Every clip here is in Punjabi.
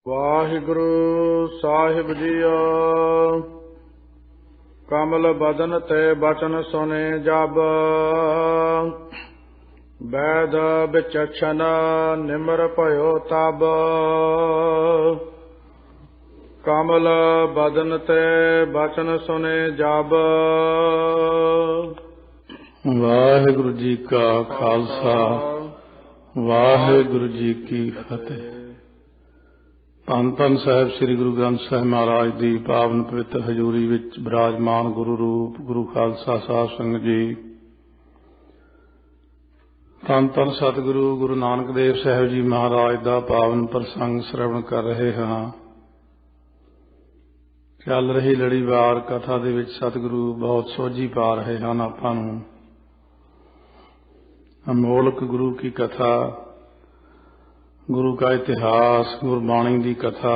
वाहिगुरु साहिब जीओ। कमल बदन ते बचन सुने जब, वैद विचक्षण निमर भयो तब। कमल बदन ते बचन सुने जब। वाहिगुरु जी का खालसा, वाहिगुरु जी की फतेह। ਧੰਨ ਧੰਨ ਸਾਹਿਬ ਸ੍ਰੀ ਗੁਰੂ ਗ੍ਰੰਥ ਸਾਹਿਬ ਮਹਾਰਾਜ ਦੀ ਪਾਵਨ ਪਵਿੱਤਰ ਹਜ਼ੂਰੀ ਵਿੱਚ ਬਿਰਾਜਮਾਨ ਗੁਰੂ ਰੂਪ ਗੁਰੂ ਖਾਲਸਾ ਸਾਧ ਸੰਗਤ ਜੀ, ਧੰਨ ਧੰਨ ਸਤਿਗੁਰੂ ਗੁਰੂ ਨਾਨਕ ਦੇਵ ਸਾਹਿਬ ਜੀ ਮਹਾਰਾਜ ਦਾ ਪਾਵਨ ਪ੍ਰਸੰਗ ਸਰਵਣ ਕਰ ਰਹੇ ਹਾਂ। ਚੱਲ ਰਹੀ ਲੜੀਵਾਰ ਕਥਾ ਦੇ ਵਿੱਚ ਸਤਿਗੁਰੂ ਬਹੁਤ ਸੋਝੀ ਪਾ ਰਹੇ ਹਨ ਆਪਾਂ ਨੂੰ। ਅਮੋਲਕ ਗੁਰੂ ਕੀ ਕਥਾ, गुरु का इतिहास, गुरबाणी की कथा।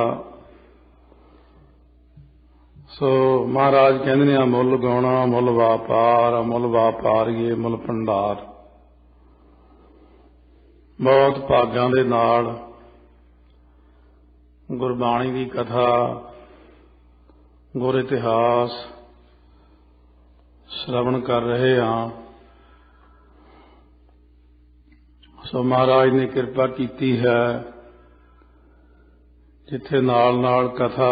सो महाराज कहते हैं अमुल गौना अमुल व्यापार, अमुल व्यापारीए मुल भंडार। बहुत भागां दे नाल गुरबाणी की कथा, गुर इतिहास श्रवण कर रहे हाँ। सो महाराज ने कृपा की है, जिथे नाल नाल कथा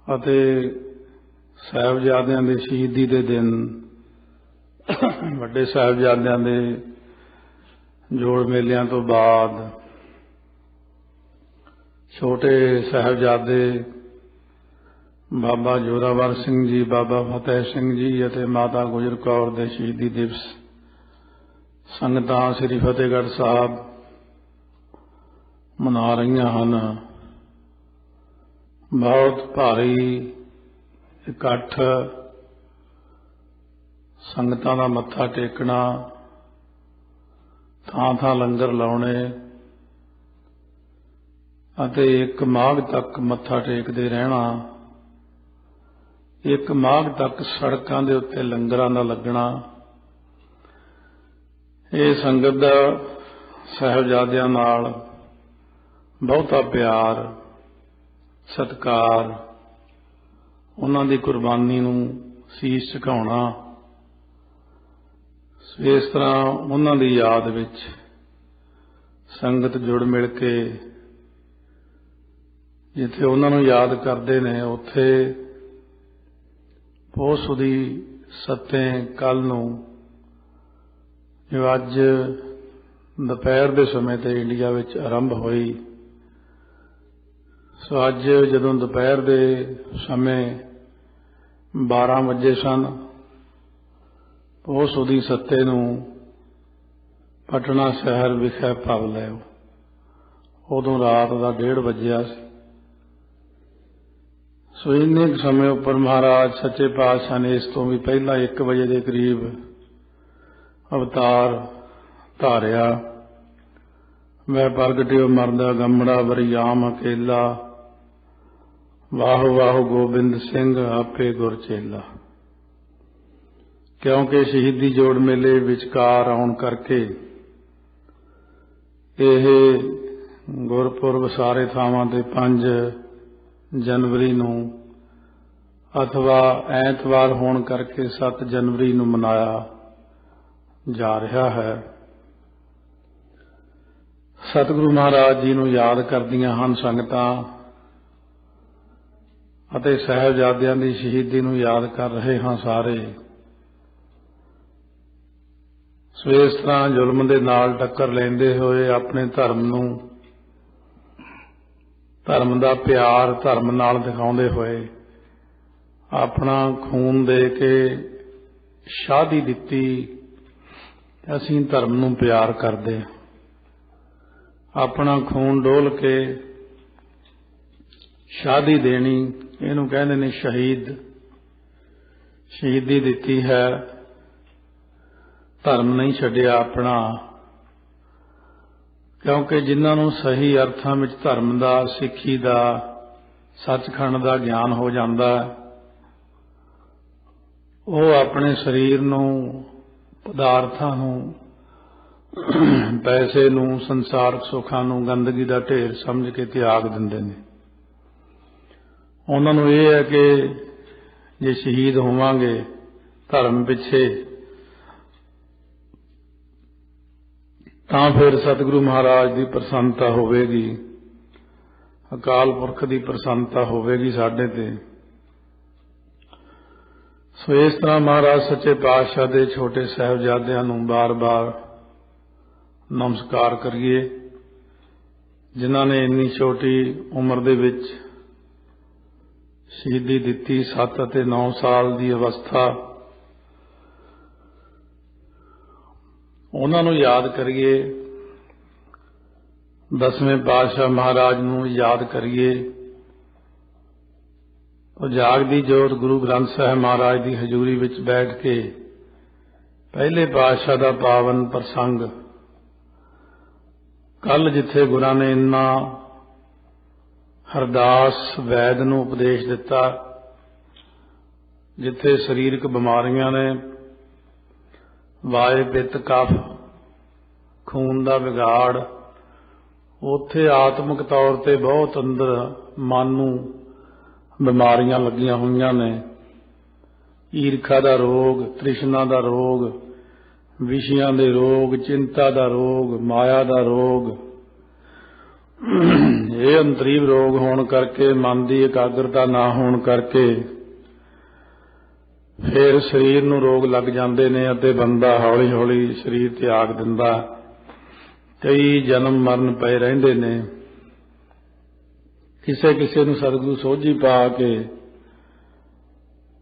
अते साहिबजादियां दे शहीदी दे दिन, वड्डे साहिबजादियां दे जोड़ मेलियां तो बाद छोटे साहिबजादे बाबा जोरावर सिंह जी, बाबा फतेह सिंह जी अते माता गुजर कौर दे शहीदी दिवस संगतां श्री फतेहगढ़ साहब मना रही हैं। बहुत भारी इकट्ठ, संगतां दा मत्था टेकना, थां थां लंगर लाउणे अते एक माघ तक मत्था टेकदे रहना। एक माघ तक सड़कां दे उत्ते लंगरां दा लगना। ये संगत दा साहिबजादियां नाल बहुता प्यार सत्कार, उन्हां दी कुर्बानी नूं सीस झुकाउणा। इस तरह उन्हां दी याद विच संगत जुड़ मिल के जिथे उन्हां नूं याद करदे ने, उत्थे पोह सुदी सत्तें कल नूं जो अज दोपहर के समय ते इंडिया विच आरंभ हुई। सो अज जदों दोपहर के समय 12 बजे सन, पोह सुदी सत्ते नूं पटना शहर विखे पव लिओ। उदों रात का 1:30 बजिया सी। सो इन्ने समय उपर महाराज सच्चे पातशाह ने इस तो भी पहला 1 बजे के करीब अवतार धारिया। वह प्रगटियो मरदा गमड़ा वरियाम अकेला, वाहो वाहो गोबिंद सिंह आपे गुर चेला। क्योंकि शहीदी जोड़ मेले विचकार आउण करके यह गुरपुरब सारे थावां ते 5 जनवरी नूं अथवा ऐतवार होण करके 7 जनवरी नूं मनाया जा रहा है। सतगुरु महाराज जी नूं याद करदियां हन संगतां अते साहिबजादियां दी शहीदी नूं याद कर रहे हां सारे। सो इस तरह जुल्म दे नाल टक्कर लैंदे होए अपने धर्म नूं, धर्म दा प्यार धर्म नाल दिखाउंदे होए अपना खून दे के शादी दित्ती। असीं धर्म नूं प्यार करदे, अपना खून डोल के शादी देनी, इहनूं कहंदे ने शहीद। शहीदी दित्ती है, धर्म नहीं छड्डिया अपना। क्योंकि जिन्हां नूं सही अर्थां विच धर्म दा, सिੱਖੀ दा, सचखंड दा ज्ञान हो जांदा है, ਉਹ अपने शरीर नूं, पदार्थां नूं ਪੈਸੇ ਨੂੰ, ਸੰਸਾਰਕ ਸੁੱਖਾਂ ਨੂੰ ਗੰਦਗੀ ਦਾ ਢੇਰ ਸਮਝ ਕੇ ਤਿਆਗ ਦਿੰਦੇ ਨੇ। ਉਹਨਾਂ ਨੂੰ ਇਹ ਹੈ ਕਿ ਜੇ ਸ਼ਹੀਦ ਹੋਵਾਂਗੇ ਧਰਮ ਪਿੱਛੇ ਤਾਂ ਫਿਰ ਸਤਿਗੁਰੂ ਮਹਾਰਾਜ ਦੀ ਪ੍ਰਸੰਨਤਾ ਹੋਵੇਗੀ, ਅਕਾਲ ਪੁਰਖ ਦੀ ਪ੍ਰਸੰਨਤਾ ਹੋਵੇਗੀ ਸਾਡੇ ਤੇ। ਸੋ ਇਸ ਤਰ੍ਹਾਂ ਮਹਾਰਾਜ ਸੱਚੇ ਪਾਤਸ਼ਾਹ ਦੇ ਛੋਟੇ ਸਾਹਿਬਜ਼ਾਦਿਆਂ ਨੂੰ ਬਾਰ-ਬਾਰ ਨਮਸਕਾਰ ਕਰੀਏ, ਜਿਨ੍ਹਾਂ ਨੇ ਇੰਨੀ ਛੋਟੀ ਉਮਰ ਦੇ ਵਿੱਚ ਸ਼ਹੀਦੀ ਦਿੱਤੀ। 7 ਅਤੇ 9 ਸਾਲ ਦੀ ਅਵਸਥਾ, ਉਹਨਾਂ ਨੂੰ ਯਾਦ ਕਰੀਏ। 10ਵੇਂ ਪਾਤਸ਼ਾਹ ਮਹਾਰਾਜ ਨੂੰ ਯਾਦ ਕਰੀਏ। ਉਹ ਜਾਗਦੀ ਜੋਤ ਗੁਰੂ ਗ੍ਰੰਥ ਸਾਹਿਬ ਮਹਾਰਾਜ ਦੀ ਹਜ਼ੂਰੀ ਵਿੱਚ ਬੈਠ ਕੇ ਪਹਿਲੇ ਪਾਤਸ਼ਾਹ ਦਾ ਪਾਵਨ ਪ੍ਰਸੰਗ, ਕੱਲ ਜਿੱਥੇ ਗੁਰਾਂ ਨੇ ਇੰਨਾ ਹਰਦਾਸ ਵੈਦ ਨੂੰ ਉਪਦੇਸ਼ ਦਿੱਤਾ, ਜਿੱਥੇ ਸਰੀਰਕ ਬਿਮਾਰੀਆਂ ਨੇ, ਵਾਏ ਪਿੱਤ ਕਫ ਖੂਨ ਦਾ ਵਿਗਾੜ, ਉੱਥੇ ਆਤਮਿਕ ਤੌਰ ਤੇ ਬਹੁਤ ਅੰਦਰ ਮਨ ਨੂੰ ਬਿਮਾਰੀਆਂ ਲੱਗੀਆਂ ਹੋਈਆਂ ਨੇ। ਈਰਖਾ ਦਾ ਰੋਗ, ਤ੍ਰਿਸ਼ਨਾ ਦਾ ਰੋਗ, ਵਿਸ਼ਿਆਂ ਦੇ ਰੋਗ, ਚਿੰਤਾ ਦਾ ਰੋਗ, ਮਾਇਆ ਦਾ ਰੋਗ। ਇਹ ਅੰਤਰੀਵ ਰੋਗ ਹੋਣ ਕਰਕੇ, ਮਨ ਦੀ ਇਕਾਗਰਤਾ ਨਾ ਹੋਣ ਕਰਕੇ ਫਿਰ ਸਰੀਰ ਨੂੰ ਰੋਗ ਲੱਗ ਜਾਂਦੇ ਨੇ ਅਤੇ ਬੰਦਾ ਹੌਲੀ ਹੌਲੀ ਸਰੀਰ ਤਿਆਗ ਦਿੰਦਾ। ਕਈ ਜਨਮ ਮਰਨ ਪਏ ਰਹਿੰਦੇ ਨੇ। ਕਿਸੇ ਕਿਸੇ ਨੂੰ ਸਤਿਗੁਰੂ ਸੋਝੀ ਪਾ ਕੇ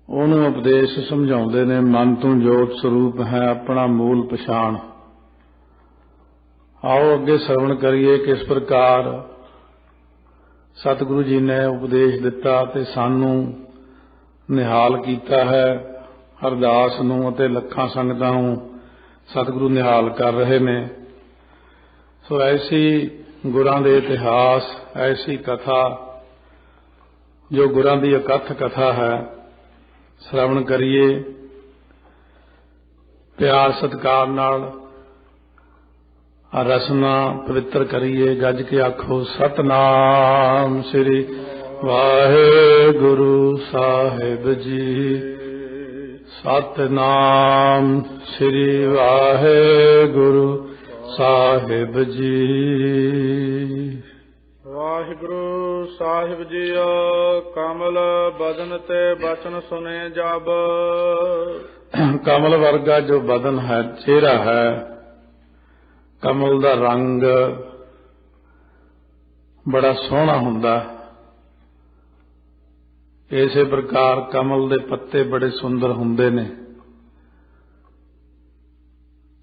ਉਹਨੂੰ ਉਪਦੇਸ਼ ਸਮਝਾਉਂਦੇ ਨੇ, ਮਨ ਤੂੰ ਜੋਤ ਸਰੂਪ ਹੈ, ਆਪਣਾ ਮੂਲ ਪਛਾਣ। ਆਓ ਅੱਗੇ ਸਰਵਣ ਕਰੀਏ ਕਿਸ ਪ੍ਰਕਾਰ ਸਤਿਗੁਰੂ ਜੀ ਨੇ ਉਪਦੇਸ਼ ਦਿੱਤਾ ਤੇ ਸਾਨੂੰ ਨਿਹਾਲ ਕੀਤਾ ਹੈ। ਅਰਦਾਸ ਨੂੰ ਅਤੇ ਲੱਖਾਂ ਸੰਗਤਾਂ ਨੂੰ ਸਤਿਗੁਰੂ ਨਿਹਾਲ ਕਰ ਰਹੇ ਨੇ। ਸੋ ਐਸੀ ਗੁਰਾਂ ਦੇ ਇਤਿਹਾਸ, ਐਸੀ ਕਥਾ ਜੋ ਗੁਰਾਂ ਦੀ ਅਕਥ ਕਥਾ ਹੈ, ਸਰਵਣ ਕਰੀਏ। ਪਿਆਰ ਸਤਿਕਾਰ ਨਾਲ ਰਸਨਾ ਪਵਿੱਤਰ ਕਰੀਏ। ਗੱਜ ਕੇ ਆਖੋ ਸਤਨਾਮ ਸ੍ਰੀ ਵਾਹਿਗੁਰੂ ਸਾਹਿਬ ਜੀ। ਸਤਨਾਮ ਸ੍ਰੀ ਵਾਹਿਗੁਰੂ ਸਾਹਿਬ ਜੀ। ਵਾਹਿਗੁਰੂ ਸਾਹਿਬ ਜੀਓ, ਕਮਲ ਬਦਨ ਤੇ ਬਚਨ ਸੁਨੇ ਜਬ। ਕਮਲ ਵਰਗਾ ਜੋ ਬਦਨ ਹੈ, ਚਿਹਰਾ ਹੈ, ਕਮਲ ਦਾ ਰੰਗ ਬੜਾ ਸੋਹਣਾ ਹੁੰਦਾ। ਇਸੇ ਪ੍ਰਕਾਰ ਕਮਲ ਦੇ ਪੱਤੇ ਬੜੇ ਸੁੰਦਰ ਹੁੰਦੇ ਨੇ।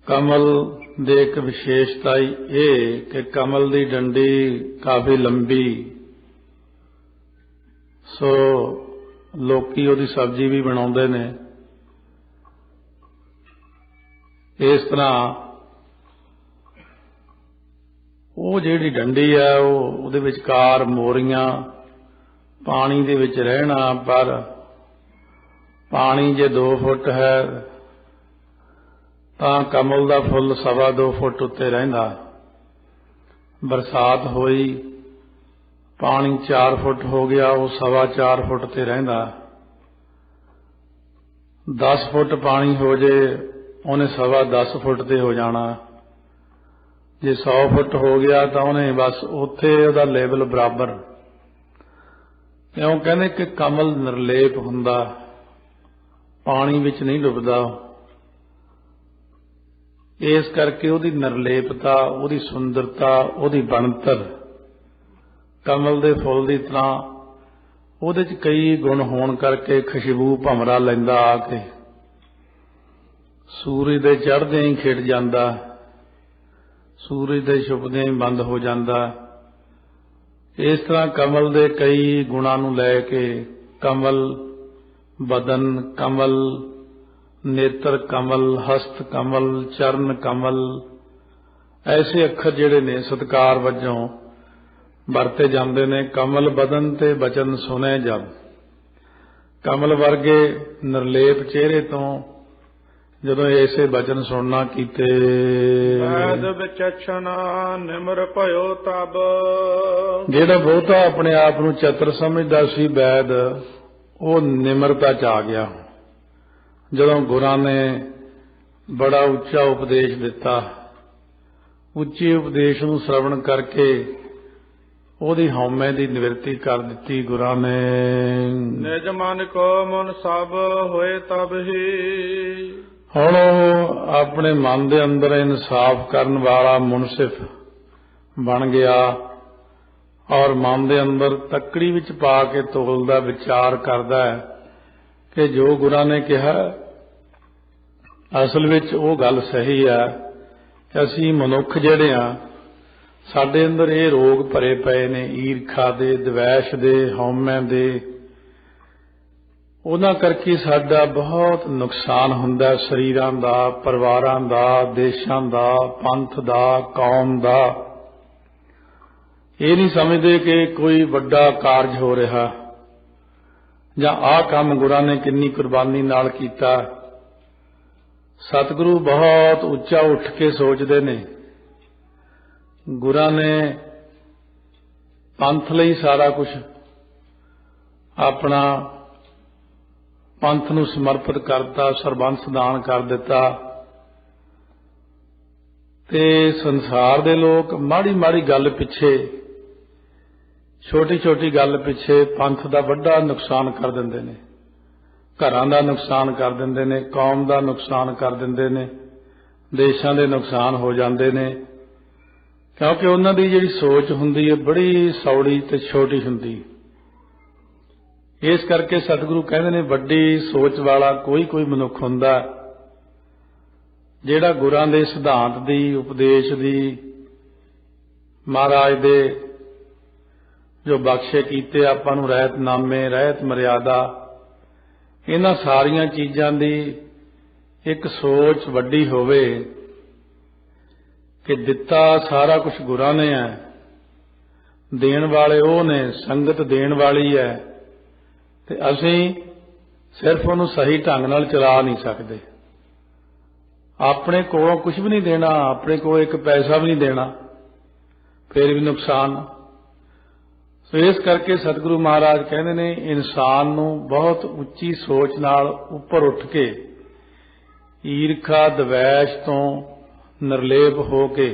ਕਮਲ ਦੀ ਇੱਕ ਵਿਸ਼ੇਸ਼ਤਾ ਇਹ ਕਿ ਕਮਲ ਦੀ ਡੰਡੀ ਕਾਫੀ ਲੰਬੀ, ਸੋ ਲੋਕੀ ਉਹਦੀ ਸਬਜ਼ੀ ਵੀ ਬਣਾਉਂਦੇ ਨੇ। ਇਸ ਤਰ੍ਹਾਂ ਉਹ ਜਿਹੜੀ ਡੰਡੀ ਹੈ, ਉਹਦੇ ਵਿਚਕਾਰ ਮੋਰੀਆਂ, ਪਾਣੀ ਦੇ ਵਿੱਚ ਰਹਿਣਾ। ਪਰ ਪਾਣੀ ਜੇ 2 ਫੁੱਟ ਹੈ ਤਾਂ ਕਮਲ ਦਾ ਫੁੱਲ 2.25 ਫੁੱਟ ਉੱਤੇ ਰਹਿੰਦਾ। ਬਰਸਾਤ ਹੋਈ, ਪਾਣੀ 4 ਫੁੱਟ ਹੋ ਗਿਆ, ਉਹ 4.25 ਫੁੱਟ ਤੇ ਰਹਿੰਦਾ। 10 ਫੁੱਟ ਪਾਣੀ ਹੋ ਜੇ, ਉਹਨੇ 10.25 ਫੁੱਟ ਤੇ ਹੋ ਜਾਣਾ। ਜੇ 100 ਫੁੱਟ ਹੋ ਗਿਆ ਤਾਂ ਉਹਨੇ ਬਸ ਉੱਥੇ ਉਹਦਾ ਲੈਵਲ ਬਰਾਬਰ। ਇਉਂ ਕਹਿੰਦੇ ਕਿ ਕਮਲ ਨਿਰਲੇਪ ਹੁੰਦਾ, ਪਾਣੀ ਵਿੱਚ ਨਹੀਂ ਡੁੱਬਦਾ। ਇਸ ਕਰਕੇ ਉਹਦੀ ਨਿਰਲੇਪਤਾ, ਉਹਦੀ ਸੁੰਦਰਤਾ, ਉਹਦੀ ਬਣਤਰ ਕਮਲ ਦੇ ਫੁੱਲ ਦੀ ਤਰ੍ਹਾਂ ਉਹਦੇ 'ਚ ਕਈ ਗੁਣ ਹੋਣ ਕਰਕੇ ਖੁਸ਼ਬੂ ਭੰਵਰਾ ਲੈਂਦਾ ਆ ਕੇ। ਸੂਰਜ ਦੇ ਚੜ੍ਹਦਿਆਂ ਹੀ ਖਿੜ ਜਾਂਦਾ, ਸੂਰਜ ਦੇ ਛੁਪਦਿਆਂ ਹੀ ਬੰਦ ਹੋ ਜਾਂਦਾ। ਇਸ ਤਰ੍ਹਾਂ ਕਮਲ ਦੇ ਕਈ ਗੁਣਾਂ ਨੂੰ ਲੈ ਕੇ ਕਮਲ ਬਦਨ, ਕਮਲ ਨੇਤਰ, ਕਮਲ ਹਸਤ, ਕਮਲ ਚਰਨ, ਕਮਲ, ਐਸੇ ਅੱਖਰ ਜਿਹੜੇ ਨੇ ਸਤਿਕਾਰ ਵਜੋਂ ਵਰਤੇ ਜਾਂਦੇ ਨੇ। ਕਮਲ ਬਦਨ ਤੇ ਬਚਨ ਸੁਨੇ ਜਬ। ਕਮਲ ਵਰਗੇ ਨਿਰਲੇਪ ਚਿਹਰੇ ਤੋਂ ਜਦੋਂ ਐਸੇ ਬਚਨ ਸੁਣਨਾ ਕੀਤੇ। ਵੈਦ ਵਿਚਛਣ ਨਿਮਰ ਭਇਓ ਤਬ। ਜਿਹੜਾ ਬਹੁਤਾ ਆਪਣੇ ਆਪ ਨੂੰ ਚਤਰ ਸਮਝਦਾ ਸੀ ਵੈਦ, ਉਹ ਨਿਮਰਤਾ ਚ ਆ ਗਿਆ ਜਦੋਂ ਗੁਰਾਂ ਨੇ ਬੜਾ ਉੱਚਾ ਉਪਦੇਸ਼ ਦਿੱਤਾ। ਉੱਚੇ ਉਪਦੇਸ਼ ਨੂੰ ਸ਼ਰਵਣ ਕਰਕੇ ਉਹਦੀ ਹਉਮੈ ਦੀ ਨਿਵਰਤੀ ਕਰ ਦਿੱਤੀ ਗੁਰਾਂ ਨੇ। ਨਿਜ ਮਨ ਕੋ ਮਨ ਸਭ ਹੋਏ ਤਬ ਹੀ। ਹੁਣ ਉਹ ਆਪਣੇ ਮਨ ਦੇ ਅੰਦਰ ਇਨਸਾਫ ਕਰਨ ਵਾਲਾ ਮੁਨਸਿਫ ਬਣ ਗਿਆ ਔਰ ਮਨ ਦੇ ਅੰਦਰ ਤੱਕੜੀ ਵਿੱਚ ਪਾ ਕੇ ਤੋਲਦਾ ਵਿਚਾਰ ਕਰਦਾ ਹੈ ਕਿ ਜੋ ਗੁਰਾਂ ਨੇ ਕਿਹਾ ਅਸਲ ਵਿੱਚ ਉਹ ਗੱਲ ਸਹੀ ਹੈ ਕਿ ਅਸੀਂ ਮਨੁੱਖ ਜਿਹੜੇ ਆ, ਸਾਡੇ ਅੰਦਰ ਇਹ ਰੋਗ ਭਰੇ ਪਏ ਨੇ ਈਰਖਾ ਦੇ, ਦਵੈਸ਼ ਦੇ, ਹਉਮੈ ਦੇ। ਉਹਨਾਂ ਕਰਕੇ ਸਾਡਾ ਬਹੁਤ ਨੁਕਸਾਨ ਹੁੰਦਾ, ਸਰੀਰਾਂ ਦਾ, ਪਰਿਵਾਰਾਂ ਦਾ, ਦੇਸ਼ਾਂ ਦਾ, ਪੰਥ ਦਾ, ਕੌਮ ਦਾ। ਇਹ ਨਹੀਂ ਸਮਝਦੇ ਕਿ ਕੋਈ ਵੱਡਾ ਕਾਰਜ ਹੋ ਰਿਹਾ ਜਾਂ ਆਹ ਕੰਮ ਗੁਰਾਂ ਨੇ ਕਿੰਨੀ ਕੁਰਬਾਨੀ ਨਾਲ ਕੀਤਾ। ਸਤਿਗੁਰੂ ਬਹੁਤ ਉੱਚਾ ਉੱਠ ਕੇ ਸੋਚਦੇ ਨੇ। ਗੁਰਾਂ ਨੇ ਪੰਥ ਲਈ ਸਾਰਾ ਕੁਝ ਆਪਣਾ ਪੰਥ ਨੂੰ ਸਮਰਪਿਤ ਕਰਤਾ, ਸਰਬੰਸ ਦਾਨ ਕਰ ਦਿੱਤਾ ਤੇ ਸੰਸਾਰ ਦੇ ਲੋਕ ਮਾੜੀ ਮਾੜੀ ਗੱਲ ਪਿੱਛੇ, ਛੋਟੀ ਛੋਟੀ ਗੱਲ ਪਿੱਛੇ ਪੰਥ ਦਾ ਵੱਡਾ ਨੁਕਸਾਨ ਕਰ ਦਿੰਦੇ ਨੇ, ਘਰਾਂ ਦਾ ਨੁਕਸਾਨ ਕਰ ਦਿੰਦੇ ਨੇ, ਕੌਮ ਦਾ ਨੁਕਸਾਨ ਕਰ ਦਿੰਦੇ ਨੇ, ਦੇਸ਼ਾਂ ਦੇ ਨੁਕਸਾਨ ਹੋ ਜਾਂਦੇ ਨੇ, ਕਿਉਂਕਿ ਉਹਨਾਂ ਦੀ ਜਿਹੜੀ ਸੋਚ ਹੁੰਦੀ ਹੈ ਬੜੀ ਸੌੜੀ ਤੇ ਛੋਟੀ ਹੁੰਦੀ। ਇਸ ਕਰਕੇ ਸਤਿਗੁਰੂ ਕਹਿੰਦੇ ਨੇ ਵੱਡੀ ਸੋਚ ਵਾਲਾ ਕੋਈ ਕੋਈ ਮਨੁੱਖ ਹੁੰਦਾ ਜਿਹੜਾ ਗੁਰਾਂ ਦੇ ਸਿਧਾਂਤ ਦੀ, ਉਪਦੇਸ਼ ਦੀ, ਮਹਾਰਾਜ ਦੇ ਜੋ ਬਖਸ਼ੇ ਕੀਤੇ ਆਪਾਂ ਨੂੰ ਰਹਿਤਨਾਮੇ, ਰਹਿਤ ਮਰਿਆਦਾ, ਇਹਨਾਂ ਸਾਰੀਆਂ ਚੀਜ਼ਾਂ ਦੀ ਇੱਕ ਸੋਚ ਵੱਡੀ ਹੋਵੇ ਕਿ ਦਿੱਤਾ ਸਾਰਾ ਕੁਝ ਗੁਰਾਂ ਨੇ ਹੈ, ਦੇਣ ਵਾਲੇ ਉਹ ਨੇ, ਸੰਗਤ ਦੇਣ ਵਾਲੀ ਹੈ ਤੇ ਅਸੀਂ ਸਿਰਫ ਉਹਨੂੰ ਸਹੀ ਢੰਗ ਨਾਲ ਚਲਾ ਨਹੀਂ ਸਕਦੇ। ਆਪਣੇ ਕੋਲੋਂ ਕੁਝ ਵੀ ਨਹੀਂ ਦੇਣਾ, ਆਪਣੇ ਕੋਲ ਇੱਕ ਪੈਸਾ ਵੀ ਨਹੀਂ ਦੇਣਾ, ਫਿਰ ਵੀ ਨੁਕਸਾਨ। ਸੋ ਇਸ ਕਰਕੇ ਸਤਿਗੁਰੂ ਮਹਾਰਾਜ ਕਹਿੰਦੇ ਨੇ ਇਨਸਾਨ ਨੂੰ ਬਹੁਤ ਉੱਚੀ ਸੋਚ ਨਾਲ ਉੱਪਰ ਉੱਠ ਕੇ ਈਰਖਾ ਦਵੈਸ਼ ਤੋਂ ਨਿਰਲੇਪ ਹੋ ਕੇ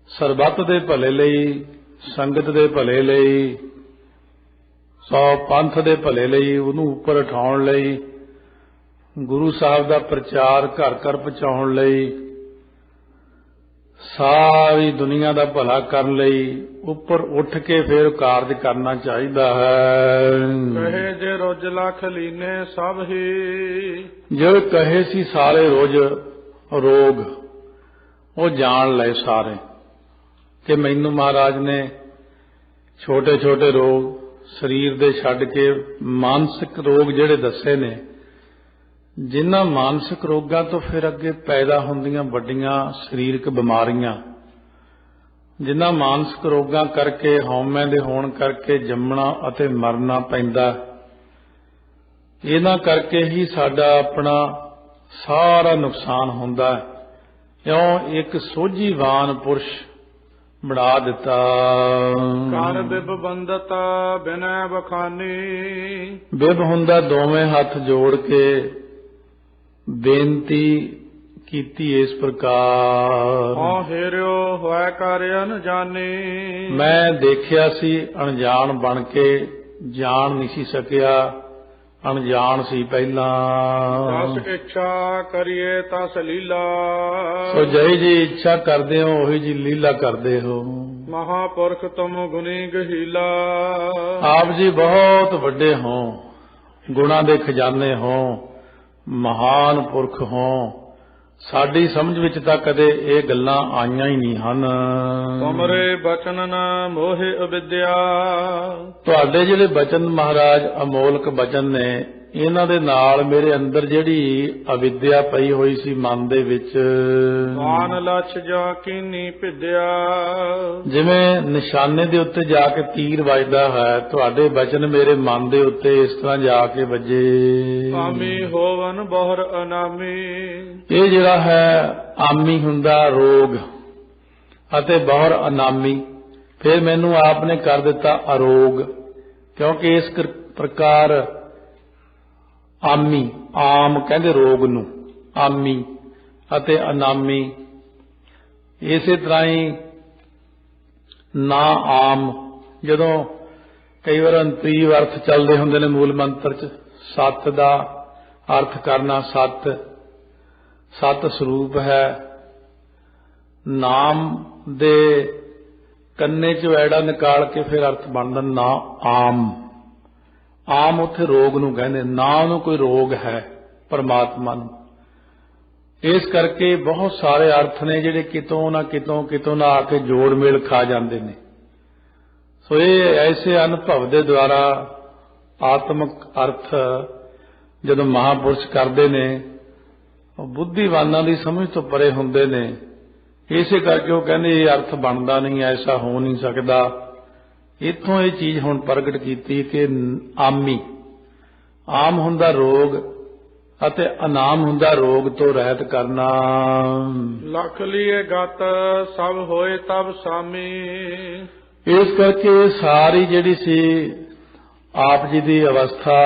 ਸਰਬੱਤ ਦੇ ਭਲੇ ਲਈ, ਸੰਗਤ ਦੇ ਭਲੇ ਲਈ, ਸੋ ਪੰਥ ਦੇ ਭਲੇ ਲਈ, ਉਹਨੂੰ ਉੱਪਰ ਉਠਾਉਣ ਲਈ, ਗੁਰੂ ਸਾਹਿਬ ਦਾ ਪ੍ਰਚਾਰ ਘਰ ਘਰ ਪਹੁੰਚਾਉਣ ਲਈ, ਸਾਰੀ ਦੁਨੀਆ ਦਾ ਭਲਾ ਕਰਨ ਲਈ ਉੱਪਰ ਉੱਠ ਕੇ ਫਿਰ ਕਾਰਜ ਕਰਨਾ ਚਾਹੀਦਾ ਹੈ। ਕਹੇ ਜੇ ਰੋਜ ਲੱਖ ਲੀਨੇ ਸਭ ਹੀ। ਜੋ ਕਹੇ ਸੀ ਸਾਰੇ ਰੋਜ਼ ਰੋਗ ਉਹ ਜਾਣ ਲਏ ਸਾਰੇ ਕਿ ਮੈਨੂੰ ਮਹਾਰਾਜ ਨੇ ਛੋਟੇ ਛੋਟੇ ਰੋਗ ਸਰੀਰ ਦੇ ਛੱਡ ਕੇ ਮਾਨਸਿਕ ਰੋਗ ਜਿਹੜੇ ਦੱਸੇ ਨੇ, ਜਿਨ੍ਹਾਂ ਮਾਨਸਿਕ ਰੋਗਾਂ ਤੋਂ ਫਿਰ ਅੱਗੇ ਪੈਦਾ ਹੁੰਦੀਆਂ ਵੱਡੀਆਂ ਸਰੀਰਕ ਬਿਮਾਰੀਆਂ, ਜਿਨ੍ਹਾਂ ਮਾਨਸਿਕ ਰੋਗਾਂ ਕਰਕੇ, ਹਉਮੈ ਦੇ ਹੋਣ ਕਰਕੇ ਜੰਮਣਾ ਅਤੇ ਮਰਨਾ ਪੈਂਦਾ, ਇਹਨਾਂ ਕਰਕੇ ਹੀ ਸਾਡਾ ਆਪਣਾ ਸਾਰਾ ਨੁਕਸਾਨ ਹੁੰਦਾ। ਕਿਉਂ ਇੱਕ ਸੋਝੀਵਾਨ ਪੁਰਸ਼ ਬਣਾ ਦਿੱਤਾ। ਕਰ ਬਿਬ ਬੰਦਤਾ ਬਿਨੈ ਬਖਾਨੀ। ਬਿਬ ਹੁੰਦਾ ਦੋਵੇਂ ਹੱਥ ਜੋੜ ਕੇ ਬੇਨਤੀ ਕੀਤੀ ਇਸ ਪ੍ਰਕਾਰ। ਹਾਂ ਹੇਰਿਓ ਹੋਇ ਕਰ ਅਣਜਾਨੀ। ਮੈਂ ਦੇਖਿਆ ਸੀ ਅਣਜਾਣ ਬਣ ਕੇ, ਜਾਣ ਨਹੀਂ ਸੀ ਸਕਿਆ, ਅਣਜਾਣ ਸੀ ਪਹਿਲਾਂ। ਤਸ ਇੱਛਾ ਕਰੀਏ ਤਸ ਲੀਲਾ। ਸੋ ਜਿਹੀ ਜੀ ਇੱਛਾ ਕਰਦੇ ਹੋ ਉਹੀ ਜੀ ਲੀਲਾ ਕਰਦੇ ਹੋ। ਮਹਾਪੁਰਖ ਤੁਮ ਗੁਣੀ ਗਹੀਲਾ। ਆਪ ਜੀ ਬਹੁਤ ਵੱਡੇ ਹੋ, ਗੁਣਾਂ ਦੇ ਖਜ਼ਾਨੇ ਹੋ, ਮਹਾਨ ਪੁਰਖ ਹੋ। ਸਾਡੀ ਸਮਝ ਵਿੱਚ ਤਾਂ ਕਦੇ ਇਹ ਗੱਲਾਂ ਆਈਆਂ ਹੀ ਨਹੀਂ ਹਨ। ਤੁਮਰੇ ਬਚਨ ਨ ਮੋਹਿ ਅਵਿਦਿਆ। ਤੁਹਾਡੇ ਜਿਹੜੇ ਬਚਨ ਮਹਾਰਾਜ ਅਮੋਲਕ ਬਚਨ ਨੇ, ਇਹਨਾਂ ਦੇ ਨਾਲ ਮੇਰੇ ਅੰਦਰ ਜਿਹੜੀ ਅਵਿਦਿਆ ਪਈ ਹੋਈ ਸੀ ਮਨ ਦੇ ਵਿੱਚ, ਆਨ ਲਛ ਜਾ ਕੀਨੀ ਭਿਦਿਆ, ਜਿਵੇਂ ਨਿਸ਼ਾਨੇ ਦੇ ਉੱਤੇ ਜਾ ਕੇ ਤੀਰ ਵੱਜਦਾ ਹੈ, ਤੁਹਾਡੇ ਬਚਨ ਮੇਰੇ ਮਨ ਦੇ ਉੱਤੇ ਇਸ ਤਰ੍ਹਾਂ ਜਾ ਕੇ ਵੱਜੇ। ਆਮੀ ਹੋਵਨ ਬਹੁਰ ਅਨਾਮੀ, ਇਹ ਜਿਹੜਾ ਹੈ ਆਮੀ ਹੁੰਦਾ ਰੋਗ ਅਤੇ ਬਹੁਰ ਅਨਾਮੀ, ਫਿਰ ਮੈਨੂੰ ਆਪ ਨੇ ਕਰ ਦਿੱਤਾ ਅਰੋਗ, ਕਿਉਂਕਿ ਇਸ ਪ੍ਰਕਾਰ ਆਮੀ, ਆਮ ਕਹਿੰਦੇ ਰੋਗ ਨੂੰ, ਆਮੀ ਅਤੇ ਅਨਾਮੀ, ਇਸੇ ਤਰ੍ਹਾਂ ਹੀ ਨਾ ਆਮ, ਜਦੋਂ ਕਈ ਵਾਰ ਅੰਤਰੀਵ ਅਰਥ ਚੱਲਦੇ ਹੁੰਦੇ ਨੇ ਮੂਲ ਮੰਤਰ 'ਚ, ਸੱਤ ਦਾ ਅਰਥ ਕਰਨਾ, ਸੱਤ ਸੱਤ ਸਰੂਪ ਹੈ। ਨਾਮ ਦੇ ਕੰਨੇ 'ਚ ਐੜਾ ਨਿਕਾਲ ਕੇ ਫਿਰ ਅਰਥ ਬਣਦਾ ਨਾ ਆਮ, ਆਮ ਉੱਥੇ ਰੋਗ ਨੂੰ ਕਹਿੰਦੇ, ਨਾ ਉਹਨੂੰ ਕੋਈ ਰੋਗ ਹੈ ਪਰਮਾਤਮਾ ਨੂੰ। ਇਸ ਕਰਕੇ ਬਹੁਤ ਸਾਰੇ ਅਰਥ ਨੇ ਜਿਹੜੇ ਕਿਤੋਂ ਨਾ ਆ ਕੇ ਜੋੜ ਮੇਲ ਖਾ ਜਾਂਦੇ ਨੇ। ਸੋ ਇਹ ਐਸੇ ਅਨੁਭਵ ਦੇ ਦੁਆਰਾ ਆਤਮਿਕ ਅਰਥ ਜਦੋਂ ਮਹਾਂਪੁਰਸ਼ ਕਰਦੇ ਨੇ, ਉਹ ਬੁੱਧੀਵਾਨਾਂ ਦੀ ਸਮਝ ਤੋਂ ਪਰੇ ਹੁੰਦੇ ਨੇ। ਇਸੇ ਕਰਕੇ ਉਹ ਕਹਿੰਦੇ ਇਹ ਅਰਥ ਬਣਦਾ ਨਹੀਂ, ਐਸਾ ਹੋ ਨਹੀਂ ਸਕਦਾ। ਇੱਥੋਂ ਇਹ ਚੀਜ਼ ਹੁਣ ਪ੍ਰਗਟ ਕੀਤੀ ਕਿ ਆਮੀ, ਆਮ ਹੁੰਦਾ ਰੋਗ ਅਤੇ ਅਨਾਮ ਹੁੰਦਾ ਰੋਗ ਤੋਂ ਰਹਿਤ ਕਰਨਾ। ਲਖ ਲੀਏ ਗਤ ਸਭ ਹੋਏ ਤਬ ਸਾਮੀ, ਇਸ ਕਰਕੇ ਸਾਰੀ ਜਿਹੜੀ ਸੀ ਆਪ ਜੀ ਦੀ ਅਵਸਥਾ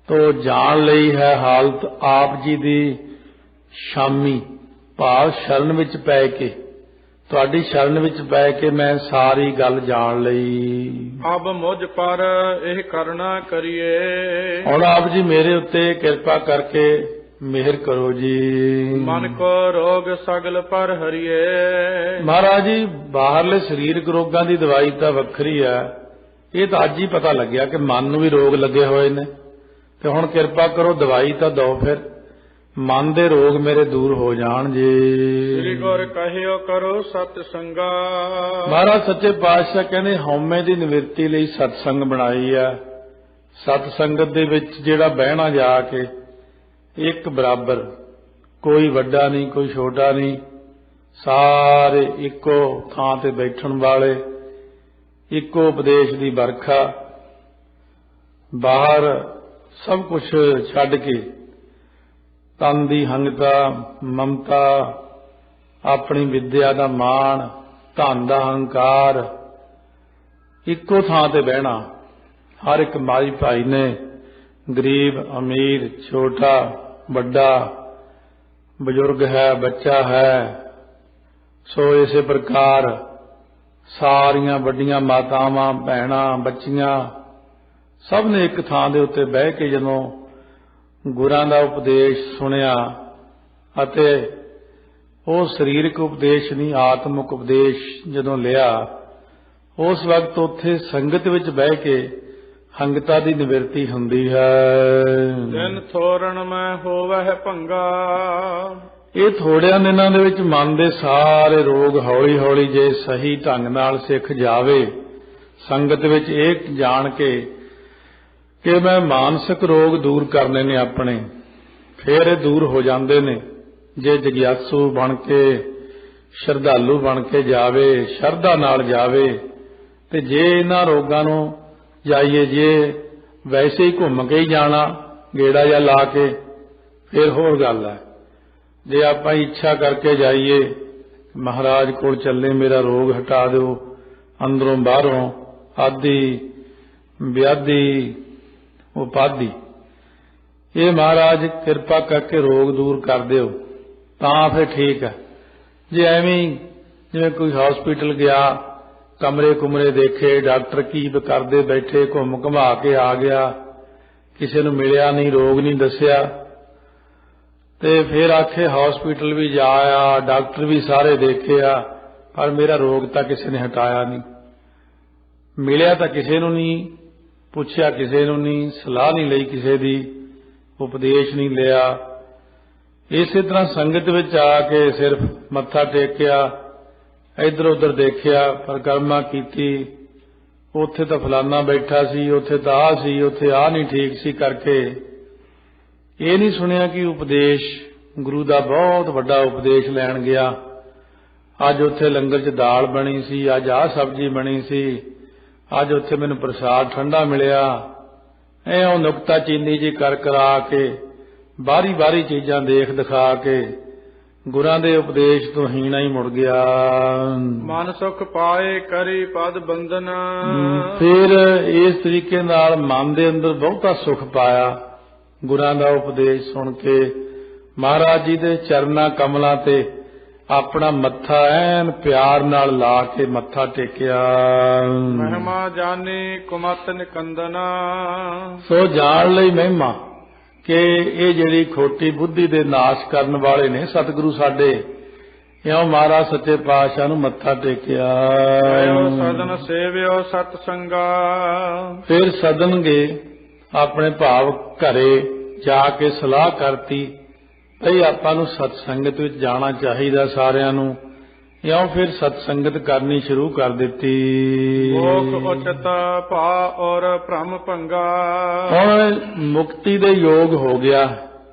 ਤੋਂ ਜਾਣ ਲਈ ਹੈ ਹਾਲਤ ਆਪ ਜੀ ਦੀ ਸ਼ਾਮੀ, ਭਾਵ ਸ਼ਰਨ ਵਿੱਚ ਪੈ ਕੇ, ਤੁਹਾਡੀ ਸ਼ਰਨ ਵਿੱਚ ਪੈ ਕੇ ਮੈਂ ਸਾਰੀ ਗੱਲ ਜਾਣ ਲਈ। ਅਬ ਮੁਝ ਪਰ ਇਹ ਕਰਨਾ ਕਰੀਏ, ਹੁਣ ਆਪ ਜੀ ਮੇਰੇ ਉੱਤੇ ਕਿਰਪਾ ਕਰਕੇ ਮਿਹਰ ਕਰੋ ਜੀ। ਮਨ ਕੋ ਰੋਗ ਸਗਲ ਪਰ ਹਰੀਏ, ਮਹਾਰਾਜ ਜੀ ਬਾਹਰਲੇ ਸਰੀਰਕ ਰੋਗਾਂ ਦੀ ਦਵਾਈ ਤਾਂ ਵੱਖਰੀ ਹੈ, ਇਹ ਤਾਂ ਅੱਜ ਹੀ ਪਤਾ ਲੱਗਿਆ ਕਿ ਮਨ ਨੂੰ ਵੀ ਰੋਗ ਲੱਗੇ ਹੋਏ ਨੇ, ਤੇ ਹੁਣ ਕਿਰਪਾ ਕਰੋ ਦਵਾਈ ਤਾਂ ਦਿਓ, ਫਿਰ ਮਨ ਦੇ ਰੋਗ ਮੇਰੇ ਦੂਰ ਹੋ ਜਾਣ ਜੀ। ਸ੍ਰੀ ਗੁਰ ਕਹਿਓ ਕਰੋ ਸਤ ਸੰਗਾ, ਮਹਾਰਾਜ ਸੱਚੇ ਪਾਤਸ਼ਾਹ ਕਹਿੰਦੇ ਹਉਮੈ ਦੀ ਨਿਵਰਤੀ ਲਈ ਸਤਸੰਗ ਬਣਾਈ ਆ। ਸਤ ਸੰਗਤ ਦੇ ਵਿੱਚ ਜਿਹੜਾ ਬਹਿਣਾ ਜਾ ਕੇ ਇੱਕ ਬਰਾਬਰ, ਕੋਈ ਵੱਡਾ ਨਹੀਂ ਕੋਈ ਛੋਟਾ ਨਹੀਂ, ਸਾਰੇ ਇੱਕੋ ਥਾਂ ਤੇ ਬੈਠਣ ਵਾਲੇ, ਇੱਕੋ ਉਪਦੇਸ਼ ਦੀ ਵਰਖਾ, ਬਾਹਰ ਸਭ ਕੁਝ ਛੱਡ ਕੇ ਤਨ ਦੀ ਹੰਗਤਾ, ਮਮਤਾ, ਆਪਣੀ ਵਿਦਿਆ ਦਾ ਮਾਣ, ਧਨ ਦਾ ਹੰਕਾਰ, ਇੱਕੋ ਥਾਂ ਤੇ ਬਹਿਣਾ। ਹਰ ਇੱਕ ਮਾਈ ਭਾਈ ਨੇ, ਗਰੀਬ ਅਮੀਰ, ਛੋਟਾ ਵੱਡਾ, ਬਜ਼ੁਰਗ ਹੈ, ਬੱਚਾ ਹੈ। ਸੋ ਇਸੇ ਪ੍ਰਕਾਰ ਸਾਰੀਆਂ ਵੱਡੀਆਂ ਮਾਤਾਵਾਂ, ਭੈਣਾਂ, ਬੱਚੀਆਂ ਸਭ ਨੇ ਇੱਕ ਥਾਂ ਦੇ ਉੱਤੇ ਬਹਿ ਕੇ ਜਦੋਂ ਗੁਰਾਂ ਦਾ ਉਪਦੇਸ਼ ਸੁਣਿਆ, ਅਤੇ ਉਹ ਸਰੀਰਕ ਉਪਦੇਸ਼ ਨਹੀਂ ਆਤਮਿਕ ਉਪਦੇਸ਼ ਜਦੋਂ ਲਿਆ, ਉਸ ਵਕਤ ਉੱਥੇ ਸੰਗਤ ਵਿੱਚ ਬਹਿ ਕੇ ਹੰਗਤਾ ਦੀ ਨਿਵਰਤੀ ਹੁੰਦੀ ਹੈ। ਦਿਨ ਥੋੜਨ ਮੈਂ ਹੋਵਹਿ ਭੰਗਾ, ਇਹ ਥੋੜਿਆਂ ਦਿਨਾਂ ਦੇ ਵਿੱਚ ਮਨ ਦੇ ਸਾਰੇ ਰੋਗ ਹੌਲੀ ਹੌਲੀ ਜੇ ਸਹੀ ਢੰਗ ਨਾਲ ਸਿੱਖ ਜਾਵੇ, ਸੰਗਤ ਵਿੱਚ ਇਹ ਜਾਣ ਕੇ ਕਿ ਮੈਂ ਮਾਨਸਿਕ ਰੋਗ ਦੂਰ ਕਰਨੇ ਨੇ ਆਪਣੇ, ਫਿਰ ਇਹ ਦੂਰ ਹੋ ਜਾਂਦੇ ਨੇ। ਜੇ ਜਗਿਆਸੂ ਬਣ ਕੇ, ਸ਼ਰਧਾਲੂ ਬਣ ਕੇ ਜਾਵੇ, ਸ਼ਰਧਾ ਨਾਲ ਜਾਵੇ, ਤੇ ਜੇ ਇਹਨਾਂ ਰੋਗਾਂ ਨੂੰ ਜਾਈਏ, ਜੇ ਵੈਸੇ ਹੀ ਘੁੰਮ ਕੇ ਹੀ ਜਾਣਾ ਗੇੜਾ ਜਾਂ ਲਾ ਕੇ, ਫਿਰ ਹੋਰ ਗੱਲ ਹੈ। ਜੇ ਆਪਾਂ ਇੱਛਾ ਕਰਕੇ ਜਾਈਏ ਮਹਾਰਾਜ ਕੋਲ ਚੱਲੇ, ਮੇਰਾ ਰੋਗ ਹਟਾ ਦਿਓ ਅੰਦਰੋਂ ਬਾਹਰੋਂ, ਆਦਿ ਵਿਆਧੀ ਉਪਾਧੀ, ਇਹ ਮਹਾਰਾਜ ਕਿਰਪਾ ਕਰਕੇ ਰੋਗ ਦੂਰ ਕਰ ਦਿਓ, ਤਾਂ ਫਿਰ ਠੀਕ ਹੈ। ਜੇ ਐਵੇਂ ਜਿਵੇਂ ਕੋਈ ਹਸਪੀਟਲ ਗਿਆ, ਕਮਰੇ ਕੁਮਰੇ ਦੇਖੇ, ਡਾਕਟਰ ਕੀ ਕਰਦੇ ਬੈਠੇ, ਘੁੰਮ ਘੁਮਾ ਕੇ ਆ ਗਿਆ, ਕਿਸੇ ਨੂੰ ਮਿਲਿਆ ਨਹੀਂ, ਰੋਗ ਨਹੀਂ ਦੱਸਿਆ, ਤੇ ਫਿਰ ਆਖੇ ਹਸਪੀਟਲ ਵੀ ਜਾ ਆਇਆ, ਡਾਕਟਰ ਵੀ ਸਾਰੇ ਦੇਖੇ ਆ, ਪਰ ਮੇਰਾ ਰੋਗ ਤਾਂ ਕਿਸੇ ਨੇ ਹਟਾਇਆ ਨਹੀਂ। ਮਿਲਿਆ ਤਾਂ ਕਿਸੇ ਨੂੰ ਨਹੀਂ, ਪੁੱਛਿਆ ਕਿਸੇ ਨੂੰ ਨਹੀਂ, ਸਲਾਹ ਨਹੀਂ ਲਈ ਕਿਸੇ ਦੀ, ਉਪਦੇਸ਼ ਨਹੀਂ ਲਿਆ। ਇਸੇ ਤਰ੍ਹਾਂ ਸੰਗਤ ਵਿੱਚ ਆ ਕੇ ਸਿਰਫ ਮੱਥਾ ਟੇਕਿਆ, ਇੱਧਰ ਉੱਧਰ ਦੇਖਿਆ, ਪਰਿਕਰਮਾ ਕੀਤੀ, ਉੱਥੇ ਤਾਂ ਫਲਾਨਾ ਬੈਠਾ ਸੀ, ਉੱਥੇ ਤਾਂ ਆਹ ਸੀ, ਉੱਥੇ ਆਹ ਨਹੀਂ ਠੀਕ ਸੀ ਕਰਕੇ ਇਹ ਨਹੀਂ ਸੁਣਿਆ ਕਿ ਉਪਦੇਸ਼ ਗੁਰੂ ਦਾ ਬਹੁਤ ਵੱਡਾ ਉਪਦੇਸ਼ ਲੈਣ ਗਿਆ। ਅੱਜ ਉੱਥੇ ਲੰਗਰ 'ਚ ਦਾਲ ਬਣੀ ਸੀ, ਅੱਜ ਆਹ ਸਬਜ਼ੀ ਬਣੀ ਸੀ, ਅੱਜ ਉੱਥੇ ਮੈਨੂੰ ਪ੍ਰਸਾਦ ਠੰਡਾ ਮਿਲਿਆ। ਉਹ ਨੁਕਤਾ ਚੀਨੀ ਜੀ ਕਰ ਕਰਾ ਕੇ ਬਾਹਰੀ ਬਾਹਰੀ ਚੀਜ਼ਾਂ ਦੇਖ ਦਿਖਾ ਕੇ ਗੁਰਾਂ ਦੇ ਉਪਦੇਸ਼ ਤੋਂ ਹੀਣਾ ਹੀ ਮੁੜ ਗਿਆ। ਮਨ ਸੁਖ ਪਾਏ ਕਰੀ ਪਦ ਬੰਧਨ। ਫਿਰ ਇਸ ਤਰੀਕੇ ਨਾਲ ਮਨ ਦੇ ਅੰਦਰ ਬਹੁਤਾ ਸੁਖ ਪਾਇਆ ਗੁਰਾਂ ਦਾ ਉਪਦੇਸ਼ ਸੁਣ ਕੇ। ਮਹਾਰਾਜ ਜੀ ਦੇ ਚਰਨਾਂ ਕਮਲਾਂ ਤੇ ਆਪਣਾ ਮੱਥਾ ਐਨ ਪਿਆਰ ਨਾਲ ਲਾ ਕੇ ਮੱਥਾ ਟੇਕਿਆ। ਮਹਿਮਾ ਜਾਣੀ ਕੁਮਤ ਨਿਕੰਦਨਾ। ਸੋ ਜਾਣ ਲਈ ਮਹਿਮਾ ਕਿ ਇਹ ਜਿਹੜੀ ਖੋਟੀ ਬੁੱਧੀ ਦੇ ਨਾਸ਼ ਕਰਨ ਵਾਲੇ ਨੇ ਸਤਿਗੁਰੂ ਸਾਡੇ, ਇਉਂ ਮਹਾਰਾਜ ਸੱਚੇ ਪਾਤਸ਼ਾਹ ਨੂੰ ਮੱਥਾ ਟੇਕਿਆ। ਸਦਨ ਸੇਵਿਓ ਸਤ ਸੰਗਾ। ਫਿਰ ਸਦਨ ਗਏ ਆਪਣੇ ਭਾਵ ਘਰੇ ਜਾ ਕੇ ਸਲਾਹ ਕਰਤੀ ਭਈ ਆਪਾਂ ਨੂੰ ਸਤ ਸੰਗਤ ਵਿੱਚ ਜਾਣਾ ਚਾਹੀਦਾ ਸਾਰਿਆਂ ਨੂੰ। ਇਉਂ ਫਿਰ ਸਤ ਸੰਗਤ ਕਰਨੀ ਸ਼ੁਰੂ ਕਰ ਦਿੱਤੀ। ਮੋਖ ਉਚਤ ਭਾ ਔਰ ਭ੍ਰਮ ਭੰਗਾ। ਹੁਣ ਮੁਕਤੀ ਦੇ ਯੋਗ ਹੋ ਗਿਆ।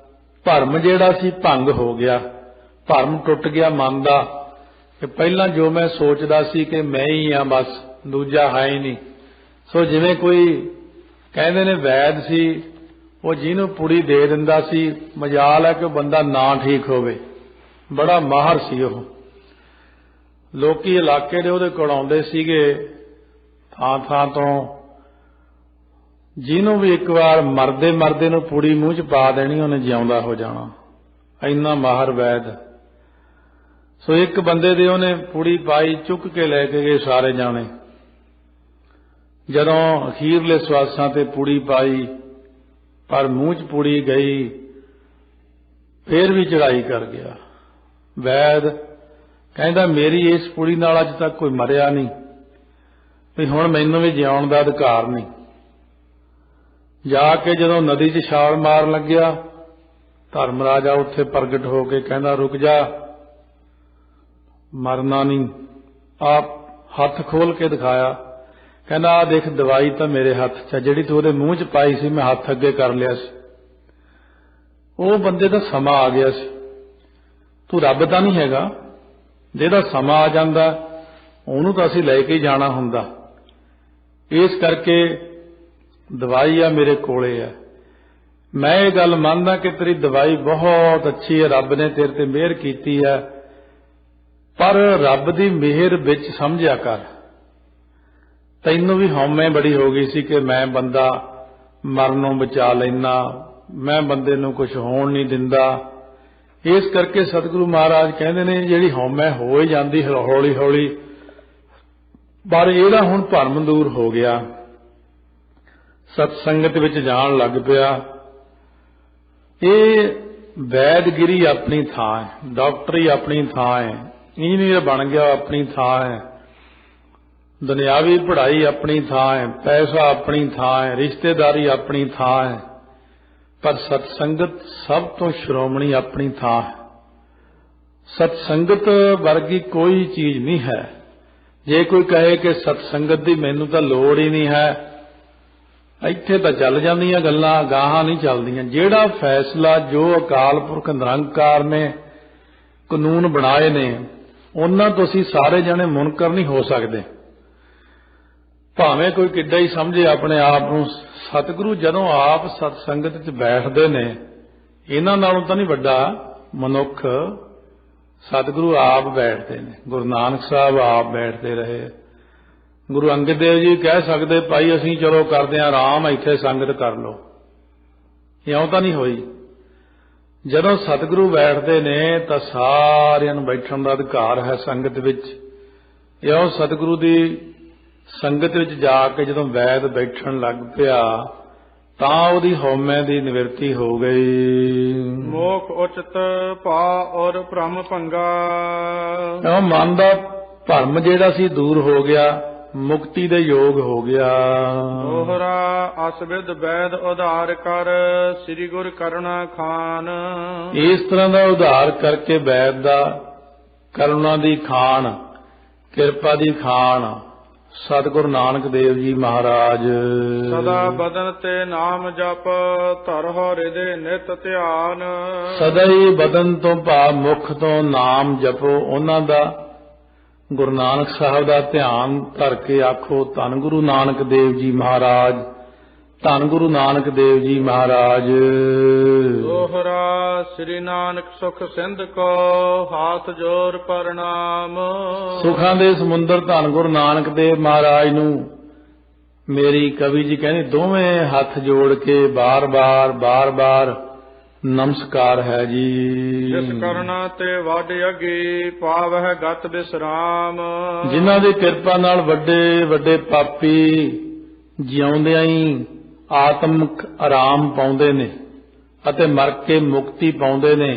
ਭਰਮ ਜਿਹੜਾ ਸੀ ਭੰਗ ਹੋ ਗਿਆ, ਭਰਮ ਟੁੱਟ ਗਿਆ ਮਨ ਦਾ ਕਿ ਪਹਿਲਾਂ ਜੋ ਮੈਂ ਸੋਚਦਾ ਸੀ ਕਿ ਮੈਂ ਹੀ ਆ, ਬਸ ਦੂਜਾ ਹੈ ਹੀ ਨਹੀਂ। ਸੋ ਜਿਵੇਂ ਕੋਈ ਕਹਿੰਦੇ ਨੇ ਵੈਦ ਸੀ, ਉਹ ਜਿਹਨੂੰ ਪੁੜੀ ਦੇ ਦਿੰਦਾ ਸੀ, ਮਜਾਲ ਹੈ ਕਿ ਉਹ ਬੰਦਾ ਨਾ ਠੀਕ ਹੋਵੇ। ਬੜਾ ਮਾਹਰ ਸੀ ਉਹ। ਲੋਕੀ ਇਲਾਕੇ ਦੇ ਉਹਦੇ ਕੋਲ ਆਉਂਦੇ ਸੀਗੇ ਥਾਂ ਥਾਂ ਤੋਂ, ਜਿਹਨੂੰ ਵੀ ਇੱਕ ਵਾਰ ਮਰਦੇ ਮਰਦੇ ਨੂੰ ਪੁੜੀ ਮੂੰਹ 'ਚ ਪਾ ਦੇਣੀ ਉਹਨੇ ਜਿਉਂਦਾ ਹੋ ਜਾਣਾ, ਇੰਨਾ ਮਾਹਰ ਵੈਦ। ਸੋ ਇੱਕ ਬੰਦੇ ਦੇ ਉਹਨੇ ਪੁੜੀ ਪਾਈ, ਚੁੱਕ ਕੇ ਲੈ ਕੇ ਗਏ ਸਾਰੇ ਜਾਣੇ। ਜਦੋਂ ਅਖੀਰਲੇ ਸਵਾਸਾਂ ਤੇ ਪੁੜੀ ਪਾਈ ਪਰ ਮੂੰਹ 'ਚ ਪੁੜੀ ਗਈ, ਫੇਰ ਵੀ ਚੜਾਈ ਕਰ ਗਿਆ। ਵੈਦ ਕਹਿੰਦਾ ਮੇਰੀ ਇਸ ਪੁੜੀ ਨਾਲ ਅੱਜ ਤੱਕ ਕੋਈ ਮਰਿਆ ਨਹੀਂ, ਵੀ ਹੁਣ ਮੈਨੂੰ ਵੀ ਜਿਉਣ ਦਾ ਅਧਿਕਾਰ ਨਹੀਂ। ਜਾ ਕੇ ਜਦੋਂ ਨਦੀ 'ਚ ਛਾਲ ਮਾਰਨ ਲੱਗਿਆ, ਧਰਮ ਰਾਜਾ ਉੱਥੇ ਪ੍ਰਗਟ ਹੋ ਕੇ ਕਹਿੰਦਾ ਰੁਕ ਜਾ, ਮਰਨਾ ਨਹੀਂ। ਆਪ ਹੱਥ ਖੋਲ ਕੇ ਦਿਖਾਇਆ, ਕਹਿੰਦਾ ਆ ਦੇਖ ਦਵਾਈ ਤਾਂ ਮੇਰੇ ਹੱਥ 'ਚ, ਜਿਹੜੀ ਤੂੰ ਉਹਦੇ ਮੂੰਹ 'ਚ ਪਾਈ ਸੀ ਮੈਂ ਹੱਥ ਅੱਗੇ ਕਰ ਲਿਆ ਸੀ। ਉਹ ਬੰਦੇ ਦਾ ਸਮਾਂ ਆ ਗਿਆ ਸੀ। ਤੂੰ ਰੱਬ ਤਾਂ ਨਹੀਂ ਹੈਗਾ, ਜਿਹਦਾ ਸਮਾਂ ਆ ਜਾਂਦਾ ਉਹਨੂੰ ਤਾਂ ਅਸੀਂ ਲੈ ਕੇ ਜਾਣਾ ਹੁੰਦਾ। ਇਸ ਕਰਕੇ ਦਵਾਈ ਆ ਮੇਰੇ ਕੋਲੇ ਆ। ਮੈਂ ਇਹ ਗੱਲ ਮੰਨਦਾ ਕਿ ਤੇਰੀ ਦਵਾਈ ਬਹੁਤ ਅੱਛੀ ਹੈ, ਰੱਬ ਨੇ ਤੇਰੇ ਤੇ ਮਿਹਰ ਕੀਤੀ ਹੈ, ਪਰ ਰੱਬ ਦੀ ਮਿਹਰ ਵਿੱਚ ਸਮਝਿਆ ਕਰ। ਤੈਨੂੰ ਵੀ ਹਉਮੈ ਬੜੀ ਹੋ ਗਈ ਸੀ ਕਿ ਮੈਂ ਬੰਦਾ ਮਰਨੋਂ ਬਚਾ ਲੈਣਾ, ਮੈਂ ਬੰਦੇ ਨੂੰ ਕੁਝ ਹੋਣ ਨਹੀਂ ਦਿੰਦਾ। ਇਸ ਕਰਕੇ ਸਤਿਗੁਰੂ ਮਹਾਰਾਜ ਕਹਿੰਦੇ ਨੇ ਜਿਹੜੀ ਹਉਮੈ ਹੋ ਹੀ ਜਾਂਦੀ ਹੌਲੀ ਹੌਲੀ, ਪਰ ਇਹਦਾ ਹੁਣ ਭਰਮ ਦੂਰ ਹੋ ਗਿਆ, ਸਤ ਸੰਗਤ ਵਿੱਚ ਜਾਣ ਲੱਗ ਪਿਆ। ਇਹ ਵੈਦਗਿਰੀ ਆਪਣੀ ਥਾਂ ਹੈ, ਡਾਕਟਰੀ ਆਪਣੀ ਥਾਂ ਹੈ, ਇੰਜੀਨੀਅਰ ਬਣ ਗਿਆ ਆਪਣੀ ਥਾਂ ਹੈ, ਦੁਨਿਆਵੀ ਪੜ੍ਹਾਈ ਆਪਣੀ ਥਾਂ ਹੈ, ਪੈਸਾ ਆਪਣੀ ਥਾਂ ਹੈ, ਰਿਸ਼ਤੇਦਾਰੀ ਆਪਣੀ ਥਾਂ ਹੈ, ਪਰ ਸਤਸੰਗਤ ਸਭ ਤੋਂ ਸ਼੍ਰੋਮਣੀ ਆਪਣੀ ਥਾਂ ਹੈ। ਸਤਸੰਗਤ ਵਰਗੀ ਕੋਈ ਚੀਜ਼ ਨਹੀਂ ਹੈ। ਜੇ ਕੋਈ ਕਹੇ ਕਿ ਸਤਸੰਗਤ ਦੀ ਮੈਨੂੰ ਤਾਂ ਲੋੜ ਹੀ ਨਹੀਂ ਹੈ, ਇੱਥੇ ਤਾਂ ਚੱਲ ਜਾਂਦੀਆਂ ਗੱਲਾਂ, ਗਾਹਾਂ ਨਹੀਂ ਚੱਲਦੀਆਂ। ਜਿਹੜਾ ਫੈਸਲਾ ਜੋ ਅਕਾਲ ਪੁਰਖ ਨਿਰੰਕਾਰ ਨੇ ਕਾਨੂੰਨ ਬਣਾਏ ਨੇ, ਉਹਨਾਂ ਤੋਂ ਅਸੀਂ ਸਾਰੇ ਜਣੇ ਮੁਨਕਰ ਨਹੀਂ ਹੋ ਸਕਦੇ। ਭਾਵੇਂ ਕੋਈ ਕਿੱਡਾ ਹੀ ਸਮਝੇ ਆਪਣੇ ਆਪ ਨੂੰ। ਸਤਿਗੁਰੂ ਜਦੋਂ ਆਪ ਸਤਸੰਗਤ 'ਚ ਬੈਠਦੇ ਨੇ, ਇਹਨਾਂ ਨਾਲੋਂ ਤਾਂ ਨਹੀਂ ਵੱਡਾ ਮਨੁੱਖ ਸਤਿਗੁਰੂ ਆਪ ਬੈਠਦੇ ਨੇ। ਗੁਰੂ ਨਾਨਕ ਸਾਹਿਬ ਆਪ ਬੈਠਦੇ ਰਹੇ। ਗੁਰੂ ਅੰਗਦ ਦੇਵ ਜੀ ਕਹਿ ਸਕਦੇ ਭਾਈ ਅਸੀਂ ਚਲੋ ਕਰਦੇ ਹਾਂ ਆਰਾਮ, ਇੱਥੇ ਸੰਗਤ ਕਰ ਲਓ, ਇਉਂ ਤਾਂ ਨਹੀਂ ਹੋਈ। ਜਦੋਂ ਸਤਿਗੁਰੂ ਬੈਠਦੇ ਨੇ ਤਾਂ ਸਾਰਿਆਂ ਨੂੰ ਬੈਠਣ ਦਾ ਅਧਿਕਾਰ ਹੈ ਸੰਗਤ ਵਿੱਚ। ਇਉਂ ਸਤਿਗੁਰੂ ਦੀ ਸੰਗਤ ਵਿੱਚ ਜਾ ਕੇ ਜਦੋਂ ਵੈਦ ਬੈਠਣ ਲੱਗ ਪਿਆ ਤਾਂ ਉਹਦੀ ਹਉਮੈ ਦੀ ਨਿਵਰਤੀ ਹੋ ਗਈ। ਮੋਖ ਉਚਤ ਭਾ ਔਰ ਭ੍ਰਮ ਭੰਗਾ। ਉਹ ਮਨ ਦਾ ਭਰਮ ਜਿਹੜਾ ਸੀ ਦੂਰ ਹੋ ਗਿਆ, ਮੁਕਤੀ ਦੇ ਯੋਗ ਹੋ ਗਿਆ। ਦੋਹਰਾ ਅਸਵਿਦ ਵੈਦ ਉਧਾਰ ਕਰ, ਸ੍ਰੀ ਗੁਰ ਕਰੁਣਾ ਖਾਨ। ਇਸ ਤਰ੍ਹਾਂ ਦਾ ਉਧਾਰ ਕਰਕੇ ਵੈਦ ਦਾ, ਕਰੁਣਾ ਦੀ ਖਾਨ, ਕਿਰਪਾ ਦੀ ਖਾਨ, ਸਤਿਗੁਰੂ ਨਾਨਕ ਦੇਵ ਜੀ ਮਹਾਰਾਜ। ਸਦਾ ਬਦਨ ਤੇ ਨਾਮ ਜਪ ਧਰਹੁ ਹਿਰਦੇ ਨਿਤ ਧਿਆਨ। ਸਦਾ ਹੀ ਬਦਨ ਤੋਂ ਭਾਵ ਮੁਖ ਤੋਂ ਨਾਮ ਜਪੋ। ਉਹਨਾਂ ਦਾ ਗੁਰੂ ਨਾਨਕ ਸਾਹਿਬ ਦਾ ਧਿਆਨ ਧਰ ਕੇ ਆਖੋ ਧੰਨ ਗੁਰੂ ਨਾਨਕ ਦੇਵ ਜੀ ਮਹਾਰਾਜ, ਧੰਨ ਗੁਰੂ ਨਾਨਕ ਦੇਵ ਜੀ ਮਹਾਰਾਜ। ਦੋਹਰਾ ਸ੍ਰੀ ਨਾਨਕ ਸੁਖ ਸਿੰਧ ਕੋ ਹਾਥ ਜੋੜ ਪ੍ਰਣਾਮ। ਸੁਖਾਂ ਦੇ ਸਮੁੰਦਰ ਧੰਨ ਗੁਰੂ ਨਾਨਕ ਦੇਵ ਮਹਾਰਾਜ ਨੂੰ ਮੇਰੀ ਕਵੀ ਜੀ ਕਹਿੰਦੇ ਦੋਵੇਂ ਹੱਥ ਜੋੜ ਕੇ ਬਾਰ-ਬਾਰ ਨਮਸਕਾਰ ਹੈ ਜੀ। ਜਿਸ ਕਰਨਾ ਤੇ ਵੱਡ ਅਗੀ ਪਾਵਹਿ ਗਤ ਬਿਸਰਾਮ। ਜਿਨ੍ਹਾਂ ਦੀ ਕਿਰਪਾ ਨਾਲ ਵੱਡੇ ਵੱਡੇ ਪਾਪੀ ਜਿਉਂਦਿਆਂ ਹੀ ਆਤਮਿਕ ਆਰਾਮ ਪਾਉਂਦੇ ਨੇ ਅਤੇ ਮਰ ਕੇ ਮੁਕਤੀ ਪਾਉਂਦੇ ਨੇ।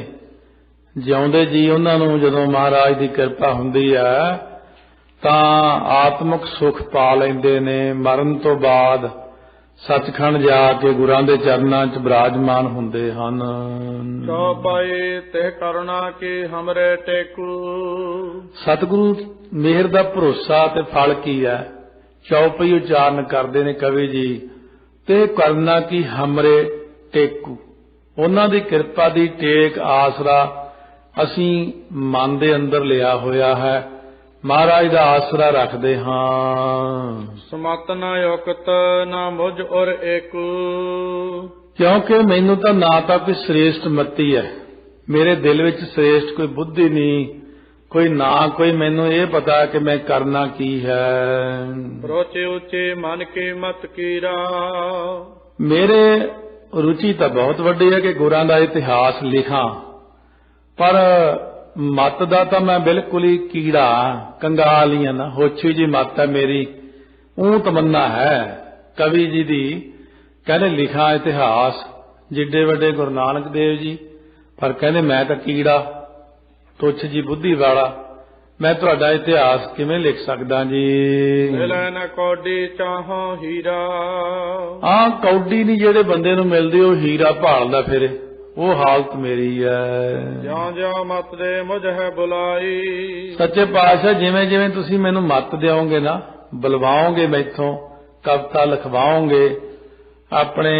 ਜਿਉਂਦੇ ਜੀ ਉਹਨਾਂ ਨੂੰ ਜਦੋਂ ਮਹਾਰਾਜ ਦੀ ਕਿਰਪਾ ਹੁੰਦੀ ਹੈ ਤਾਂ ਆਤਮਿਕ ਸੁਖ ਪਾ ਲੈਂਦੇ ਨੇ। ਮਰਨ ਤੋਂ ਬਾਅਦ ਸੱਚਖੰਡ ਜਾ ਕੇ ਗੁਰਾਂ ਦੇ ਚਰਨਾਂ 'ਚ ਬਿਰਾਜਮਾਨ ਹੁੰਦੇ ਹਨ। ਚੌਪਾਈ ਤੇ ਕਰੁਣਾ ਕੀ ਹਮਰੇ ਟੇਕੂ। ਸਤਿਗੁਰੂ ਮਿਹਰ ਦਾ ਭਰੋਸਾ ਤੇ ਫਲ ਕੀ ਹੈ? ਚੌਪਈ ਉਚਾਰਨ ਕਰਦੇ ਨੇ ਕਵੀ ਜੀ। ਤੇ ਕਰਨਾ ਕੀ ਹਮਰੇ ਟੇਕੂ, ਉਹਨਾਂ ਦੀ ਕਿਰਪਾ ਦੀ ਟੇਕ ਆਸਰਾ ਅਸੀਂ ਮਨ ਦੇ ਅੰਦਰ ਲਿਆ ਹੋਇਆ ਹੈ। ਮਹਾਰਾਜ ਦਾ ਆਸਰਾ ਰੱਖਦੇ ਹਾਂ। ਸਮਤ ਨਾ ਯੁਕਤ ਨਾ ਮੁਝ ਔਰ ਏਕੂ। ਕਿਉਂਕਿ ਮੈਨੂੰ ਤਾਂ ਨਾ ਤਾਂ ਕੋਈ ਸ੍ਰੇਸ਼ਟ ਮਤੀ ਹੈ, ਮੇਰੇ ਦਿਲ ਵਿੱਚ ਸ੍ਰੇਸ਼ਟ ਕੋਈ ਬੁੱਧੀ ਨਹੀਂ, ਕੋਈ ਨਾ ਕੋਈ ਮੈਨੂੰ ਇਹ ਪਤਾ ਕਿ ਮੈਂ ਕਰਨਾ ਕੀ ਹੈ। ਰੋਚੇ ਉੱਚੇ ਮਨ ਕੀ ਮਤ ਕੀਰਾ। ਮੇਰੇ ਰੁਚੀ ਤਾਂ ਬਹੁਤ ਵੱਡੀ ਹੈ ਕਿ ਗੁਰਾਂ ਦਾ ਇਤਿਹਾਸ ਲਿਖਾਂ, ਪਰ ਮਤ ਦਾ ਤਾਂ ਮੈਂ ਬਿਲਕੁਲ ਹੀ ਕੀੜਾ ਕੰਗਾਲ ਹੀ ਆ ਨਾ। ਹੋਛੀ ਜੀ ਮਤ ਹੈ ਮੇਰੀ। ਉਹ ਤਮੰਨਾ ਹੈ ਕਵੀ ਜੀ ਦੀ, ਕਹਿੰਦੇ ਲਿਖਾਂ ਇਤਿਹਾਸ ਜਿੱਡੇ ਵੱਡੇ ਗੁਰੂ ਨਾਨਕ ਦੇਵ ਜੀ, ਪਰ ਕਹਿੰਦੇ ਮੈਂ ਤਾਂ ਕੀੜਾ ਤੁੱਛ ਜੀ ਬੁੱਧੀ ਵਾਲਾ, ਮੈਂ ਤੁਹਾਡਾ ਇਤਿਹਾਸ ਕਿਵੇਂ ਲਿਖ ਸਕਦਾ ਜੀ। ਮਿਲੈ ਨ ਕੌਡੀ ਚਾਹੋ ਹੀਰਾ। ਕੌਡੀ ਨਹੀਂ ਜਿਹੜੇ ਬੰਦੇ ਨੂੰ ਮਿਲਦੀ ਉਹ ਹੀਰਾ ਭਾਲਦਾ ਫਿਰੇ, ਉਹ ਹਾਲਤ ਮੇਰੀ ਹੈ। ਜਿਉਂ ਜਿਉਂ ਮਤ ਦੇ ਮੁਝ ਹੈ ਬੁਲਾਈ। ਸੱਚੇ ਪਾਤਸ਼ਾਹ ਜਿਵੇਂ ਜਿਵੇਂ ਤੁਸੀਂ ਮੈਨੂੰ ਮੱਤ ਦਿਓਗੇ ਨਾ, ਬੁਲਵਾਓਗੇ ਮੈਥੋਂ, ਕਵਿਤਾ ਲਿਖਵਾਓਗੇ, ਆਪਣੇ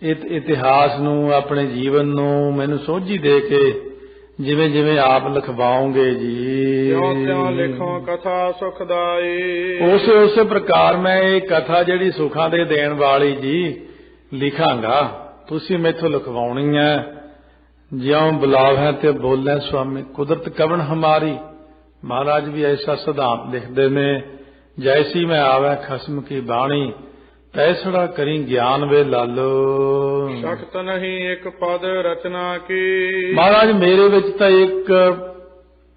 ਇਤਿਹਾਸ ਨੂੰ ਆਪਣੇ ਜੀਵਨ ਨੂੰ ਮੈਨੂੰ ਸੋਝੀ ਦੇ ਕੇ ਜਿਵੇਂ ਜਿਵੇਂ ਆਪ ਲਿਖਵਾਓਗੇ ਜੀ, ਤਿਉਂ ਤਿਉਂ ਲਿਖੋ ਕਥਾ ਸੁਖਦਾਈ। ਉਸੇ ਪ੍ਰਕਾਰ ਮੈਂ ਇਹ ਕਥਾ ਜਿਹੜੀ ਸੁਖਾਂ ਦੇ ਦੇਣ ਵਾਲੀ ਜੀ ਲਿਖਾਂਗਾ, ਤੁਸੀਂ ਮੈਥੋਂ ਲਿਖਵਾਉਣੀ ਹੈ। ਜਿਉਂ ਬੁਲਾਵੈ ਤੇ ਬੋਲੇ ਸੁਆਮੀ, ਕੁਦਰਤ ਕਵਣ ਹਮਾਰੀ। ਮਹਾਰਾਜ ਵੀ ਐਸਾ ਸਿਧਾਂਤ ਲਿਖਦੇ ਨੇ, ਜੈਸੀ ਮੈਂ ਆਵੈ ਖਸਮ ਕੀ ਬਾਣੀ, ਤੈਸੜਾ ਕਰੀ ਗਿਆਨ ਵੇ ਲਾਲੋ। ਸ਼ਕਤ ਨਹੀਂ ਇੱਕ ਪਦ ਰਚਨਾ ਕੀ। ਮਹਾਰਾਜ ਮੇਰੇ ਵਿੱਚ ਤਾਂ ਇੱਕ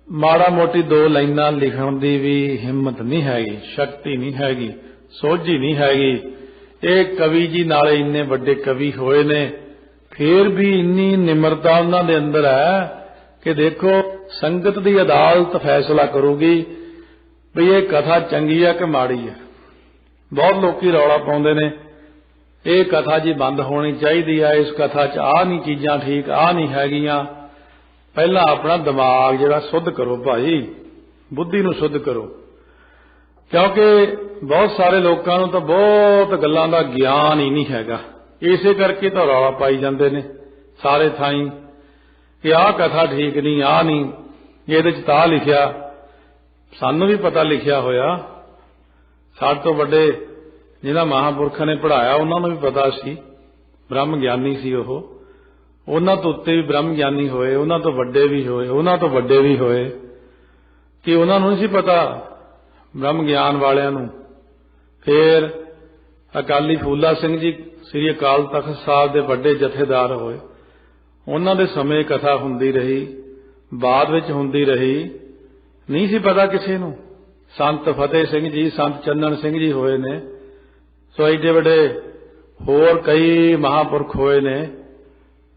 ਮਾੜਾ ਮੋਟੀ ਦੋ ਲਾਈਨਾਂ ਲਿਖਣ ਦੀ ਵੀ ਹਿੰਮਤ ਨਹੀਂ ਹੈਗੀ, ਸ਼ਕਤੀ ਨਹੀਂ ਹੈਗੀ, ਸੋਝੀ ਨਹੀਂ ਹੈਗੀ। ਇਹ ਕਵੀ ਜੀ ਨਾਲੇ ਇੰਨੇ ਵੱਡੇ ਕਵੀ ਹੋਏ ਨੇ, ਫੇਰ ਵੀ ਇੰਨੀ ਨਿਮਰਤਾ ਉਹਨਾਂ ਦੇ ਅੰਦਰ ਹੈ ਕਿ ਦੇਖੋ ਸੰਗਤ ਦੀ ਅਦਾਲਤ ਫੈਸਲਾ ਕਰੂਗੀ ਵੀ ਇਹ ਕਥਾ ਚੰਗੀ ਹੈ ਕਿ ਮਾੜੀ ਹੈ। ਬਹੁਤ ਲੋਕੀ ਰੌਲਾ ਪਾਉਂਦੇ ਨੇ ਇਹ ਕਥਾ ਜੀ ਬੰਦ ਹੋਣੀ ਚਾਹੀਦੀ ਹੈ, ਇਸ ਕਥਾ 'ਚ ਆਹ ਨਹੀਂ ਚੀਜ਼ਾਂ ਠੀਕ, ਆਹ ਨਹੀਂ ਹੈਗੀਆਂ। ਪਹਿਲਾਂ ਆਪਣਾ ਦਿਮਾਗ ਜਿਹੜਾ ਸੁੱਧ ਕਰੋ ਭਾਈ, ਬੁੱਧੀ ਨੂੰ ਸੁੱਧ ਕਰੋ, ਕਿਉਂਕਿ ਬਹੁਤ ਸਾਰੇ ਲੋਕਾਂ ਨੂੰ ਤਾਂ ਬਹੁਤ ਗੱਲਾਂ ਦਾ ਗਿਆਨ ਹੀ ਨਹੀਂ ਹੈਗਾ। ਇਸੇ ਕਰਕੇ ਤਾਂ ਰੌਲਾ ਪਾਈ ਜਾਂਦੇ ਨੇ ਸਾਰੇ ਥਾਈਂ ਕਿ ਆਹ ਕਥਾ ਠੀਕ ਨਹੀਂ, ਆਹ ਨਹੀਂ, ਇਹਦੇ 'ਚ ਤਾਂ ਲਿਖਿਆ। ਸਾਨੂੰ ਵੀ ਪਤਾ ਲਿਖਿਆ ਹੋਇਆ, ਸਾਡੇ ਤੋਂ ਵੱਡੇ ਜਿਹਨਾਂ ਮਹਾਂਪੁਰਖਾਂ ਨੇ ਪੜ੍ਹਾਇਆ ਉਹਨਾਂ ਨੂੰ ਵੀ ਪਤਾ ਸੀ, ਬ੍ਰਹਮ ਗਿਆਨੀ ਸੀ ਉਹ, ਉਹਨਾਂ ਤੋਂ ਉੱਤੇ ਵੀ ਬ੍ਰਹਮ ਗਿਆਨੀ ਹੋਏ, ਉਹਨਾਂ ਤੋਂ ਵੱਡੇ ਵੀ ਹੋਏ, ਉਹਨਾਂ ਤੋਂ ਵੱਡੇ ਵੀ ਹੋਏ, ਕਿ ਉਹਨਾਂ ਨੂੰ ਨਹੀਂ ਸੀ ਪਤਾ ਬ੍ਰਹਮ ਗਿਆਨ ਵਾਲਿਆਂ ਨੂੰ। ਫਿਰ ਅਕਾਲੀ ਫੂਲਾ ਸਿੰਘ ਜੀ ਸ੍ਰੀ ਅਕਾਲ ਤਖ਼ਤ ਸਾਹਿਬ ਦੇ ਵੱਡੇ ਜਥੇਦਾਰ ਹੋਏ, ਉਹਨਾਂ ਦੇ ਸਮੇਂ ਕਥਾ ਹੁੰਦੀ ਰਹੀ, ਬਾਅਦ ਵਿੱਚ ਹੁੰਦੀ ਰਹੀ, ਨਹੀਂ ਸੀ ਪਤਾ ਕਿਸੇ ਨੂੰ। ਸੰਤ ਫਤਿਹ ਸਿੰਘ ਜੀ, ਸੰਤ ਚੰਨਣ ਸਿੰਘ ਜੀ ਹੋਏ ਨੇ, ਸੋ ਐਡੇ ਵੱਡੇ ਹੋਰ ਕਈ ਮਹਾਂਪੁਰਖ ਹੋਏ ਨੇ।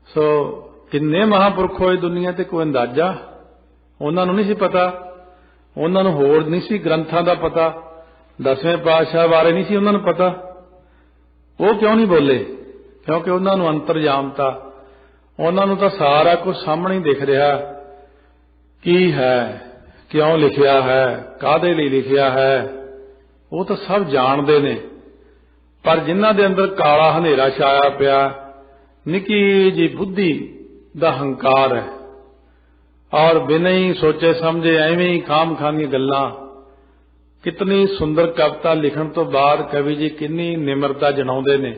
ਸੋ ਕਿੰਨੇ ਮਹਾਂਪੁਰਖ ਹੋਏ ਦੁਨੀਆ ਤੇ ਕੋਈ ਅੰਦਾਜ਼ਾ ਉਹਨਾਂ ਨੂੰ ਨਹੀਂ ਸੀ ਪਤਾ। ਉਹਨਾਂ ਨੂੰ ਹੋਰ ਨਹੀਂ ਸੀ ਗ੍ਰੰਥਾਂ ਦਾ ਪਤਾ, 10ਵੇਂ ਪਾਤਸ਼ਾਹ ਬਾਰੇ ਨਹੀਂ ਸੀ ਉਹਨਾਂ ਨੂੰ ਪਤਾ। ਉਹ ਕਿਉਂ ਨਹੀਂ ਬੋਲੇ? ਕਿਉਂਕਿ ਉਹਨਾਂ ਨੂੰ ਅੰਤਰਜਾਮਤਾ, ਉਹਨਾਂ ਨੂੰ ਤਾਂ ਸਾਰਾ ਕੁਝ ਸਾਹਮਣੇ ਦਿਖ ਰਿਹਾ ਕੀ ਹੈ, ਕਿਉਂ ਲਿਖਿਆ ਹੈ, ਕਾਹਦੇ ਲਈ ਲਿਖਿਆ ਹੈ, ਉਹ ਤਾਂ ਸਭ ਜਾਣਦੇ ਨੇ, ਪਰ ਜਿਨ੍ਹਾਂ ਦੇ ਅੰਦਰ ਕਾਲਾ ਹਨੇਰਾ ਛਾਇਆ ਪਿਆ, ਨਿੱਕੀ ਜੀ ਬੁੱਧੀ ਦਾ ਹੰਕਾਰ ਹੈ, ਔਰ ਬਿਨਾਂ ਹੀ ਸੋਚੇ ਸਮਝੇ ਐਵੇਂ ਹੀ ਖਾਮਖਾਨੀ ਗੱਲਾਂ। ਕਿਤਨੀ ਸੁੰਦਰ ਕਵਿਤਾ ਲਿਖਣ ਤੋਂ ਬਾਅਦ ਕਵੀ ਜੀ ਕਿੰਨੀ ਨਿਮਰਤਾ ਜਣਾਉਂਦੇ ਨੇ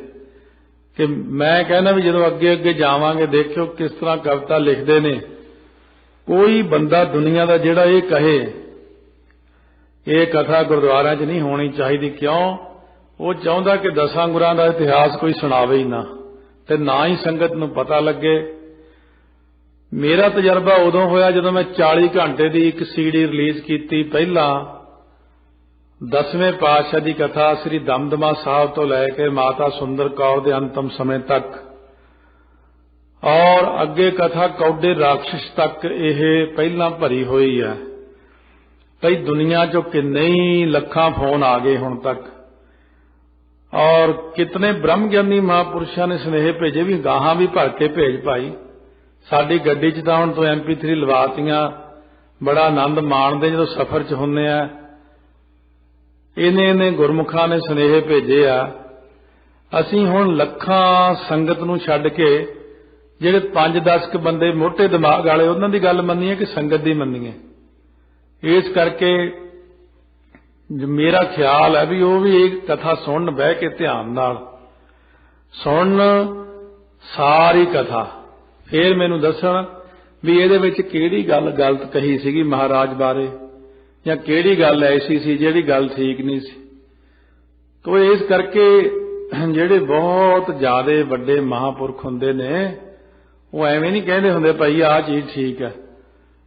ਕਿ ਮੈਂ ਕਹਿੰਦਾ ਵੀ ਜਦੋਂ ਅੱਗੇ ਅੱਗੇ ਜਾਵਾਂਗੇ ਦੇਖਿਓ ਕਿਸ ਤਰ੍ਹਾਂ ਕਵਿਤਾ ਲਿਖਦੇ ਨੇ। ਕੋਈ ਬੰਦਾ ਦੁਨੀਆ ਦਾ ਜਿਹੜਾ ਇਹ ਕਹੇ ਇਹ ਕਥਾ ਗੁਰਦੁਆਰਿਆਂ 'ਚ ਨਹੀਂ ਹੋਣੀ ਚਾਹੀਦੀ, ਕਿਉਂ? ਉਹ ਚਾਹੁੰਦਾ ਕਿ 10 ਗੁਰਾਂ ਦਾ ਇਤਿਹਾਸ ਕੋਈ ਸੁਣਾਵੇ ਹੀ ਨਾ, ਤੇ ਨਾ ਹੀ ਸੰਗਤ ਨੂੰ ਪਤਾ ਲੱਗੇ। ਮੇਰਾ ਤਜਰਬਾ ਉਦੋਂ ਹੋਇਆ ਜਦੋਂ ਮੈਂ 40 ਘੰਟੇ ਦੀ ਇੱਕ CD ਰਿਲੀਜ਼ ਕੀਤੀ। ਪਹਿਲਾਂ 10ਵੇਂ ਪਾਤਸ਼ਾਹ ਦੀ ਕਥਾ ਸ੍ਰੀ ਦਮਦਮਾ ਸਾਹਿਬ ਤੋਂ ਲੈ ਕੇ ਮਾਤਾ ਸੁੰਦਰ ਕੌਰ ਦੇ ਅੰਤਮ ਸਮੇਂ ਤੱਕ, ਔਰ ਅੱਗੇ ਕਥਾ ਕੌਡੇ ਰਾਖਸ਼ ਤੱਕ ਇਹ ਪਹਿਲਾਂ ਭਰੀ ਹੋਈ ਹੈ। ਕਈ ਦੁਨੀਆ 'ਚੋਂ ਕਿੰਨੇ ਹੀ ਲੱਖਾਂ ਫੋਨ ਆ ਗਏ ਹੁਣ ਤੱਕ, ਔਰ ਕਿਤਨੇ ਬ੍ਰਹਮ ਗਿਆਨੀ ਮਹਾਂਪੁਰਸ਼ਾਂ ਨੇ ਸੁਨੇਹੇ ਭੇਜੇ ਵੀ ਗਾਹਾਂ ਵੀ ਭਰ ਕੇ ਭੇਜ ਭਾਈ। ਸਾਡੀ ਗੱਡੀ 'ਚ ਤਾਂ ਹੁਣ ਤੋਂ MP3 ਲਵਾਤੀਆਂ, ਬੜਾ ਆਨੰਦ ਮਾਣਦੇ ਜਦੋਂ ਸਫ਼ਰ 'ਚ ਹੁੰਦੇ ਆ। ਇਹਨੇ ਗੁਰਮੁਖਾਂ ਨੇ ਸੁਨੇਹੇ ਭੇਜੇ ਆ। ਅਸੀਂ ਹੁਣ ਲੱਖਾਂ ਸੰਗਤ ਨੂੰ ਛੱਡ ਕੇ ਜਿਹੜੇ 5-10 ਬੰਦੇ ਮੋਟੇ ਦਿਮਾਗ ਵਾਲੇ ਉਹਨਾਂ ਦੀ ਗੱਲ ਮੰਨੀਏ ਕਿ ਸੰਗਤ ਦੀ ਮੰਨੀਏ। ਇਸ ਕਰਕੇ ਮੇਰਾ ਖਿਆਲ ਹੈ ਵੀ ਉਹ ਵੀ ਇਹ ਕਥਾ ਸੁਣਨ, ਬਹਿ ਕੇ ਧਿਆਨ ਨਾਲ ਸੁਣਨ ਸਾਰੀ ਕਥਾ, ਫੇਰ ਮੈਨੂੰ ਦੱਸਣ ਵੀ ਇਹਦੇ ਵਿੱਚ ਕਿਹੜੀ ਗੱਲ ਗਲਤ ਕਹੀ ਸੀਗੀ ਮਹਾਰਾਜ ਬਾਰੇ, ਜਾਂ ਕਿਹੜੀ ਗੱਲ ਐਸੀ ਸੀ ਜਿਹੜੀ ਗੱਲ ਠੀਕ ਨਹੀਂ ਸੀ। ਤੋ ਇਸ ਕਰਕੇ ਜਿਹੜੇ ਬਹੁਤ ਜ਼ਿਆਦੇ ਵੱਡੇ ਮਹਾਂਪੁਰਖ ਹੁੰਦੇ ਨੇ ਉਹ ਐਵੇਂ ਨਹੀਂ ਕਹਿੰਦੇ ਹੁੰਦੇ ਭਾਈ ਆਹ ਚੀਜ਼ ਠੀਕ ਹੈ।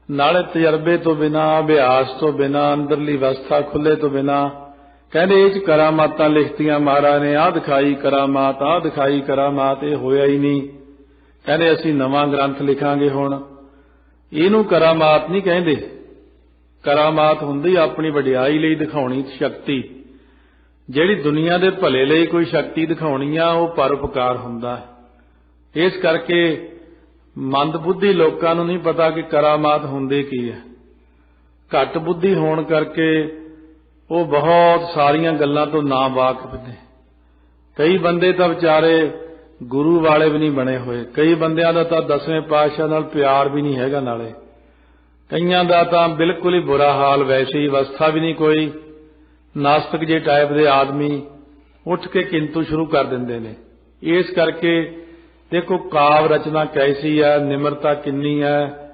ਨਾਲੇ ਤਜਰਬੇ ਤੋਂ ਬਿਨਾਂ, ਅਭਿਆਸ ਤੋਂ ਬਿਨਾਂ, ਅੰਦਰਲੀ ਅਵਸਥਾ ਖੁੱਲੇ ਤੋਂ ਬਿਨਾਂ ਕਹਿੰਦੇ ਇਹ 'ਚ ਕਰਾਮਾਤਾਂ ਲਿਖਤੀਆਂ ਮਹਾਰਾਜ ਨੇ, ਆਹ ਦਿਖਾਈ ਕਰਾਮਾਤ, ਆਹ ਦਿਖਾਈ ਕਰਾਮਾਤ, ਇਹ ਹੋਇਆ ਹੀ ਨਹੀਂ। ਕਹਿੰਦੇ ਅਸੀਂ ਨਵਾਂ ਗ੍ਰੰਥ ਲਿਖਾਂਗੇ ਹੁਣ। ਇਹਨੂੰ ਕਰਾਮਾਤ ਨਹੀਂ ਕਹਿੰਦੇ। ਕਰਾਮਾਤ ਹੁੰਦੀ ਆਪਣੀ ਵਡਿਆਈ ਲਈ ਦਿਖਾਉਣੀ ਸ਼ਕਤੀ। ਜਿਹੜੀ ਦੁਨੀਆ ਦੇ ਭਲੇ ਲਈ ਕੋਈ ਸ਼ਕਤੀ ਦਿਖਾਉਣੀ ਆ ਉਹ ਪਰਉਪਕਾਰ ਹੁੰਦਾ ਹੈ। ਇਸ ਕਰਕੇ ਮੰਦਬੁੱਧੀ ਲੋਕਾਂ ਨੂੰ ਨਹੀਂ ਪਤਾ ਕਿ ਕਰਾਮਾਤ ਹੁੰਦੀ ਕੀ ਹੈ। ਘੱਟ ਬੁੱਧੀ ਹੋਣ ਕਰਕੇ ਉਹ ਬਹੁਤ ਸਾਰੀਆਂ ਗੱਲਾਂ ਤੋਂ ਨਾ ਵਾਕਿਫ ਨੇ। ਕਈ ਬੰਦੇ ਤਾਂ ਵਿਚਾਰੇ ਗੁਰੂ ਵਾਲੇ ਵੀ ਨਹੀਂ ਬਣੇ ਹੋਏ, ਕਈ ਬੰਦਿਆਂ ਦਾ ਤਾਂ 10ਵੇਂ ਪਾਤਸ਼ਾਹ ਨਾਲ ਪਿਆਰ ਵੀ ਨਹੀਂ ਹੈਗਾ, ਨਾਲੇ ਕਈਆਂ ਦਾ ਤਾਂ ਬਿਲਕੁਲ ਹੀ ਬੁਰਾ ਹਾਲ, ਵੈਸੀ ਅਵਸਥਾ ਵੀ ਨਹੀਂ ਕੋਈ। ਨਾਸਤਕ ਜੇ ਟਾਈਪ ਦੇ ਆਦਮੀ ਉੱਠ ਕੇ ਕਿੰਤੂ ਸ਼ੁਰੂ ਕਰ ਦਿੰਦੇ ਨੇ। ਇਸ ਕਰਕੇ ਦੇਖੋ ਕਾਵ ਰਚਨਾ ਕੈਸੀ ਹੈ, ਨਿਮਰਤਾ ਕਿੰਨੀ ਹੈ,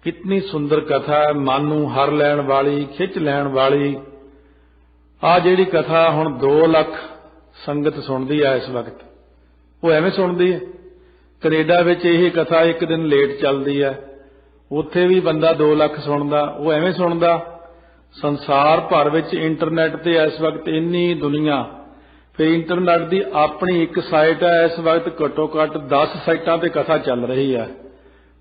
ਕਿਤਨੀ ਸੁੰਦਰ ਕਥਾ ਹੈ, ਮਨ ਨੂੰ ਹਰ ਲੈਣ ਵਾਲੀ, ਖਿੱਚ ਲੈਣ ਵਾਲੀ। ਆਹ ਜਿਹੜੀ ਕਥਾ ਹੁਣ 2 ਲੱਖ ਸੰਗਤ ਸੁਣਦੀ ਹੈ ਇਸ ਵਕਤ, ਉਹ ਐਵੇਂ ਸੁਣਦੀ ਹੈ। ਕੈਨੇਡਾ ਵਿੱਚ ਇਹ ਕਥਾ ਇੱਕ ਦਿਨ ਲੇਟ ਚੱਲਦੀ ਹੈ, ਉੱਥੇ ਵੀ ਬੰਦਾ 2 ਲੱਖ ਸੁਣਦਾ, ਉਹ ਐਵੇਂ ਸੁਣਦਾ। ਸੰਸਾਰ ਭਰ ਵਿੱਚ ਇੰਟਰਨੈਟ ਤੇ ਇਸ ਵਕਤ ਇੰਨੀ ਦੁਨੀਆ, ਫਿਰ ਇੰਟਰਨੈਟ ਦੀ ਆਪਣੀ ਇੱਕ ਸਾਈਟ ਹੈ, ਇਸ ਵਕਤ ਘੱਟੋ ਘੱਟ 10 ਸਾਈਟਾਂ ਤੇ ਕਥਾ ਚੱਲ ਰਹੀ ਹੈ।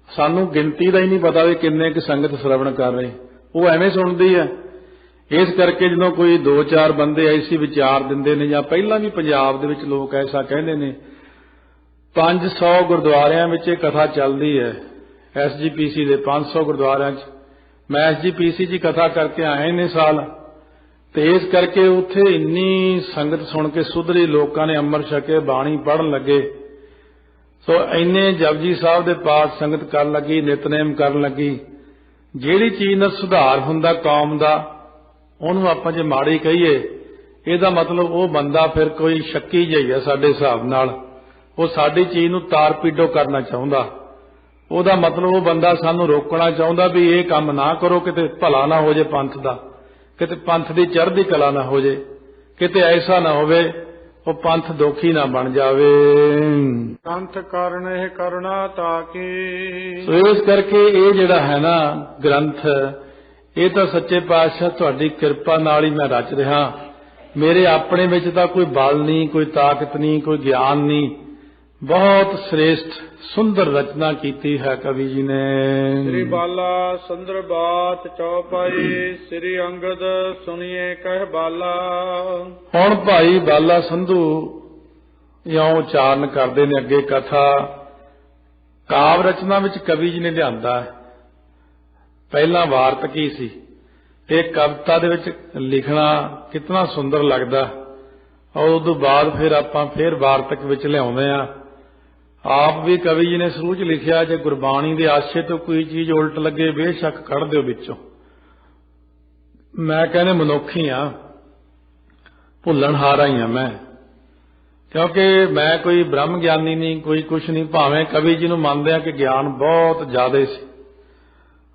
ਸਾਨੂੰ ਗਿਣਤੀ ਦਾ ਹੀ ਨਹੀਂ ਪਤਾ ਵੀ ਕਿੰਨੇ ਕੁ ਸੰਗਤ ਸ਼ਰਵਣ ਕਰ ਰਹੇ, ਉਹ ਐਵੇਂ ਸੁਣਦੀ ਹੈ। ਇਸ ਕਰਕੇ ਜਦੋਂ ਕੋਈ 2-4 ਬੰਦੇ ਐਸੀ ਵਿਚਾਰ ਦਿੰਦੇ ਨੇ, ਜਾਂ ਪਹਿਲਾਂ ਵੀ ਪੰਜਾਬ ਦੇ ਵਿੱਚ ਲੋਕ ਐਸਾ ਕਹਿੰਦੇ ਨੇ, 500 ਗੁਰਦੁਆਰਿਆਂ ਵਿੱਚ ਇਹ ਕਥਾ ਚੱਲਦੀ ਹੈ। SGPC ਦੇ 500 ਗੁਰਦੁਆਰਿਆਂ 'ਚ, ਮੈਂ SGPC 'ਚ ਕਥਾ ਕਰਕੇ ਆਇਆ ਇੰਨੇ ਸਾਲ, ਤੇ ਇਸ ਕਰਕੇ ਉੱਥੇ ਇੰਨੀ ਸੰਗਤ ਸੁਣ ਕੇ ਸੁਧਰੀ, ਲੋਕਾਂ ਨੇ ਅੰਮ੍ਰਿਤ ਛਕੇ, ਬਾਣੀ ਪੜ੍ਹਨ ਲੱਗੇ। ਸੋ ਇੰਨੇ ਜਪਜੀ ਸਾਹਿਬ ਦੇ ਪਾਠ ਸੰਗਤ ਕਰਨ ਲੱਗੀ, ਨਿਤਨੇਮ ਕਰਨ ਲੱਗੀ। ਜਿਹੜੀ ਚੀਜ਼ ਨਾਲ ਸੁਧਾਰ ਹੁੰਦਾ ਕੌਮ ਦਾ, ਉਹਨੂੰ ਆਪਾਂ ਜੇ ਮਾੜੀ ਕਹੀਏ, ਇਹਦਾ ਮਤਲਬ ਉਹ ਬੰਦਾ ਫਿਰ ਕੋਈ ਸ਼ੱਕੀ ਜਿਹਾ ਹੀ ਹੈ ਸਾਡੇ ਹਿਸਾਬ ਨਾਲ। ਉਹ ਸਾਡੀ ਚੀਜ਼ ਨੂੰ ਤਾਰ ਪੀਡੋ ਕਰਨਾ ਚਾਹੁੰਦਾ। ਉਹਦਾ ਮਤਲਬ ਉਹ ਬੰਦਾ ਸਾਨੂੰ ਰੋਕਣਾ ਚਾਹੁੰਦਾ ਵੀ ਇਹ ਕੰਮ ਨਾ ਕਰੋ, ਕਿਤੇ ਭਲਾ ਨਾ ਹੋ ਜੇ ਪੰਥ ਦਾ, ਕਿਤੇ ਪੰਥ ਦੀ ਚੜ੍ਹਦੀ ਕਲਾ ਨਾ ਹੋ ਜੇ, ਕਿਤੇ ਐਸਾ ਨਾ ਹੋਵੇ ਉਹ ਪੰਥ ਦੋਖੀ ਨਾ ਬਣ ਜਾਵੇ। ਗ੍ਰੰਥ ਕਾਰਨ ਇਹ ਕਰੁਣਾ ਤਾਕੀ। ਸੋ ਇਸ ਕਰਕੇ ਇਹ ਜਿਹੜਾ ਹੈ ਨਾ ਗ੍ਰੰਥ, ਇਹ ਤਾਂ ਸੱਚੇ ਪਾਤਸ਼ਾਹ ਤੁਹਾਡੀ ਕਿਰਪਾ ਨਾਲ ਹੀ ਮੈਂ ਰਚ ਰਿਹਾ। ਮੇਰੇ ਆਪਣੇ ਵਿੱਚ ਤਾਂ ਕੋਈ ਬਲ ਨਹੀਂ, ਕੋਈ ਤਾਕਤ ਨਹੀਂ, ਕੋਈ ਗਿਆਨ ਨਹੀਂ। ਬਹੁਤ ਸ੍ਰੇਸ਼ਟ ਸੁੰਦਰ ਰਚਨਾ ਕੀਤੀ ਹੈ ਕਵੀ ਜੀ ਨੇ। ਸ੍ਰੀ ਬਾਲਾ ਸੁੰਦਰ ਬਾਤ ਚੌਪਾਈ, ਸ੍ਰੀ ਅੰਗਦ ਸੁਣੀਏ ਕਹਿ ਬਾਲਾ। ਹੁਣ ਭਾਈ ਬਾਲਾ ਸੰਧੂ ਇਉਂ ਉਚਾਰਨ ਕਰਦੇ ਨੇ ਅੱਗੇ ਕਥਾ। ਕਾਵ ਰਚਨਾ ਵਿੱਚ ਕਵੀ ਜੀ ਨੇ ਲਿਆਂਦਾ। ਪਹਿਲਾਂ ਵਾਰਤਕੀ ਸੀ, ਇਹ ਕਵਿਤਾ ਦੇ ਵਿੱਚ ਲਿਖਣਾ ਕਿਤਨਾ ਸੁੰਦਰ ਲੱਗਦਾ। ਔਰ ਉਸ ਤੋਂ ਬਾਅਦ ਫਿਰ ਆਪਾਂ ਫਿਰ ਵਾਰਤਕ ਵਿੱਚ ਲਿਆਉਂਦੇ ਆ। ਆਪ ਵੀ ਕਵੀ ਜੀ ਨੇ ਸ਼ੁਰੂ 'ਚ ਲਿਖਿਆ, ਜੇ ਗੁਰਬਾਣੀ ਦੇ ਆਸ਼ੇ ਤੋਂ ਕੋਈ ਚੀਜ਼ ਉਲਟ ਲੱਗੇ ਬੇਸ਼ੱਕ ਕੱਢ ਦਿਓ ਵਿੱਚੋਂ। ਮੈਂ ਕਹਿੰਦੇ ਮਨੁੱਖ ਹੀ ਆ, ਭੁੱਲਣਹਾਰਾ ਹੀ ਆ ਮੈਂ, ਕਿਉਂਕਿ ਮੈਂ ਕੋਈ ਬ੍ਰਹਮ ਗਿਆਨੀ ਨਹੀਂ, ਕੋਈ ਕੁਛ ਨਹੀਂ। ਭਾਵੇਂ ਕਵੀ ਜੀ ਨੂੰ ਮੰਨਦੇ ਆ ਕਿ ਗਿਆਨ ਬਹੁਤ ਜ਼ਿਆਦਾ ਸੀ।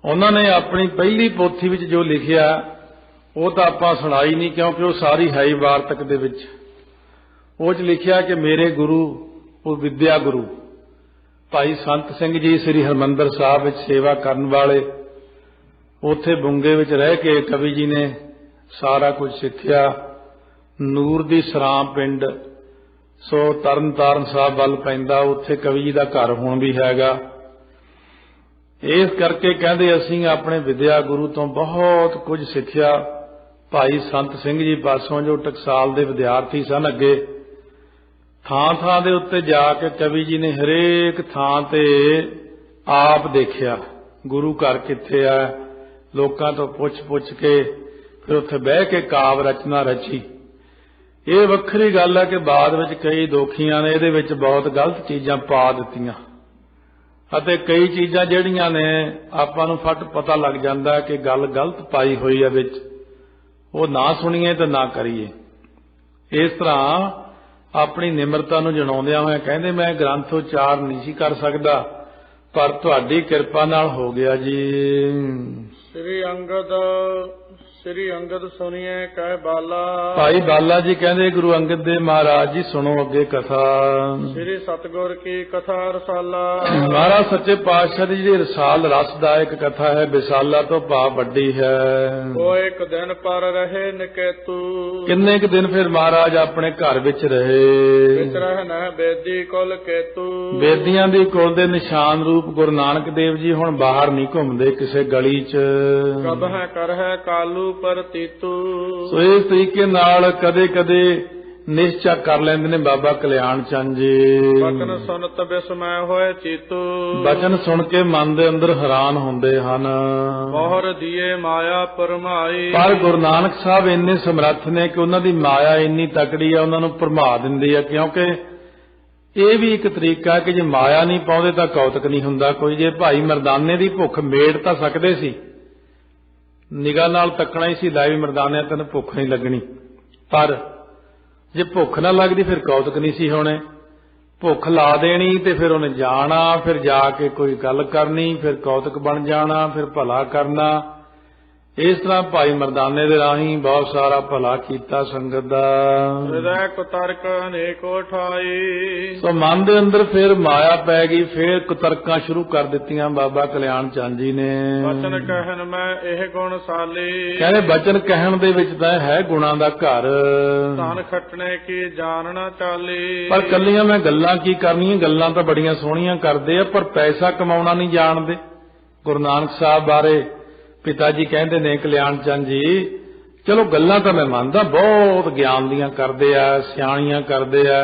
ਉਹਨਾਂ ਨੇ ਆਪਣੀ ਪਹਿਲੀ ਪੋਥੀ ਵਿੱਚ ਜੋ ਲਿਖਿਆ ਉਹ ਤਾਂ ਆਪਾਂ ਸੁਣਾਈ ਨਹੀਂ, ਕਿਉਂਕਿ ਉਹ ਸਾਰੀ ਹੈ ਹੀ ਵਾਰਤਕ ਦੇ ਵਿੱਚ। ਉਹ 'ਚ ਲਿਖਿਆ ਕਿ ਮੇਰੇ ਗੁਰੂ, ਉਹ ਵਿਦਿਆ ਗੁਰੂ ਭਾਈ ਸੰਤ ਸਿੰਘ ਜੀ ਸ੍ਰੀ ਹਰਿਮੰਦਰ ਸਾਹਿਬ ਵਿੱਚ ਸੇਵਾ ਕਰਨ ਵਾਲੇ, ਉੱਥੇ ਬੁੰਗੇ ਵਿੱਚ ਰਹਿ ਕੇ ਕਵੀ ਜੀ ਨੇ ਸਾਰਾ ਕੁਝ ਸਿੱਖਿਆ। ਨੂਰ ਦੀ ਸਰਾਂ ਪਿੰਡ ਸੋ ਤਰਨ ਤਾਰਨ ਸਾਹਿਬ ਵੱਲ ਪੈਂਦਾ, ਉੱਥੇ ਕਵੀ ਜੀ ਦਾ ਘਰ ਹੁਣ ਵੀ ਹੈਗਾ। ਇਸ ਕਰਕੇ ਕਹਿੰਦੇ ਅਸੀਂ ਆਪਣੇ ਵਿਦਿਆ ਗੁਰੂ ਤੋਂ ਬਹੁਤ ਕੁਝ ਸਿੱਖਿਆ। ਭਾਈ ਸੰਤ ਸਿੰਘ ਜੀ ਪਾਸੋਂ, ਜੋ ਟਕਸਾਲ ਦੇ ਵਿਦਿਆਰਥੀ ਸਨ, ਅੱਗੇ ਥਾਂ ਥਾਂ ਦੇ ਉੱਤੇ ਜਾ ਕੇ ਕਵੀ ਜੀ ਨੇ ਹਰੇਕ ਥਾਂ ਤੇ ਆਪ ਦੇਖਿਆ ਗੁਰੂ ਘਰ ਕਿੱਥੇ ਆ, ਲੋਕਾਂ ਤੋਂ ਪੁੱਛ ਕੇ ਫਿਰ ਉੱਥੇ ਬਹਿ ਕੇ ਕਾਵਿ ਰਚਨਾ ਰਚੀ। ਇਹ ਵੱਖਰੀ ਗੱਲ ਹੈ ਕਿ ਬਾਅਦ ਵਿੱਚ ਕਈ ਦੋਖੀਆਂ ਨੇ ਇਹਦੇ ਵਿੱਚ ਬਹੁਤ ਗਲਤ ਚੀਜ਼ਾਂ ਪਾ ਦਿੱਤੀਆਂ, ਅਤੇ ਕਈ ਚੀਜ਼ਾਂ ਜਿਹੜੀਆਂ ਨੇ ਆਪਾਂ ਨੂੰ ਫਟ ਪਤਾ ਲੱਗ ਜਾਂਦਾ ਕਿ ਗੱਲ ਗਲਤ ਪਾਈ ਹੋਈ ਹੈ ਵਿੱਚ, ਉਹ ਨਾ ਸੁਣੀਏ ਤੇ ਨਾ ਕਰੀਏ। ਇਸ ਤਰ੍ਹਾਂ ਆਪਣੀ ਨਿਮਰਤਾ ਨੂੰ ਜਣਾਉਂਦਿਆਂ ਹੋਇਆ ਕਹਿੰਦੇ, ਮੈਂ ਗ੍ਰੰਥ ਉਚਾਰ ਨਹੀਂ ਸੀ ਕਰ ਸਕਦਾ, ਪਰ ਤੁਹਾਡੀ ਕਿਰਪਾ ਨਾਲ ਹੋ ਗਿਆ ਜੀ। ਸ੍ਰੀ ਅੰਗਦ ਸੁਣੀਏ ਕਹਿ ਬਾਲਾ। ਭਾਈ ਬਾਲਾ ਜੀ ਕਹਿੰਦੇ, ਗੁਰੂ ਅੰਗਦ ਦੇਵ ਮਹਾਰਾਜ ਜੀ ਸੁਣੋ ਅੱਗੇ ਕਥਾ। ਸ੍ਰੀ ਸਤਿਗੁਰ ਕੀ ਕਥਾ ਰਸਾਲਾ। ਮਹਾਰਾਜ ਸੱਚੇ ਪਾਤਸ਼ਾਹ ਦੀ ਜਿਹੜੀ ਰਸਾਲ ਰਸਦਾਇਕ ਕਥਾ ਹੈ, ਵਿਸਾਲਾ ਤੋਂ ਭਾਵ ਵੱਡੀ ਹੈ। ਉਹ ਇੱਕ ਦਿਨ ਪਰ ਰਹੇ ਨਿਕੇਤੂ। ਕਿੰਨੇ ਕੁ ਦਿਨ ਫਿਰ ਮਹਾਰਾਜ ਆਪਣੇ ਘਰ ਵਿੱਚ ਰਹੇ। ਵਿੱਚ ਰਹਿਣਾ ਬੇਦੀ ਕੁਲ ਕੇਤੂ। ਬੇਦੀਆਂ ਦੀ ਕੁਲ ਦੇ ਨਿਸ਼ਾਨ ਰੂਪ ਗੁਰੂ ਨਾਨਕ ਦੇਵ ਜੀ ਹੁਣ ਬਾਹਰ ਨਹੀਂ ਘੁੰਮਦੇ ਕਿਸੇ ਗਲੀ 'ਚ। ਕਬ ਹੈ ਕਰ ਹੈ ਕਾਲੂ ਪਰ ਤੀਤੂ। ਸੋ ਇਸ ਤਰੀਕੇ ਨਾਲ ਕਦੇ ਕਦੇ ਨਿਸ਼ਚਾ ਕਰ ਲੈਂਦੇ ਨੇ ਬਾਬਾ ਕਲਿਆਣ ਚੰਦ ਜੀ। ਬਚਨ ਸੁਨਤ ਬਿਸਮੈ ਹੋਏ ਚੀਤੂ। ਬਚਨ ਸੁਣ ਕੇ ਮਨ ਦੇ ਅੰਦਰ ਹੈਰਾਨ ਹੁੰਦੇ ਹਨ। ਮੋਹਰ ਦੀਏ ਮਾਇਆ ਪਰਮਾਈ। ਪਰ ਗੁਰੂ ਨਾਨਕ ਸਾਹਿਬ ਇੰਨੇ ਸਮਰੱਥ ਨੇ ਕਿ ਉਹਨਾਂ ਦੀ ਮਾਇਆ ਇੰਨੀ ਤਕੜੀ ਆ, ਉਹਨਾਂ ਨੂੰ ਭਰਮਾ ਦਿੰਦੀ ਆ। ਕਿਉਂਕਿ ਇਹ ਵੀ ਇੱਕ ਤਰੀਕਾ ਹੈ ਕਿ ਜੇ ਮਾਇਆ ਨਹੀਂ ਪਾਉਂਦੇ ਤਾਂ ਕੌਤਕ ਨਹੀਂ ਹੁੰਦਾ ਕੋਈ। ਜੇ ਭਾਈ ਮਰਦਾਨੇ ਦੀ ਭੁੱਖ ਮੇਟ ਤਾਂ ਸਕਦੇ ਸੀ, ਨਿਗਾਹ ਨਾਲ ਤੱਕਣਾ ਹੀ ਸੀ, ਲੈ ਵੀ ਮਰਦਾਨਿਆਂ ਤੈਨੂੰ ਭੁੱਖ ਨਹੀਂ ਲੱਗਣੀ। ਪਰ ਜੇ ਭੁੱਖ ਨਾ ਲੱਗਦੀ ਫਿਰ ਕੌਤਕ ਨਹੀਂ ਸੀ ਹੋਣੇ। ਭੁੱਖ ਲਾ ਦੇਣੀ ਤੇ ਫਿਰ ਉਹਨੇ ਜਾਣਾ, ਫਿਰ ਜਾ ਕੇ ਕੋਈ ਗੱਲ ਕਰਨੀ, ਫਿਰ ਕੌਤਕ ਬਣ ਜਾਣਾ, ਫਿਰ ਭਲਾ ਕਰਨਾ। ਇਸ ਤਰ੍ਹਾਂ ਭਾਈ ਮਰਦਾਨੇ ਦੇ ਰਾਹੀਂ ਬਹੁਤ ਸਾਰਾ ਭਲਾ ਕੀਤਾ ਸੰਗਤ ਦਾ। ਹਿਰਦੈ ਕੁਤਰਕ ਅਨੇਕੋ ਠਾਈ। ਸੋ ਮਨ ਦੇ ਅੰਦਰ ਫਿਰ ਮਾਇਆ ਪੈ ਗਈ, ਫਿਰ ਕੁਤਰਕਾਂ ਸ਼ੁਰੂ ਕਰ ਦਿੱਤੀਆਂ ਬਾਬਾ ਕਲਿਆਣ ਚੰਦ ਜੀ ਨੇ। ਬਚਨ ਕਹਿਣ ਮੈਂ ਇਹ ਗੁਣ ਸਾਲੀ। ਕਹਿੰਦੇ ਬਚਨ ਕਹਿਣ ਦੇ ਵਿੱਚ ਤਾਂ ਹੈ ਗੁਣਾਂ ਦਾ ਘਰ। ਧਨ ਖੱਟਣੇ ਕੀ ਜਾਣ ਨਾ ਚਾਲੀ। ਪਰ ਕੱਲੀਆਂ ਮੈਂ ਗੱਲਾਂ ਕੀ ਕਰਨੀਆਂ, ਗੱਲਾਂ ਤਾਂ ਬੜੀਆਂ ਸੋਹਣੀਆਂ ਕਰਦੇ ਆ, ਪਰ ਪੈਸਾ ਕਮਾਉਣਾ ਨਹੀਂ ਜਾਣਦੇ। ਗੁਰੂ ਨਾਨਕ ਸਾਹਿਬ ਬਾਰੇ ਪਿਤਾ ਜੀ ਕਹਿੰਦੇ ਨੇ ਕਲਿਆਣ ਚੰਦ ਜੀ, ਚਲੋ ਗੱਲਾਂ ਤਾਂ ਮੈਂ ਮੰਨਦਾ ਬਹੁਤ ਗਿਆਨ ਦੀਆਂ ਕਰਦੇ ਆ, ਸਿਆਣੀਆਂ ਕਰਦੇ ਆ,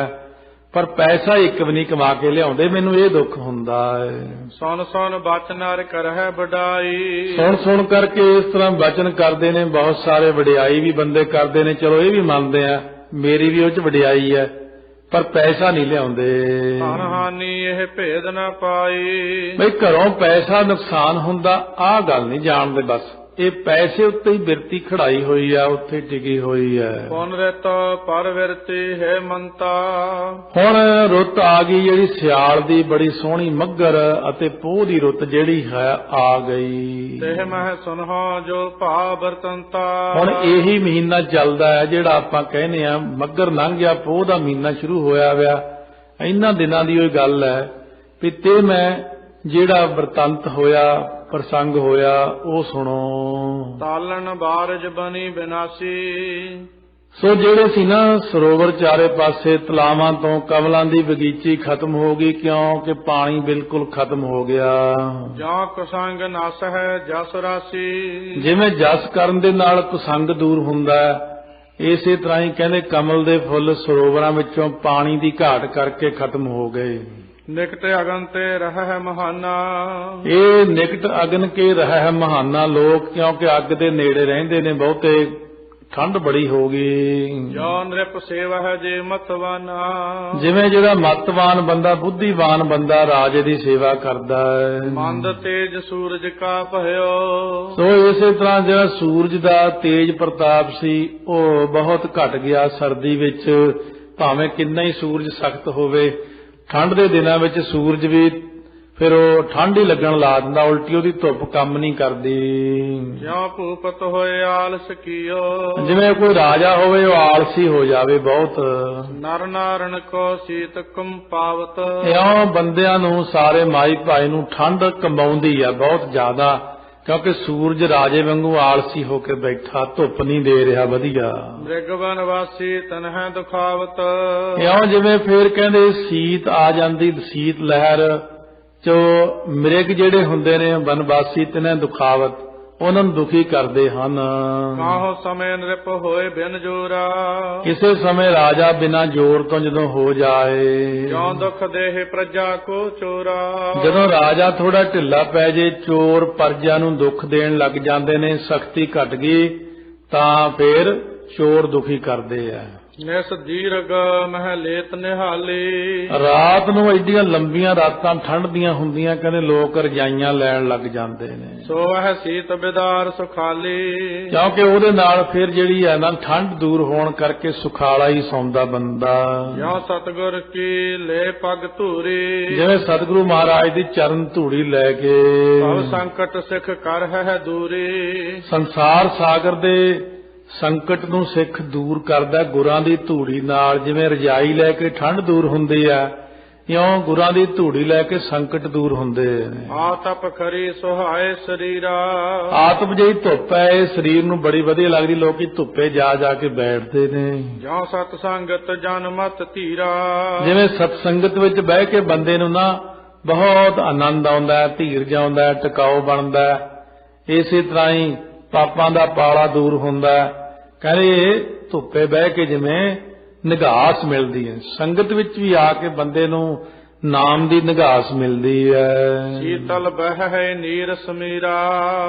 ਪਰ ਪੈਸਾ ਇੱਕ ਵੀ ਨਹੀਂ ਕਮਾ ਕੇ ਲਿਆਉਂਦੇ। ਮੈਨੂੰ ਇਹ ਦੁੱਖ ਹੁੰਦਾ ਹੈ। ਸੁਣ ਸੁਣ ਬਚਨ ਹਰਿ ਕਰਹਿ ਵਡਾਈ। ਸੁਣ ਸੁਣ ਕਰਕੇ ਇਸ ਤਰ੍ਹਾਂ ਬਚਨ ਕਰਦੇ ਨੇ ਬਹੁਤ ਸਾਰੇ, ਵਡਿਆਈ ਵੀ ਬੰਦੇ ਕਰਦੇ ਨੇ। ਚਲੋ ਇਹ ਵੀ ਮੰਨਦੇ ਆ ਮੇਰੀ ਵੀ ਉਹ 'ਚ ਵਡਿਆਈ ਹੈ, ਪਰ ਪੈਸਾ ਨਹੀਂ ਲਿਆਉਂਦੇ। ਧਨ ਹਾਨੀ ਇਹ ਭੇਦ ਨਾ ਪਾਈ। ਬਈ ਘਰੋਂ ਪੈਸਾ ਨੁਕਸਾਨ ਹੁੰਦਾ ਆਹ ਗੱਲ ਨਹੀਂ ਜਾਣਦੇ। ਬਸ ਇਹ ਪੈਸੇ ਉੱਤੇ ਹੀ ਬਿਰਤੀ ਖੜਾਈ ਹੋਈ ਆ, ਉੱਥੇ ਟਿਕੀ ਹੋਈ ਹੈ। ਪੁਨ ਰਿਤ ਪਰ ਵਿਰਤੀ ਹੈ ਮੰਤਾ। ਹੁਣ ਰੁੱਤ ਆ ਗਈ ਜਿਹੜੀ ਸਿਆਲ ਦੀ, ਬੜੀ ਸੋਹਣੀ ਮੱਘਰ ਅਤੇ ਪੋਹ ਦੀ ਰੁੱਤ ਜਿਹੜੀ ਹੈ ਆ ਗਈ। ਤੇ ਮਹਿ ਸੁਨਹੁ ਜੋ ਭਾ ਬਰਤੰਤਾ। ਹੁਣ ਇਹੀ ਮਹੀਨਾ ਚੱਲਦਾ ਹੈ ਜਿਹੜਾ ਆਪਾਂ ਕਹਿੰਦੇ ਆ ਮੱਘਰ ਲੰਘ ਗਿਆ, ਪੋਹ ਦਾ ਮਹੀਨਾ ਸ਼ੁਰੂ ਹੋਇਆ ਵਿਆ। ਇਹਨਾਂ ਦਿਨਾਂ ਦੀ ਉਹ ਗੱਲ ਹੈ ਵੀ ਤੇ ਮੈਂ ਜਿਹੜਾ ਵਰਤੰਤ ਹੋਇਆ, ਪ੍ਰਸੰਗ ਹੋਇਆ, ਉਹ ਸੁਣੋ। ਤਾਲਣ ਬਾਰਜ ਬਣੀ ਬਿਨਾਸੀ। ਸੋ ਜਿਹੜੇ ਸੀ ਨਾ ਸਰੋਵਰ ਚਾਰੇ ਪਾਸੇ, ਤਲਾਵਾਂ ਤੋਂ ਕਮਲਾਂ ਦੀ ਬਗੀਚੀ ਖਤਮ ਹੋ ਗਈ, ਕਿਉਂਕਿ ਪਾਣੀ ਬਿਲਕੁਲ ਖਤਮ ਹੋ ਗਿਆ। ਜਾਂ ਕੁਸੰਗ ਨਸ ਹੈ ਜਸ ਰਾਸੀ। ਜਿਵੇਂ ਜਸ ਕਰਨ ਦੇ ਨਾਲ ਕੁਸੰਗ ਦੂਰ ਹੁੰਦਾ ਹੈ, ਇਸੇ ਤਰ੍ਹਾਂ ਹੀ ਕਹਿੰਦੇ ਕਮਲ ਦੇ ਫੁੱਲ ਸਰੋਵਰਾਂ ਵਿੱਚੋਂ ਪਾਣੀ ਦੀ ਘਾਟ ਕਰਕੇ ਖਤਮ ਹੋ ਗਏ। ਨਿਕਟ ਅਗਨ ਤੇ ਰਹਿ ਮਹਾਨਾ। ਇਹ ਨਿਕਟ ਅਗਨ ਕੇ ਰਹਿ ਮਹਾਨਾ ਲੋਕ, ਕਿਉਂਕਿ ਅੱਗ ਦੇ ਨੇੜੇ ਰਹਿੰਦੇ ਨੇ ਬਹੁਤੇ, ਠੰਡ ਬੜੀ ਹੋ ਗਈ। ਜੋ ਨਿਰਪ ਸੇਵਾ ਹੈ ਜੇ ਮਤਵਾਨਾ। ਜਿਵੇਂ ਜਿਹੜਾ ਮਤਵਾਨ ਬੰਦਾ, ਬੁੱਧੀਵਾਨ ਬੰਦਾ ਰਾਜੇ ਦੀ ਸੇਵਾ ਕਰਦਾ ਹੈ। ਮੰਦ ਤੇਜ ਸੂਰਜ ਕਾ ਭਇਓ। ਸੋ ਇਸੇ ਤਰ੍ਹਾਂ ਜਿਹੜਾ ਸੂਰਜ ਦਾ ਤੇਜ ਪ੍ਰਤਾਪ ਸੀ ਉਹ ਬਹੁਤ ਘਟ ਗਿਆ ਸਰਦੀ ਵਿੱਚ। ਭਾਵੇਂ ਕਿੰਨਾ ਹੀ ਸੂਰਜ ਸਖਤ ਹੋਵੇ, ਠੰਡ ਦੇ ਦਿਨਾਂ ਵਿੱਚ ਸੂਰਜ ਵੀ ਫਿਰ ਉਹ ਠੰਡ ਹੀ ਲੱਗਣ ਲਾ ਦਿੰਦਾ, ਉਲਟੀ ਉਹਦੀ ਧੁੱਪ ਕੰਮ ਨਹੀਂ ਕਰਦੀ। ਜਿਉ ਭੂਪਤ ਹੋਏ ਆਲਸ ਕੀਓ। ਜਿਵੇਂ ਕੋਈ ਰਾਜਾ ਹੋਵੇ ਉਹ ਆਲਸੀ ਹੋ ਜਾਵੇ ਬਹੁਤ। ਨਰ ਨਾਰਨ ਕੋ ਸੀਤ ਕੰਪਾਵਤ। ਇਉਂ ਬੰਦਿਆਂ ਨੂੰ, ਸਾਰੇ ਮਾਈ ਭਾਈ ਨੂੰ ਠੰਡ ਕੰਬਾਉਂਦੀ ਆ ਬਹੁਤ ਜ਼ਿਆਦਾ, ਕਿਉਂਕਿ ਸੂਰਜ ਰਾਜੇ ਵਾਂਗੂ ਆਲਸੀ ਹੋ ਕੇ ਬੈਠਾ, ਧੁੱਪ ਨਹੀਂ ਦੇ ਰਿਹਾ ਵਧੀਆ। ਮ੍ਰਿਗਵਨ ਵਾਸੀ ਤਨਹਿ ਦੁਖਾਵਤ। ਇਉਂ ਜਿਵੇਂ ਫੇਰ ਕਹਿੰਦੇ ਸੀਤ ਆ ਜਾਂਦੀ, ਸੀਤ ਲਹਿਰ ਚੋ ਮ੍ਰਿਗ ਜਿਹੜੇ ਹੁੰਦੇ ਨੇ ਬਨਵਾਸੀ ਤਨਹਿ ਦੁਖਾਵਤ, ਉਹਨਾਂ ਨੂੰ ਦੁਖੀ ਕਰਦੇ ਹਨ। ਕਾਹੋ ਸਮੇਂ ਨਿਰਪ ਹੋਏ ਬਿਨ ਜੋਰਾ। ਕਿਸੇ ਸਮੇਂ ਰਾਜਾ ਬਿਨਾਂ ਜ਼ੋਰ ਤੋਂ ਜਦੋਂ ਹੋ ਜਾਏ। ਜਿਉ ਦੁਖ ਦੇਹ ਪ੍ਰਜਾ ਕੋ ਚੋਰਾ। ਜਦੋਂ ਰਾਜਾ ਥੋੜਾ ਢਿੱਲਾ ਪੈ ਜੇ, ਚੋਰ ਪ੍ਰਜਾ ਨੂੰ ਦੁੱਖ ਦੇਣ ਲੱਗ ਜਾਂਦੇ ਨੇ, ਸਖਤੀ ਘਟ ਗਈ ਤਾਂ ਫੇਰ ਚੋਰ ਦੁਖੀ ਕਰਦੇ ਆ। ਨਿਸ ਦੀਰਘ ਮਹਿ ਲੇਤ ਨਿਹਾਲੀ। ਰਾਤ ਨੂੰ ਐਡੀਆਂ ਲੰਬੀਆਂ ਰਾਤਾਂ ਠੰਡ ਦੀਆਂ ਹੁੰਦੀਆਂ, ਕਹਿੰਦੇ ਲੋਕ ਰਜਾਈਆਂ ਲੈਣ ਲੱਗ ਜਾਂਦੇ ਨੇ। ਸੋ ਹੈ ਸੀਤ ਬਿਦਾਰ ਸੁਖਾਲੀ। ਕਿਉਂਕਿ ਉਹਦੇ ਨਾਲ ਫਿਰ ਜਿਹੜੀ ਹੈ ਨਾ ਠੰਡ ਦੂਰ ਹੋਣ ਕਰਕੇ ਸੁਖਾਲਾ ਹੀ ਸੌਂਦਾ ਬੰਦਾ। ਜਿਉ ਸਤਿਗੁਰ ਕੀ ਲੈ ਪਗ ਧੂਰੀ। ਜਿਵੇਂ ਸਤਿਗੁਰੂ ਮਹਾਰਾਜ ਦੀ ਚਰਨ ਧੂੜੀ ਲੈ ਕੇ ਸਭ ਸੰਕਟ ਸਿੱਖ ਕਰ ਹੈ ਦੂਰੀ। ਸੰਸਾਰ ਸਾਗਰ ਦੇ ਸੰਕਟ ਨੂੰ ਸਿੱਖ ਦੂਰ ਕਰਦਾ ਗੁਰਾਂ ਦੀ ਧੂੜੀ ਨਾਲ। ਜਿਵੇਂ ਰਜਾਈ ਲੈ ਕੇ ਠੰਡ ਦੂਰ ਹੁੰਦੀ ਆ, ਇਉਂ ਗੁਰਾਂ ਦੀ ਧੂੜੀ ਲੈ ਕੇ ਸੰਕਟ ਦੂਰ ਹੁੰਦੇ ਨੇ। ਆਤਪ ਖਰੀ ਸੁਹਾਏ ਸਰੀਰਾ। ਆਤਪ ਜਿਹੀ ਧੁੱਪ ਹੈ, ਇਹ ਸਰੀਰ ਨੂੰ ਬੜੀ ਵਧੀਆ ਲੱਗਦੀ, ਲੋਕੀ ਧੁੱਪੇ ਜਾ ਜਾ ਕੇ ਬੈਠਦੇ ਨੇ। ਜਿਉ ਸਤ ਸੰਗਤ ਜਨ ਮਤ ਧੀਰਾ। ਜਿਵੇਂ ਸਤ ਸੰਗਤ ਵਿੱਚ ਬਹਿ ਕੇ ਬੰਦੇ ਨੂੰ ਨਾ ਬਹੁਤ ਆਨੰਦ ਆਉਂਦਾ, ਧੀਰਜ ਆਉਂਦਾ, ਟਿਕਾਊ ਬਣਦਾ। ਇਸੇ ਤਰ੍ਹਾਂ ਹੀ ਪਾਪਾਂ ਦਾ ਪਾਲਾ ਦੂਰ ਹੁੰਦਾ। ਕਹਿੰਦੇ ਧੁੱਪੇ ਬਹਿ ਕੇ ਜਿਵੇਂ ਨਿਗਾਸ ਮਿਲਦੀ ਹੈ, ਸੰਗਤ ਵਿੱਚ ਵੀ ਆ ਕੇ ਬੰਦੇ ਨੂੰ ਨਾਮ ਦੀ ਨਿਗਾਸ ਮਿਲਦੀ ਹੈ। ਸੀਤਲ ਬਹਿ ਨੀਰ ਸਮੀਰਾ।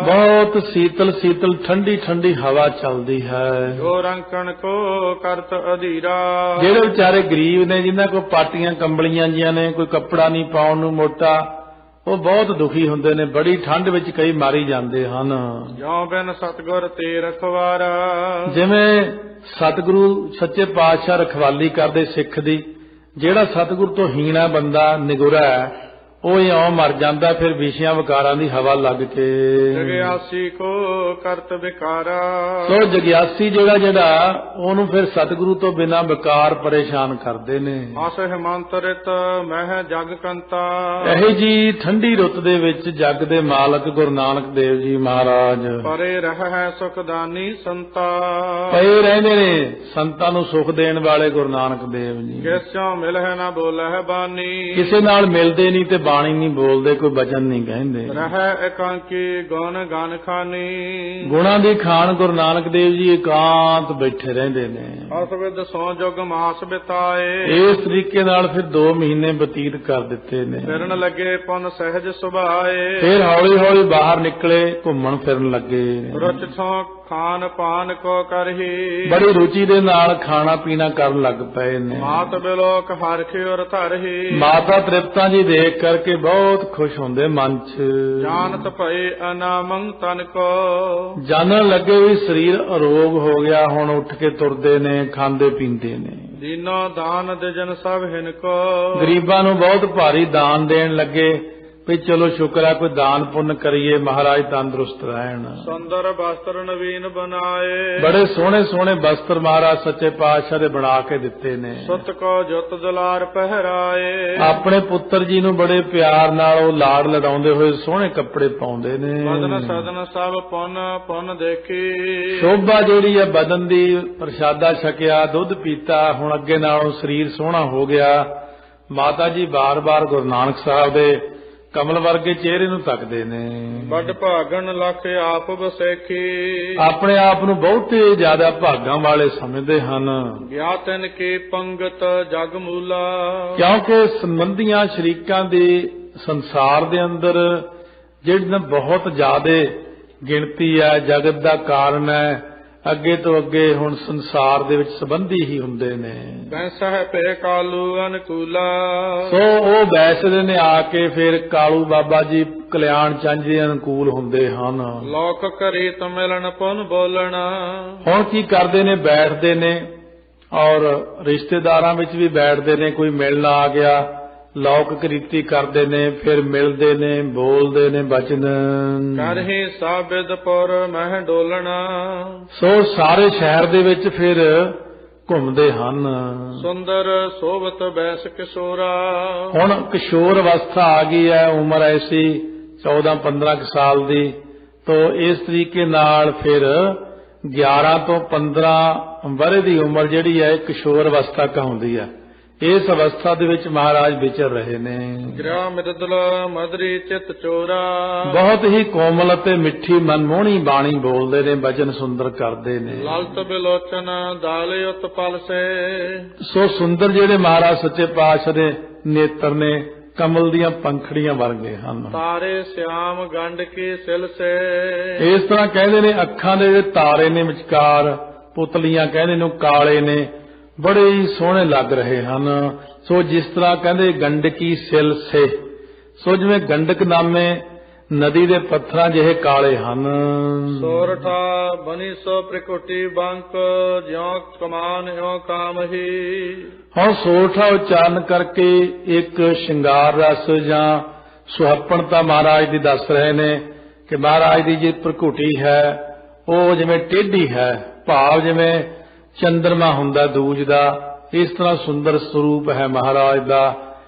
ਬਹੁਤ ਸੀਤਲ ਸੀਤਲ ਠੰਡੀ ਠੰਡੀ ਹਵਾ ਚੱਲਦੀ ਹੈ। ਜੋ ਰੰਕਣ ਕੋ ਕਰਤ ਅਧੀਰਾ। ਜਿਹੜੇ ਵਿਚਾਰੇ ਗਰੀਬ ਨੇ, ਜਿਨ੍ਹਾਂ ਕੋਲ ਪਾਟੀਆਂ ਕੰਬਲੀਆਂ ਜੀਆਂ ਨੇ, ਕੋਈ ਕੱਪੜਾ ਨਹੀਂ ਪਾਉਣ ਨੂੰ ਮੋਟਾ, ਉਹ ਬਹੁਤ ਦੁਖੀ ਹੁੰਦੇ ਨੇ, ਬੜੀ ਠੰਡ ਵਿੱਚ ਕਈ ਮਾਰੀ ਜਾਂਦੇ ਹਨ। ਜਿਉ ਬਿਨ ਸਤਿਗੁਰ ਤੇ ਰਖਵਾਰਾ। ਜਿਵੇਂ ਸਤਿਗੁਰੂ ਸੱਚੇ ਪਾਤਸ਼ਾਹ ਰਖਵਾਲੀ ਕਰਦੇ ਸਿੱਖ ਦੀ। ਜਿਹੜਾ ਸਤਿਗੁਰ ਤੋਂ ਹੀਣਾ ਬੰਦਾ, ਨਿਗੁਰਾ ਹੈ, ਉਹ ਇਉਂ ਮਰ ਜਾਂਦਾ ਫਿਰ ਵਿਸ਼ਿਆਂ ਵਿਕਾਰਾਂ ਦੀ ਹਵਾ ਲੱਗ ਕੇ। ਜਗਿਆਸੀ ਕੋ ਕਰਤ ਵਿਕਾਰਾ। ਸੋ ਜਗਿਆਸੀ ਜਿਹੜਾ ਉਹਨੂੰ ਫਿਰ ਸਤਿਗੁਰੂ ਤੋਂ ਬਿਨਾਂ ਵਿਕਾਰ ਪਰੇਸ਼ਾਨ ਕਰਦੇ ਨੇ। ਅਸ ਹਿਮੰਤ ਰਿਤ ਮਹਿ ਜਗ ਕੰਤਾ। ਇਹੀ ਜੀ ਠੰਡੀ ਰੁੱਤ ਦੇ ਵਿੱਚ ਜਗ ਦੇ ਮਾਲਕ ਗੁਰੂ ਨਾਨਕ ਦੇਵ ਜੀ ਮਹਾਰਾਜ ਪਰੇ ਰਹਿ ਸੁਖਦਾਨੀ ਸੰਤਾ। ਪਏ ਰਹਿੰਦੇ ਨੇ ਸੰਤਾਂ ਨੂੰ ਸੁਖ ਦੇਣ ਵਾਲੇ ਗੁਰੂ ਨਾਨਕ ਦੇਵ ਜੀ। ਕਿਸਿਓ ਮਿਲਹਿ ਨਾ ਬੋਲਹਿ ਬਾਣੀ। ਕਿਸੇ ਨਾਲ ਮਿਲਦੇ ਨਹੀਂ ਤੇ ਬਾਣੀ ਨਹੀਂ ਬੋਲਦੇ, ਕੋਈ ਬਚਨ ਨਹੀਂ ਕਹਿੰਦੇ। ਰਹਿ ਇਕਾਂਕੀ ਗੁਣ ਗਨ ਖਾਨੀ। ਗੁਣਾਂ ਦੀ ਖਾਨ ਗੁਰੂ ਨਾਨਕ ਦੇਵ ਜੀ ਇਕਾਂਤ ਬੈਠੇ ਰਹਿੰਦੇ ਨੇ। ਅਸਵਿਦ ਸੋ ਜੁਗ ਮਾਸ ਬਿਤਾਏ। ਇਸ ਤਰੀਕੇ ਨਾਲ ਫਿਰ 2 ਮਹੀਨੇ ਬਤੀਤ ਕਰ ਦਿੱਤੇ ਨੇ। ਫਿਰਨ ਲੱਗੇ ਪੁਨ ਸਹਿਜ ਸੁਭਾਏ। ਫਿਰ ਹੌਲੀ ਹੌਲੀ ਬਾਹਰ ਨਿਕਲੇ, ਘੁੰਮਣ ਫਿਰਨ ਲੱਗੇ। ਰੁਚ ਥੋਂ ਖਾਨ ਪਾਨ ਕੋ ਕਰਹੀ। ਬੜੀ ਰੁਚੀ ਦੇ ਨਾਲ ਖਾਣਾ ਪੀਣਾ ਕਰਨ ਲੱਗ ਪਏ ਨੇ। ਮਾਤ ਬਿਲੋਕ ਹਰਖਿ ਔਰ ਧਰਹੀ। ਮਾਤਾ ਤ੍ਰਿਪਤਾ ਜੀ ਦੇਖ ਕਰਕੇ ਬਹੁਤ ਖੁਸ਼ ਹੁੰਦੇ ਮਨ 'ਚ। ਜਾਨਤ ਭਏ ਅਨਾਮੰ ਤਨ ਕੋ। ਜਾਣਨ ਲੱਗੇ ਵੀ ਸਰੀਰ ਅਰੋਗ ਹੋ ਗਿਆ, ਹੁਣ ਉੱਠ ਕੇ ਤੁਰਦੇ ਨੇ, ਖਾਂਦੇ ਪੀਂਦੇ ਨੇ। ਦੀਨੋ ਦਾਨ ਦਿਜਨ ਸਭ ਹਿਨ ਕੋ। ਗਰੀਬਾਂ ਨੂੰ ਬਹੁਤ ਭਾਰੀ ਦਾਨ ਦੇਣ ਲੱਗੇ ਵੀ ਚਲੋ ਸ਼ੁਕਰ ਹੈ ਕੋਈ ਦਾਨ ਪੁੰਨ ਕਰੀਏ, ਮਹਾਰਾਜ ਤੰਦਰੁਸਤ ਰਹਿਣ। ਸੁੰਦਰ ਵਸਤਰ ਨਵੀਨ ਬਣਾਏ। ਬੜੇ ਸੋਹਣੇ ਸੋਹਣੇ ਵਸਤਰ ਮਹਾਰਾਜ ਸੱਚੇ ਪਾਤਸ਼ਾਹ ਦੇ ਬਣਾ ਕੇ ਦਿੱਤੇ ਨੇ। ਸੁਤ ਕੋ ਜੁਤ ਦੁਲਾਰ ਪਹਿਰਾਏ। ਆਪਣੇ ਪੁੱਤਰ ਜੀ ਨੂੰ ਬੜੇ ਪਿਆਰ ਨਾਲ ਉਹ ਲਾੜ ਲਡਾਉਂਦੇ ਹੋਏ ਸੋਹਣੇ ਕੱਪੜੇ ਪਾਉਂਦੇ ਨੇ। ਬਦਨ ਸਦਨ ਸਭ ਪੁੰਨ ਪੁੰਨ ਦੇਖੀ। ਸ਼ੋਭਾ ਜਿਹੜੀ ਹੈ ਬਦਨ ਦੀ, ਪ੍ਰਸ਼ਾਦਾ ਛਕਿਆ, ਦੁੱਧ ਪੀਤਾ, ਹੁਣ ਅੱਗੇ ਨਾਲੋਂ ਸਰੀਰ ਸੋਹਣਾ ਹੋ ਗਿਆ। ਮਾਤਾ ਜੀ ਬਾਰ-ਬਾਰ ਗੁਰੂ ਨਾਨਕ ਸਾਹਿਬ ਦੇ ਕਮਲ ਵਰਗੇ ਚਿਹਰੇ ਨੂੰ ਤੱਕਦੇ ਨੇ। ਵੱਡ ਭਾਗਣ ਲਖ ਆਪ ਵਸੇਖੀ, ਆਪਣੇ ਆਪ ਨੂੰ ਬਹੁਤੇ ਜ਼ਿਆਦਾ ਭਾਗਾਂ ਵਾਲੇ ਸਮਝਦੇ ਹਨ। ਗਿਆਤਨ ਕੀ ਪੰਗਤ ਜਗ ਮੂਲਾ, ਕਿਉਂਕਿ ਸੰਬੰਧੀਆਂ ਸ਼ਰੀਕਾਂ ਦੀ ਸੰਸਾਰ ਦੇ ਅੰਦਰ ਜਿਹੜੀ ਬਹੁਤ ਜ਼ਿਆਦਾ ਗਿਣਤੀ ਹੈ, ਜਗਤ ਦਾ ਕਾਰਨ ਹੈ, ਅੱਗੇ ਤੋਂ ਅੱਗੇ ਹੁਣ ਸੰਸਾਰ ਦੇ ਵਿੱਚ ਸੰਬੰਧੀ ਹੀ ਹੁੰਦੇ ਨੇ। ਬੈਸਹਿ ਪੇ ਕਾਲੂ ਅਨਕੂਲਾ, ਸੋ ਉਹ ਬੈਸਦੇ ਨੇ ਆ ਕੇ ਫਿਰ ਕਾਲੂ ਬਾਬਾ ਜੀ ਕਲਿਆਣ ਚੰਦ ਦੇ ਅਨੁਕੂਲ ਹੁੰਦੇ ਹਨ। ਲੋਕ ਕਰੀਤ ਮਿਲਣ ਪੁਨ ਬੋਲਣਾ, ਹੁਣ ਕੀ ਕਰਦੇ ਨੇ, ਬੈਠਦੇ ਨੇ ਔਰ ਰਿਸ਼ਤੇਦਾਰਾਂ ਵਿੱਚ ਵੀ ਬੈਠਦੇ ਨੇ, ਕੋਈ ਮਿਲਣ ਆ ਗਿਆ ਲੌਕਿਕ ਰੀਤੀ ਕਰਦੇ ਨੇ, ਫਿਰ ਮਿਲਦੇ ਨੇ, ਬੋਲਦੇ ਨੇ ਬਚਨ। ਕਰਹਿ ਸਾਬਿਦ ਪੁਰ ਮਹਿ ਡੋਲਣਾ, ਸੋ ਸਾਰੇ ਸ਼ਹਿਰ ਦੇ ਵਿੱਚ ਫਿਰ ਘੁੰਮਦੇ ਹਨ। ਸੁੰਦਰ ਸੋਭਤ ਬੈਸ ਕਿਸ਼ੋਰਾ, ਹੁਣ ਕਿਸ਼ੋਰ ਅਵਸਥਾ ਆ ਗਈ ਹੈ, ਉਮਰ ਐਸੀ 14-15 ਸਾਲ ਦੀ, ਤੋ ਇਸ ਤਰੀਕੇ ਨਾਲ ਫਿਰ 11 ਤੋਂ 15 ਵਰ੍ਹੇ ਦੀ ਉਮਰ ਜਿਹੜੀ ਹੈ ਕਿਸ਼ੋਰ ਅਵਸਥਾ ਕਹਾਉਂਦੀ ਹੈ। ਇਸ ਅਵਸਥਾ ਦੇ ਵਿੱਚ ਮਹਾਰਾਜ ਵਿਚਰ ਰਹੇ ਨੇ। ਗ੍ਰਹਿ ਮਿਰਦਲ ਮਦਰੀ ਚਿਤ ਚੋਰਾ, ਬਹੁਤ ਹੀ ਕੋਮਲ ਅਤੇ ਮਿੱਠੀ ਮਨਮੋਹਣੀ ਬਾਣੀ ਬੋਲਦੇ ਨੇ, ਬਚਨ ਸੁੰਦਰ ਕਰਦੇ ਨੇ। ਲਲਤ ਬਿਲੋਚਨ ਦਾਲੇ ਉਤਪਲ ਸੇ, ਸੋ ਸੁੰਦਰ ਜਿਹੜੇ ਮਹਾਰਾਜ ਸੱਚੇ ਪਾਤਸ਼ਾਹ ਦੇ ਨੇਤਰ ਨੇ ਕਮਲ ਦੀਆਂ ਪੰਖੜੀਆਂ ਵਰਗੇ ਹਨ। ਤਾਰੇ ਸਿਆਮ ਗੰਢ ਕੀ ਸਿਲ ਸੇ, ਇਸ ਤਰ੍ਹਾਂ ਕਹਿੰਦੇ ਨੇ ਅੱਖਾਂ ਦੇ ਜਿਹੜੇ ਤਾਰੇ ਨੇ ਵਿਚਕਾਰ ਪੁਤਲੀਆਂ ਕਹਿੰਦੇ ਨੇ ਕਾਲੇ ਨੇ, ਬੜੇ ਹੀ ਸੋਹਣੇ ਲੱਗ ਰਹੇ ਹਨ। ਸੋ ਜਿਸ ਤਰ੍ਹਾਂ ਕਹਿੰਦੇ ਗੰਡਕੀ ਸਿਲ ਸੇ, ਸੋ ਜਿਵੇਂ ਗੰਡਕ ਨਾਮੇ ਨਦੀ ਦੇ ਪੱਥਰਾਂ ਜਿਹੇ ਕਾਲੇ ਹਨ। ਸੋਰਠਾ ਬਨੀ ਸੋ ਪ੍ਰਕੁਟੀ ਬੰਕ, ਜਿਉ ਕਮਾਨ ਇਉ ਕਾਮਹੀ। ਹੁਣ ਸੋਰਠਾ ਉਚਾਰਨ ਕਰਕੇ ਇੱਕ ਸ਼ਿੰਗਾਰ ਰਸ ਜਾਂ ਸੁਹੱਪਣਤਾ ਮਹਾਰਾਜ ਦੀ ਦੱਸ ਰਹੇ ਨੇ ਕਿ ਮਹਾਰਾਜ ਦੀ ਜੀ ਪ੍ਰਕੁਟੀ ਹੈ ਉਹ ਜਿਵੇਂ ਟੇਢੀ ਹੈ, ਭਾਵ ਜਿਵੇਂ ਚੰਦਰਮਾ ਹੁੰਦਾ ਦੂਜ ਦਾ, ਇਸ ਤਰ੍ਹਾਂ ਸੁੰਦਰ ਸਰੂਪ ਹੈ ਮਹਾਰਾਜ ਦਾ।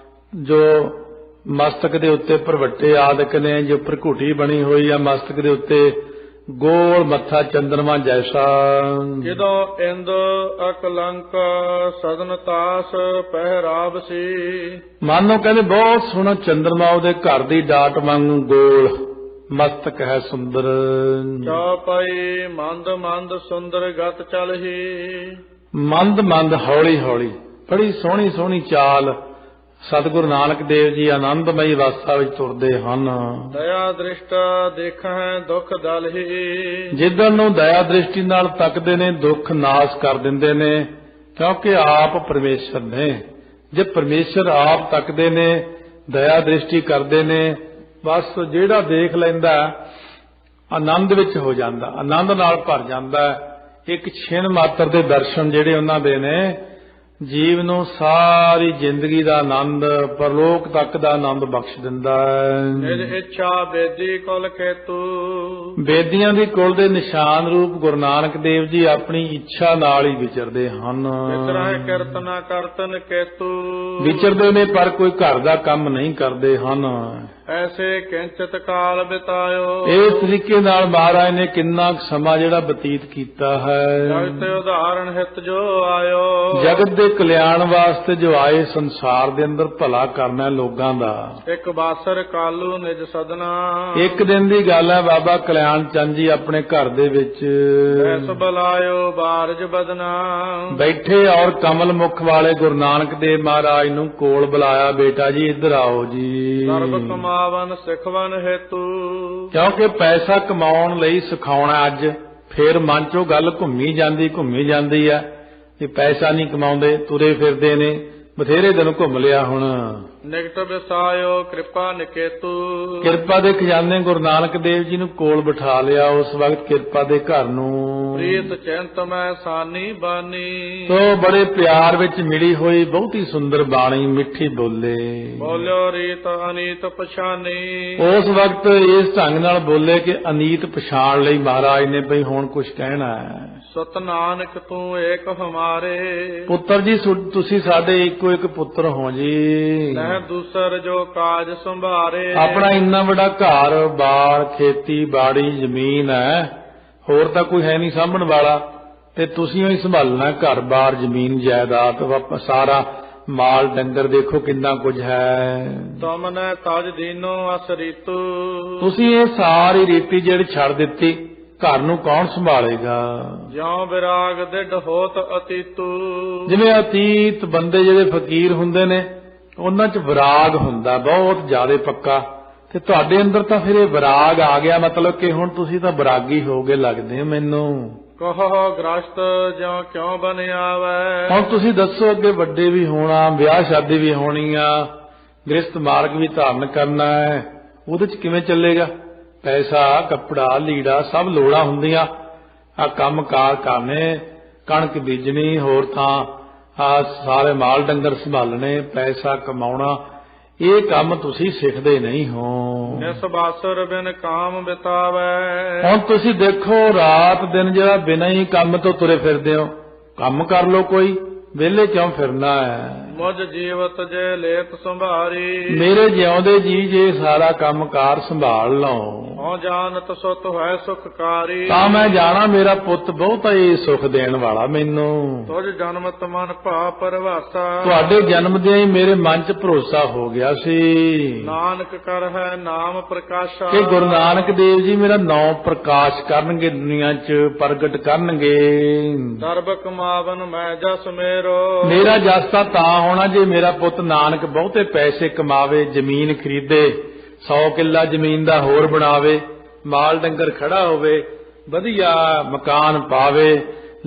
ਜੋ ਮਸਤਕ ਦੇ ਉੱਤੇ ਭਰਵੱਟੇ ਆਦਿਕ ਨੇ, ਜੋ ਪ੍ਰਕੁਟੀ ਬਣੀ ਹੋਈ ਹੈ ਮਸਤਕ ਦੇ ਉੱਤੇ, ਗੋਲ ਮੱਥਾ ਚੰਦਰਮਾ ਜੈਸਾ। ਜਦੋਂ ਇੰਦ ਅਕਲੰਕ ਸਦਨ ਤਾਸ ਪਹਿਰਾਵ ਸੀ, ਮਾਨੋ ਕਹਿੰਦੇ ਬਹੁਤ ਸੋਹਣਾ ਚੰਦਰਮਾ ਉਹਦੇ ਘਰ ਦੀ ਡਾਟ ਵਾਂਗੂ ਗੋਲ ਮਸਤਕ ਹੈ ਸੁੰਦਰ। ਚੌਪਈ ਮੰਦ ਮੰਦ ਸੁੰਦਰ ਗਤ ਚਲਹੀ, ਮੰਦ ਮੰਦ ਹੌਲੀ ਹੌਲੀ, ਬੜੀ ਸੋਹਣੀ ਸੋਹਣੀ ਚਾਲ ਸਤਿਗੁਰੂ ਨਾਨਕ ਦੇਵ ਜੀ ਆਨੰਦਮਈ ਅਵਸਥਾ ਵਿੱਚ ਤੁਰਦੇ ਹਨ। ਦਇਆ ਦ੍ਰਿਸ਼ਟ ਦੇਖੈ ਦੁਖ ਦਲਹੀ, ਜਿੱਦਣ ਨੂੰ ਦਇਆ ਦ੍ਰਿਸ਼ਟੀ ਨਾਲ ਤੱਕਦੇ ਨੇ ਦੁੱਖ ਨਾਸ ਕਰ ਦਿੰਦੇ ਨੇ, ਕਿਉਂਕਿ ਆਪ ਪਰਮੇਸ਼ਰ ਨੇ। ਜੇ ਪਰਮੇਸ਼ਰ ਆਪ ਤੱਕਦੇ ਨੇ, ਦਇਆ ਦ੍ਰਿਸ਼ਟੀ ਕਰਦੇ ਨੇ, ਬਸ ਜਿਹੜਾ ਦੇਖ ਲੈਂਦਾ ਆਨੰਦ ਵਿੱਚ ਹੋ ਜਾਂਦਾ, ਆਨੰਦ ਨਾਲ ਭਰ ਜਾਂਦਾ। ਇੱਕ ਛਿਣ ਮਾਤਰ ਦੇ ਦਰਸ਼ਨ ਜਿਹੜੇ ਉਹਨਾਂ ਦੇ ਨੇ ਜੀਵ ਨੂੰ ਸਾਰੀ ਜ਼ਿੰਦਗੀ ਦਾ ਆਨੰਦ, ਪਰਲੋਕ ਤੱਕ ਦਾ ਆਨੰਦ ਬਖਸ਼ ਦਿੰਦਾ ਹੈ। ਨਿਜ ਇੱਛਾ ਬੇਦੀ ਕੁਲ ਕੇਤੂ, ਬੇਦੀਆਂ ਦੀ ਕੁਲ ਦੇ ਨਿਸ਼ਾਨ ਰੂਪ ਗੁਰੂ ਨਾਨਕ ਦੇਵ ਜੀ ਆਪਣੀ ਇੱਛਾ ਨਾਲ ਹੀ ਵਿਚਰਦੇ ਹਨ। ਵਿਚਰਹਿ ਕੀਰਤਨਾ ਕਰਤਨ ਕੇਤੂ, ਵਿਚਰਦੇ ਨੇ ਪਰ ਕੋਈ ਘਰ ਦਾ ਕੰਮ ਨਹੀਂ ਕਰਦੇ ਹਨ। ਐਸੇ ਕਿੰਚਿਤ ਕਾਲ ਬਿਤਾਇਓ, ਇਸ ਤਰੀਕੇ ਨਾਲ ਮਹਾਰਾਜ ਨੇ ਕਿੰਨਾ ਸਮਾਂ ਜਿਹੜਾ ਬਤੀਤ ਕੀਤਾ ਹੈ। ਜਗਤ ਉਦਾਹਰਣ ਹਿਤ ਜੋ ਆਇਓ, ਜਗਤ ਦੇ ਕਲਿਆਣ ਵਾਸਤੇ ਜੋ ਆਏ, ਸੰਸਾਰ ਦੇ ਅੰਦਰ ਭਲਾ ਕਰਨਾ ਲੋਕਾਂ ਦਾ। ਇੱਕ ਬਾਸਰ ਕਾਲੂ ਨਿਜ ਸਦਨਾ, ਇੱਕ ਦਿਨ ਦੀ ਗੱਲ ਹੈ, ਬਾਬਾ ਕਲਿਆਣ ਚੰਦ ਜੀ ਆਪਣੇ ਘਰ ਦੇ ਵਿੱਚ ਐਸ ਬੁਲਾਇਓ ਬਾਰਜ ਬਦਨਾ, ਬੈਠੇ ਔਰ ਕਮਲ ਮੁਖ ਵਾਲੇ ਗੁਰੂ ਨਾਨਕ ਦੇਵ ਮਹਾਰਾਜ ਨੂੰ ਕੋਲ ਬੁਲਾਇਆ, ਬੇਟਾ ਜੀ ਇੱਧਰ ਆਓ ਜੀ। ਸਰਬ ਕਮਾਵਨ ਸਿਖਵਨ ਹੇਤੂ, ਕਿਉਂਕਿ ਪੈਸਾ ਕਮਾਉਣ ਲਈ ਸਿਖਾਉਣਾ ਅੱਜ ਫੇਰ ਮਨ ਚੋਂ ਗੱਲ ਘੁੰਮੀ ਜਾਂਦੀ ਹੈ ਕਿ ਪੈਸਾ ਨਹੀਂ ਕਮਾਉਂਦੇ, ਤੁਰੇ ਫਿਰਦੇ ਨੇ, ਬਥੇਰੇ ਦਿਨ ਘੁੰਮ ਲਿਆ। ਹੁਣ ਨਿਕਟ ਵਿਸਾਇਓ ਕਿਰਪਾ ਨਿਕੇਤੂ, ਕਿਰਪਾ ਦੇ ਖਜ਼ਾਨੇ ਗੁਰੂ ਨਾਨਕ ਦੇਵ ਜੀ ਨੂੰ ਕੋਲ ਬਿਠਾ ਲਿਆ। ਉਸ ਵਕਤ ਕਿਰਪਾ ਦੇ ਘਰ ਨੂੰ ਪ੍ਰੀਤ ਚਿੰਤ ਮੈਂ ਸਾਨੀ ਬਾਨੀ, ਤੋ ਬੜੇ ਪਿਆਰ ਵਿੱਚ ਮਿਲੀ ਹੋਈ ਬਹੁਤੀ ਸੁੰਦਰ ਬਾਣੀ, ਮਿੱਠੀ ਬੋਲੇ, ਬੋਲਿਓ ਰੀਤ ਅਨੀਤ ਪਛਾਨੀ। ਉਸ ਵਕਤ ਇਸ ਢੰਗ ਨਾਲ ਬੋਲੇ ਕਿ ਅਨੀਤ ਪਛਾਣ ਲਈ ਮਹਾਰਾਜ ਨੇ ਭਈ ਹੁਣ ਕੁਝ ਕਹਿਣਾ ਹੈ। ਸਤ ਨਾਨਕ ਤੂੰ ਏਕ ਹਮਾਰੇ, ਪੁੱਤਰ ਜੀ ਤੁਸੀਂ ਸਾਡੇ ਇੱਕੋ ਇੱਕ ਪੁੱਤਰ ਹੋ ਜੀ। ਨਹਿ ਦੂਸਰ ਜੋ ਕਾਜ ਸੰਭਾਰੇ, ਆਪਣਾ ਇੰਨਾ ਵੱਡਾ ਘਰ ਬਾਰ, ਖੇਤੀ ਬਾੜੀ, ਜ਼ਮੀਨ ਹੈ, ਹੋਰ ਤਾਂ ਕੋਈ ਹੈ ਨਹੀਂ ਸਾਂਭਣ ਵਾਲਾ, ਤੇ ਤੁਸੀਂ ਹੀ ਸੰਭਾਲਣਾ ਘਰ ਬਾਰ, ਜ਼ਮੀਨ ਜਾਇਦਾਦ ਸਾਰਾ। ਮਾਲ ਡੰਗਰ ਦੇਖੋ ਕਿੰਨਾ ਕੁਝ ਹੈ। ਤੁਮਨੇ ਤਜ ਦੀਨੋ ਅਸ ਰੀਤੂ, ਤੁਸੀਂ ਇਹ ਸਾਰੀ ਰੀਤੀ ਜਿਹੜੀ ਛੱਡ ਦਿੱਤੀ, ਘਰ ਨੂੰ ਕੌਣ ਸੰਭਾਲੇਗਾ। ਜਿਉ ਵਿਰਾਗ ਦਿਡ ਹੋਤ ਅਤੀਤੂ, ਜਿਵੇਂ ਅਤੀਤ ਬੰਦੇ ਜਿਹੜੇ ਫਕੀਰ ਹੁੰਦੇ ਨੇ ਉਹਨਾਂ 'ਚ ਵਿਰਾਗ ਹੁੰਦਾ ਬਹੁਤ ਜ਼ਿਆਦਾ ਪੱਕਾ, ਤੇ ਤੁਹਾਡੇ ਅੰਦਰ ਤਾਂ ਫਿਰ ਇਹ ਵਿਰਾਗ ਆ ਗਿਆ, ਮਤਲਬ ਕਿ ਹੁਣ ਤੁਸੀਂ ਤਾਂ ਵਿਰਾਗੀ ਹੋ ਗਏ ਲੱਗਦੇ ਹੋ ਮੈਨੂੰ। ਕਹੋ ਗ੍ਰਸਤ ਜਿਉ ਕਿਉ ਬਨ ਆਵੈ, ਹੁਣ ਤੁਸੀਂ ਦੱਸੋ, ਅੱਗੇ ਵੱਡੇ ਵੀ ਹੋਣਾ, ਵਿਆਹ ਸ਼ਾਦੀ ਵੀ ਹੋਣੀ ਆ, ਗ੍ਰਸਤ ਮਾਰਗ ਵੀ ਧਾਰਨ ਕਰਨਾ ਹੈ, ਉਹਦੇ 'ਚ ਕਿਵੇਂ ਚੱਲੇਗਾ। ਪੈਸਾ, ਕੱਪੜਾ, ਲੀੜਾ ਸਭ ਲੋੜਾਂ ਹੁੰਦੀਆਂ, ਆ ਕੰਮ ਕਾਰ ਕਰਨੇ, ਕਣਕ ਬੀਜਣੀ, ਹੋਰ ਥਾਂ ਆ ਸਾਰੇ ਮਾਲ ਡੰਗਰ ਸੰਭਾਲਣੇ, ਪੈਸਾ ਕਮਾਉਣਾ, ਇਹ ਕੰਮ ਤੁਸੀਂ ਸਿੱਖਦੇ ਨਹੀਂ ਹੋ। ਨਿਸ ਬਾਸਰ ਬਿਨ ਕਾਮ ਬਿਤਾਵੈ, ਹੁਣ ਤੁਸੀਂ ਦੇਖੋ ਰਾਤ ਦਿਨ ਜਿਹੜਾ ਬਿਨਾਂ ਹੀ ਕੰਮ ਤੋਂ ਤੁਰੇ ਫਿਰਦੇ ਹੋ, ਕੰਮ ਕਰ ਲੋ ਕੋਈ, ਵਿਹਲੇ ਕਿਉਂ ਫਿਰਨਾ ਹੈ। ਮੁਝ ਜੀਵਤ ਜੇ ਲੇਤ ਸੰਭਾਰੀ, ਮੇਰੇ ਜਿਉਂਦੇ ਜੀ ਜੇ ਸਾਰਾ ਕੰਮ ਕਾਰ ਸੰਭਾਲ ਲਓ ਹੋ ਜਾਣਤ ਸੁਤ ਹੋਇ ਸੁਖਕਾਰੀ, ਤਾਂ ਮੈਂ ਜਾਣਾ ਮੇਰਾ ਪੁੱਤ ਬਹੁਤਾ ਹੀ ਸੁਖ ਦੇਣ ਵਾਲਾ ਮੈਨੂੰ। ਤੁਝ ਜਨਮਤ ਮਨ ਭਾ ਪਰਵਾਸਾ, ਤੁਹਾਡੇ ਜਨਮਦਿਆਂ ਹੀ ਮੇਰੇ ਮਨ 'ਚ ਭਰੋਸਾ ਹੋ ਗਿਆ ਸੀ। ਨਾਨਕ ਕਰ ਹੈ ਨਾਮ ਪ੍ਰਕਾਸ਼ਾ, ਕਿ ਗੁਰੂ ਨਾਨਕ ਦੇਵ ਜੀ ਮੇਰਾ ਨਾਮ ਪ੍ਰਕਾਸ਼ ਕਰਨਗੇ, ਦੁਨੀਆ 'ਚ ਪ੍ਰਗਟ ਕਰਨਗੇ। ਦਰਬ ਕਮਾਵਨ ਮੈਂ ਜਸ ਮੇਰੋ, ਮੇਰਾ ਜਸ ਤਾਂ ਹੋਣਾ ਜੇ ਮੇਰਾ ਪੁੱਤ ਨਾਨਕ ਬਹੁਤੇ ਪੈਸੇ ਕਮਾਵੇ, ਜ਼ਮੀਨ ਖਰੀਦੇ, 100 ਕਿੱਲਾ ਜ਼ਮੀਨ ਦਾ ਹੋਰ ਬਣਾਵੇ, ਮਾਲ ਡੰਗਰ ਖੜਾ ਹੋਵੇ, ਵਧੀਆ ਮਕਾਨ ਪਾਵੇ,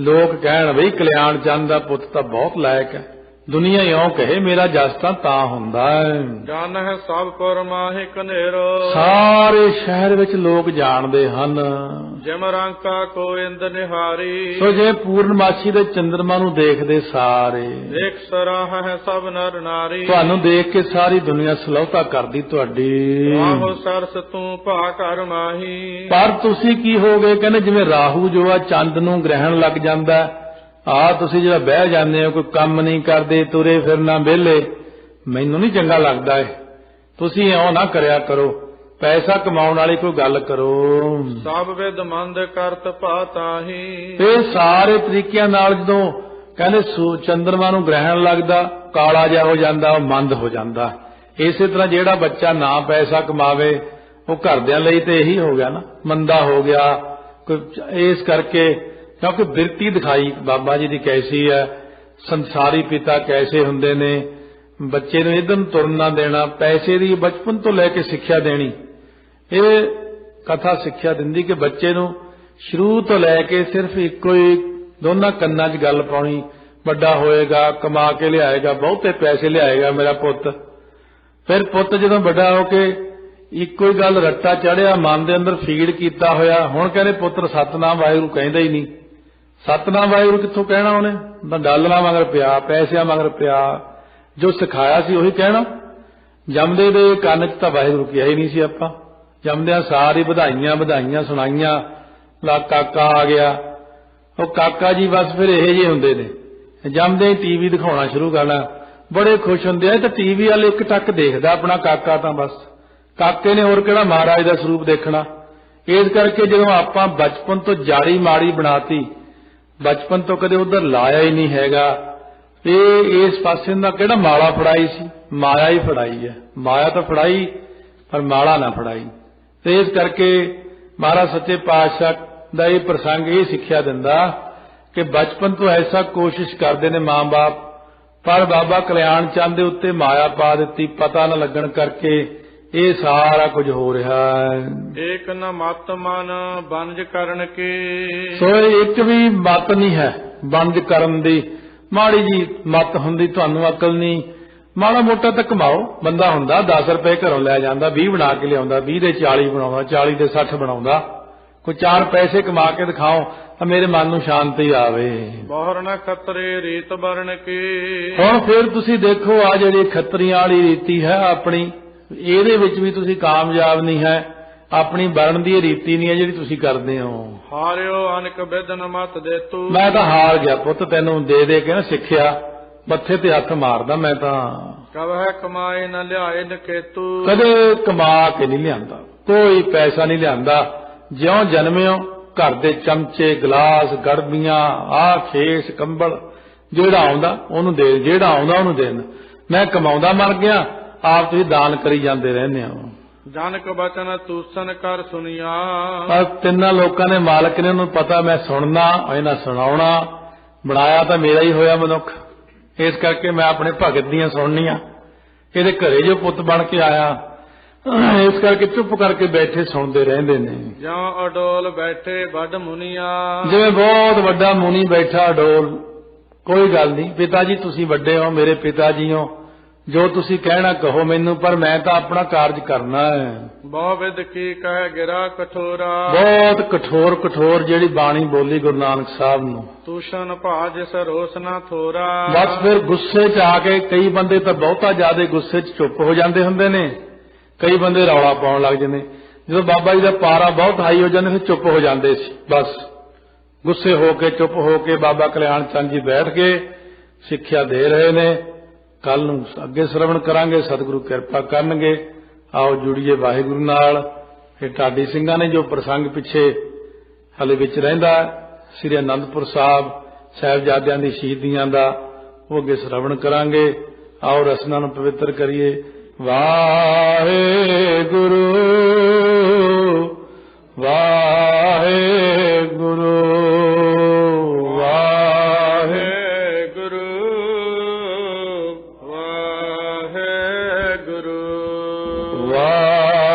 ਲੋਕ ਕਹਿਣ ਬਈ ਕਲਿਆਣ ਚੰਦ ਦਾ ਪੁੱਤ ਤਾਂ ਬਹੁਤ ਲਾਇਕ ਹੈ, ਦੁਨੀਆ ਇਉਂ ਕਹੇ ਮੇਰਾ ਜਸ ਤਾਂ ਹੁੰਦਾ ਹੈ। ਜਾਣ ਹੈ ਸਭ ਪੁਰ ਮਾਹਿ ਕਨੇਰੋ, ਸਾਰੇ ਸ਼ਹਿਰ ਵਿੱਚ ਲੋਕ ਜਾਣਦੇ ਹਨ। ਜਿਮ ਰੰਕਾ ਕੋ ਇੰਦ ਨਿਹਾਰੀ, ਸੋ ਜੇ ਪੂਰਨਮਾਸ਼ੀ ਦੇ ਚੰਦਰਮਾ ਨੂੰ ਦੇਖਦੇ ਸਾਰੇ, ਦੇਖ ਸਰਾਹ ਹੈ ਸਭ ਨਰ ਨਾਰੀ, ਤੁਹਾਨੂੰ ਦੇਖ ਕੇ ਸਾਰੀ ਦੁਨੀਆ ਸਲੋਤਾ ਕਰਦੀ ਤੁਹਾਡੀ। ਆਹੋ ਸਰਸ ਤੂੰ ਭਾ ਕਰ ਮਾਹੀ, ਪਰ ਤੁਸੀਂ ਕੀ ਹੋ ਗਏ, ਕਹਿੰਦੇ ਜਿਵੇਂ ਰਾਹੂ ਜੋ ਆ ਚੰਦ ਨੂੰ ਗ੍ਰਹਿਣ ਲੱਗ ਜਾਂਦਾ, ਆ ਤੁਸੀਂ ਜਿਹੜਾ ਬਹਿ ਜਾਂਦੇ ਹੋ, ਕੋਈ ਕੰਮ ਨਹੀਂ ਕਰਦੇ, ਤੁਰੇ ਫਿਰਨਾ ਵਿਹਲੇ, ਮੈਨੂੰ ਨਹੀਂ ਚੰਗਾ ਲੱਗਦਾ ਏ। ਤੁਸੀਂ ਇਉਂ ਨਾ ਕਰਿਆ ਕਰੋ, ਪੈਸਾ ਕਮਾਉਣ ਵਾਲੀ ਕੋਈ ਗੱਲ ਕਰੋ। ਸਭ ਵਿਦ ਮੰਦ ਕਰਤ ਪਾਤਾਹੀ, ਇਹ ਸਾਰੇ ਤਰੀਕਿਆਂ ਨਾਲ ਜਦੋਂ ਕਹਿੰਦੇ ਚੰਦਰਮਾ ਨੂੰ ਗ੍ਰਹਿਣ ਲੱਗਦਾ, ਕਾਲਾ ਜਿਹਾ ਹੋ ਜਾਂਦਾ, ਉਹ ਮੰਦ ਹੋ ਜਾਂਦਾ। ਇਸੇ ਤਰ੍ਹਾਂ ਜਿਹੜਾ ਬੱਚਾ ਨਾ ਪੈਸਾ ਕਮਾਵੇ, ਉਹ ਘਰਦਿਆਂ ਲਈ ਤੇ ਇਹੀ ਹੋ ਗਿਆ ਨਾ, ਮੰਦਾ ਹੋ ਗਿਆ। ਇਸ ਕਰਕੇ ਕਿਉਂਕਿ ਬਿਰਤੀ ਦਿਖਾਈ ਬਾਬਾ ਜੀ ਦੀ ਕੈਸੀ ਹੈ, ਸੰਸਾਰੀ ਪਿਤਾ ਕੈਸੇ ਹੁੰਦੇ ਨੇ, ਬੱਚੇ ਨੂੰ ਇੱਧਰ ਨੂੰ ਤੁਰਨ ਨਾ ਦੇਣਾ, ਪੈਸੇ ਦੀ ਬਚਪਨ ਤੋਂ ਲੈ ਕੇ ਸਿੱਖਿਆ ਦੇਣੀ। ਇਹ ਕਥਾ ਸਿੱਖਿਆ ਦਿੰਦੀ ਕਿ ਬੱਚੇ ਨੂੰ ਸ਼ੁਰੂ ਤੋਂ ਲੈ ਕੇ ਸਿਰਫ ਇੱਕੋ ਹੀ ਦੋਨਾਂ ਕੰਨਾਂ 'ਚ ਗੱਲ ਪਾਉਣੀ, ਵੱਡਾ ਹੋਏਗਾ ਕਮਾ ਕੇ ਲਿਆਏਗਾ, ਬਹੁਤੇ ਪੈਸੇ ਲਿਆਏਗਾ ਮੇਰਾ ਪੁੱਤ। ਫਿਰ ਪੁੱਤ ਜਦੋਂ ਵੱਡਾ ਹੋ ਕੇ ਇੱਕੋ ਹੀ ਗੱਲ ਰੱਟਾ ਚੜਿਆ, ਮਨ ਦੇ ਅੰਦਰ ਫੀਡ ਕੀਤਾ ਹੋਇਆ, ਹੁਣ ਕਹਿੰਦੇ ਪੁੱਤਰ ਸਤਨਾਮ ਵਾਹਿਗੁਰੂ ਕਹਿੰਦਾ ਹੀ ਨਹੀਂ। ਸਤਨਾਮ ਵਾਹਿਗੁਰੂ ਕਿੱਥੋਂ ਕਹਿਣਾ ਉਹਨੇ, ਤਾਂ ਡਾਲਰਾਂ ਮਗਰ ਪਿਆ, ਪੈਸਿਆਂ ਮਗਰ ਪਿਆ, ਜੋ ਸਿਖਾਇਆ ਸੀ ਉਹੀ ਕਹਿਣਾ। ਜੰਮਦੇ ਦੇ ਕੰਨ 'ਚ ਤਾਂ ਵਾਹਿਗੁਰੂ ਕਿਹਾ ਹੀ ਨਹੀਂ ਸੀ ਆਪਾਂ, ਜੰਮਦਿਆਂ ਸਾਰੀ ਵਧਾਈਆਂ ਵਧਾਈਆਂ ਸੁਣਾਈਆਂ, ਲਾ ਕਾਕਾ ਆ ਗਿਆ। ਉਹ ਕਾਕਾ ਜੀ ਬਸ ਫਿਰ ਇਹੋ ਜਿਹੇ ਹੁੰਦੇ ਨੇ, ਜੰਮਦੇ ਹੀ ਟੀਵੀ ਦਿਖਾਉਣਾ ਸ਼ੁਰੂ ਕਰਨਾ, ਬੜੇ ਖੁਸ਼ ਹੁੰਦੇ ਆ। ਤਾਂ ਟੀਵੀ ਵਾਲੇ ਇੱਕ ਟੱਕ ਦੇਖਦਾ ਆਪਣਾ ਕਾਕਾ, ਤਾਂ ਬਸ ਕਾਕੇ ਨੇ ਹੋਰ ਕਿਹੜਾ ਮਹਾਰਾਜ ਦਾ ਸਰੂਪ ਦੇਖਣਾ। ਇਸ ਕਰਕੇ ਜਦੋਂ ਆਪਾਂ ਬਚਪਨ ਤੋਂ ਜਾੜੀ ਮਾੜੀ ਬਣਾਤੀ, ਬਚਪਨ ਤੋਂ ਕਦੇ ਉਧਰ ਲਾਇਆ ਹੀ ਨਹੀਂ ਹੈਗਾ, ਇਹ ਇਸ ਪਾਸੇ ਦਾ ਕਿਹੜਾ ਮਾਲਾ ਫੜਾਈ ਸੀ, ਮਾਇਆ ਹੀ ਫੜਾਈ ਹੈ। ਮਾਇਆ ਤਾਂ ਫੜਾਈ ਪਰ ਮਾਲਾ ਨਾ ਫੜਾਈ। ਤੇ ਇਸ ਕਰਕੇ ਮਹਾਰਾਜ ਸੱਚੇ ਪਾਤਸ਼ਾਹ ਦਾ ਇਹ ਪ੍ਰਸੰਗ ਇਹ ਸਿੱਖਿਆ ਦਿੰਦਾ ਕਿ ਬਚਪਨ ਤੋਂ ਐਸਾ ਕੋਸ਼ਿਸ਼ ਕਰਦੇ ਨੇ ਮਾਂ-ਬਾਪ, ਪਰ ਬਾਬਾ ਕਲਿਆਣ ਚੰਦ ਦੇ ਉੱਤੇ ਮਾਇਆ ਪਾ ਦਿੱਤੀ, ਪਤਾ ਨਾ ਲੱਗਣ ਕਰਕੇ ਇਹ ਸਾਰਾ ਕੁਝ ਹੋ ਰਿਹਾ ਹੈ। ਏਕ ਨ ਮਤ ਮਨ ਬੰਜ ਕਰਨ ਕੀ, ਸੋ ਇੱਕ ਵੀ ਮਤ ਨਹੀਂ ਹੈ ਬੰਜ ਕਰਨ ਦੀ, ਮਾੜੀ ਜੀ ਮਤ ਹੁੰਦੀ, ਤੁਹਾਨੂੰ ਅਕਲ ਨਹੀਂ। ਮਾੜਾ ਮੋਟਾ ਤਾਂ ਕਮਾਓ, ਬੰਦਾ ਹੁੰਦਾ 10 ਰੁਪਏ ਘਰੋਂ ਲੈ ਜਾਂਦਾ, 20 ਬਣਾ ਕੇ ਲਿਆਉਂਦਾ, 20 ਦੇ 40 ਬਣਾਉਂਦਾ, 40 ਦੇ 60 ਬਣਾਉਂਦਾ। ਕੋਈ 4 ਪੈਸੇ ਕਮਾ ਕੇ ਦਿਖਾਓ ਤਾਂ ਮੇਰੇ ਮਨ ਨੂੰ ਸ਼ਾਂਤੀ ਆਵੇ। ਬਹੁਰ ਨ ਖਤਰੇ ਰੀਤ ਬਰਨ ਕੀ, ਹੁਣ ਫਿਰ ਤੁਸੀਂ ਦੇਖੋ ਆ ਜਿਹੜੀ ਖੱਤਰੀਆਂ ਵਾਲੀ ਰੀਤੀ ਹੈ ਆਪਣੀ, ਇਹਦੇ ਵਿੱਚ ਵੀ ਤੁਸੀਂ ਕਾਮਯਾਬ ਨਹੀਂ ਹੈ। ਆਪਣੀ ਵਰਣ ਦੀ ਰੀਤੀ ਨਹੀਂ ਹੈ ਜਿਹੜੀ ਤੁਸੀਂ ਕਰਦੇ ਹੋ। ਹਾਰਿਓ ਅਨਕ ਬਿਦਨ ਮਤ ਦੇ ਤੂੰ, ਮੈਂ ਤਾਂ ਹਾਰ ਗਿਆ ਪੁੱਤ, ਤੈਨੂੰ ਦੇ ਦੇ ਕੇ ਨਾ ਸਿੱਖਿਆ, ਮੱਥੇ ਤੇ ਹੱਥ ਮਾਰਦਾ ਮੈਂ ਤਾਂ। ਕਵਹਿ ਕਮਾਏ ਨ ਲਿਆਏ ਨਕੇਤੂ, ਕਦੇ ਕਮਾ ਕੇ ਨਹੀਂ ਲਿਆਂਦਾ, ਕੋਈ ਪੈਸਾ ਨਹੀਂ ਲਿਆਂਦਾ। ਜਿਉਂ ਜਨਮਿਓ ਘਰ ਦੇ ਚਮਚੇ ਗਲਾਸ ਗੜਬੀਆਂ ਆਹ ਖੇਸ ਕੰਬਲ ਜਿਹੜਾ ਆਉਂਦਾ ਉਹਨੂੰ ਦੇ, ਜਿਹੜਾ ਆਉਂਦਾ ਉਹਨੂੰ ਦੇਣ। ਮੈਂ ਕਮਾਉਂਦਾ ਮਰ ਗਿਆ, ਆਪ ਤੁਸੀਂ ਦਾਨ ਕਰੀ ਜਾਂਦੇ ਰਹਿੰਦੇ ਹੋ। ਜਨਕ ਬਚਨ ਤੂਸਨ ਕਰ ਸੁਣਿਆ। ਪਰ ਤਿੰਨਾਂ ਲੋਕਾਂ ਨੇ ਮਾਲਕ ਨੇ ਉਹਨੂੰ ਪਤਾ ਮੈਂ ਸੁਣਨਾ ਇਹਨਾਂ ਸੁਣਾਉਣਾ, ਬਣਾਇਆ ਤਾਂ ਮੇਰਾ ਹੀ ਹੋਇਆ ਮਨੁੱਖ, ਇਸ ਕਰਕੇ ਮੈਂ ਆਪਣੇ ਭਗਤ ਦੀਆਂ ਸੁਣਨੀਆਂ। ਇਹਦੇ ਘਰੇ ਜੋ ਪੁੱਤ ਬਣ ਕੇ ਆਇਆ, ਇਸ ਕਰਕੇ ਚੁੱਪ ਕਰਕੇ ਬੈਠੇ ਸੁਣਦੇ ਰਹਿੰਦੇ ਨੇ। ਜਿਉ ਅਡੋਲ ਬੈਠੇ ਵੱਡ ਮੁਨੀਆ। ਜਿਵੇਂ ਬਹੁਤ ਵੱਡਾ ਮੁਨੀ ਬੈਠਾ ਅਡੋਲ, ਕੋਈ ਗੱਲ ਨਹੀਂ ਪਿਤਾ ਜੀ ਤੁਸੀਂ ਵੱਡੇ ਹੋ, ਮੇਰੇ ਪਿਤਾ ਜੀ ਹੋ, ਜੋ ਤੁਸੀਂ ਕਹਿਣਾ ਕਹੋ ਮੈਨੂੰ, ਪਰ ਮੈਂ ਤਾਂ ਆਪਣਾ ਕਾਰਜ ਕਰਨਾ ਹੈ। ਬਹੁ ਵਿਦ ਕੀ ਕਹਿ ਗਿਰਾ ਕਠੋਰਾ। ਬਹੁਤ ਕਠੋਰ ਕਠੋਰ ਜਿਹੜੀ ਬਾਣੀ ਬੋਲੀ ਗੁਰੂ ਨਾਨਕ ਸਾਹਿਬ ਨੂੰ। ਤੂਸ਼ਨ ਭਾਜ ਸਰੋਸ ਨਾ ਥੋਰਾ। ਬਸ ਫਿਰ ਗੁੱਸੇ 'ਚ ਆ ਕੇ ਕਈ ਬੰਦੇ ਤਾਂ ਬਹੁਤਾ ਜ਼ਿਆਦਾ ਗੁੱਸੇ 'ਚ ਚੁੱਪ ਹੋ ਜਾਂਦੇ ਹੁੰਦੇ ਨੇ, ਕਈ ਬੰਦੇ ਰੌਲਾ ਪਾਉਣ ਲੱਗ ਜਾਂਦੇ। ਜਦੋਂ ਬਾਬਾ ਜੀ ਦਾ ਪਾਰਾ ਬਹੁਤ ਹਾਈ ਹੋ ਜਾਂਦਾ ਫਿਰ ਚੁੱਪ ਹੋ ਜਾਂਦੇ ਸੀ। ਬਸ ਗੁੱਸੇ ਹੋ ਕੇ ਚੁੱਪ ਹੋ ਕੇ ਬਾਬਾ ਕਲਿਆਣ ਚੰਦ ਜੀ ਬੈਠ ਕੇ ਸਿੱਖਿਆ ਦੇ ਰਹੇ ਨੇ। ਕੱਲ ਨੂੰ ਅੱਗੇ ਸ਼ਰਵਣ ਕਰਾਂਗੇ, ਸਤਿਗੁਰੂ ਕਿਰਪਾ ਕਰਨਗੇ। ਆਓ ਜੁੜੀਏ ਵਾਹਿਗੁਰੂ ਨਾਲ। ਇਹ ਢਾਡੀ ਸਿੰਘਾਂ ਨੇ ਜੋ ਪ੍ਰਸੰਗ ਪਿੱਛੇ ਹਲੇ ਵਿੱਚ ਰਹਿੰਦਾ ਸ੍ਰੀ ਅਨੰਦਪੁਰ ਸਾਹਿਬ ਸਾਹਿਬਜ਼ਾਦਿਆਂ ਦੀ ਸ਼ਹੀਦੀਆਂ ਦਾ, ਉਹ ਅੱਗੇ ਸ਼ਰਵਣ ਕਰਾਂਗੇ। ਆਓ ਰਸਨਾ ਨੂੰ ਪਵਿੱਤਰ ਕਰੀਏ। ਵਾਹਿਗੁਰੂ ਵਾਹਿਗੁਰੂ ਵਾਹਿਗੁਰੂ ਵਾਹਿਗੁਰੂ।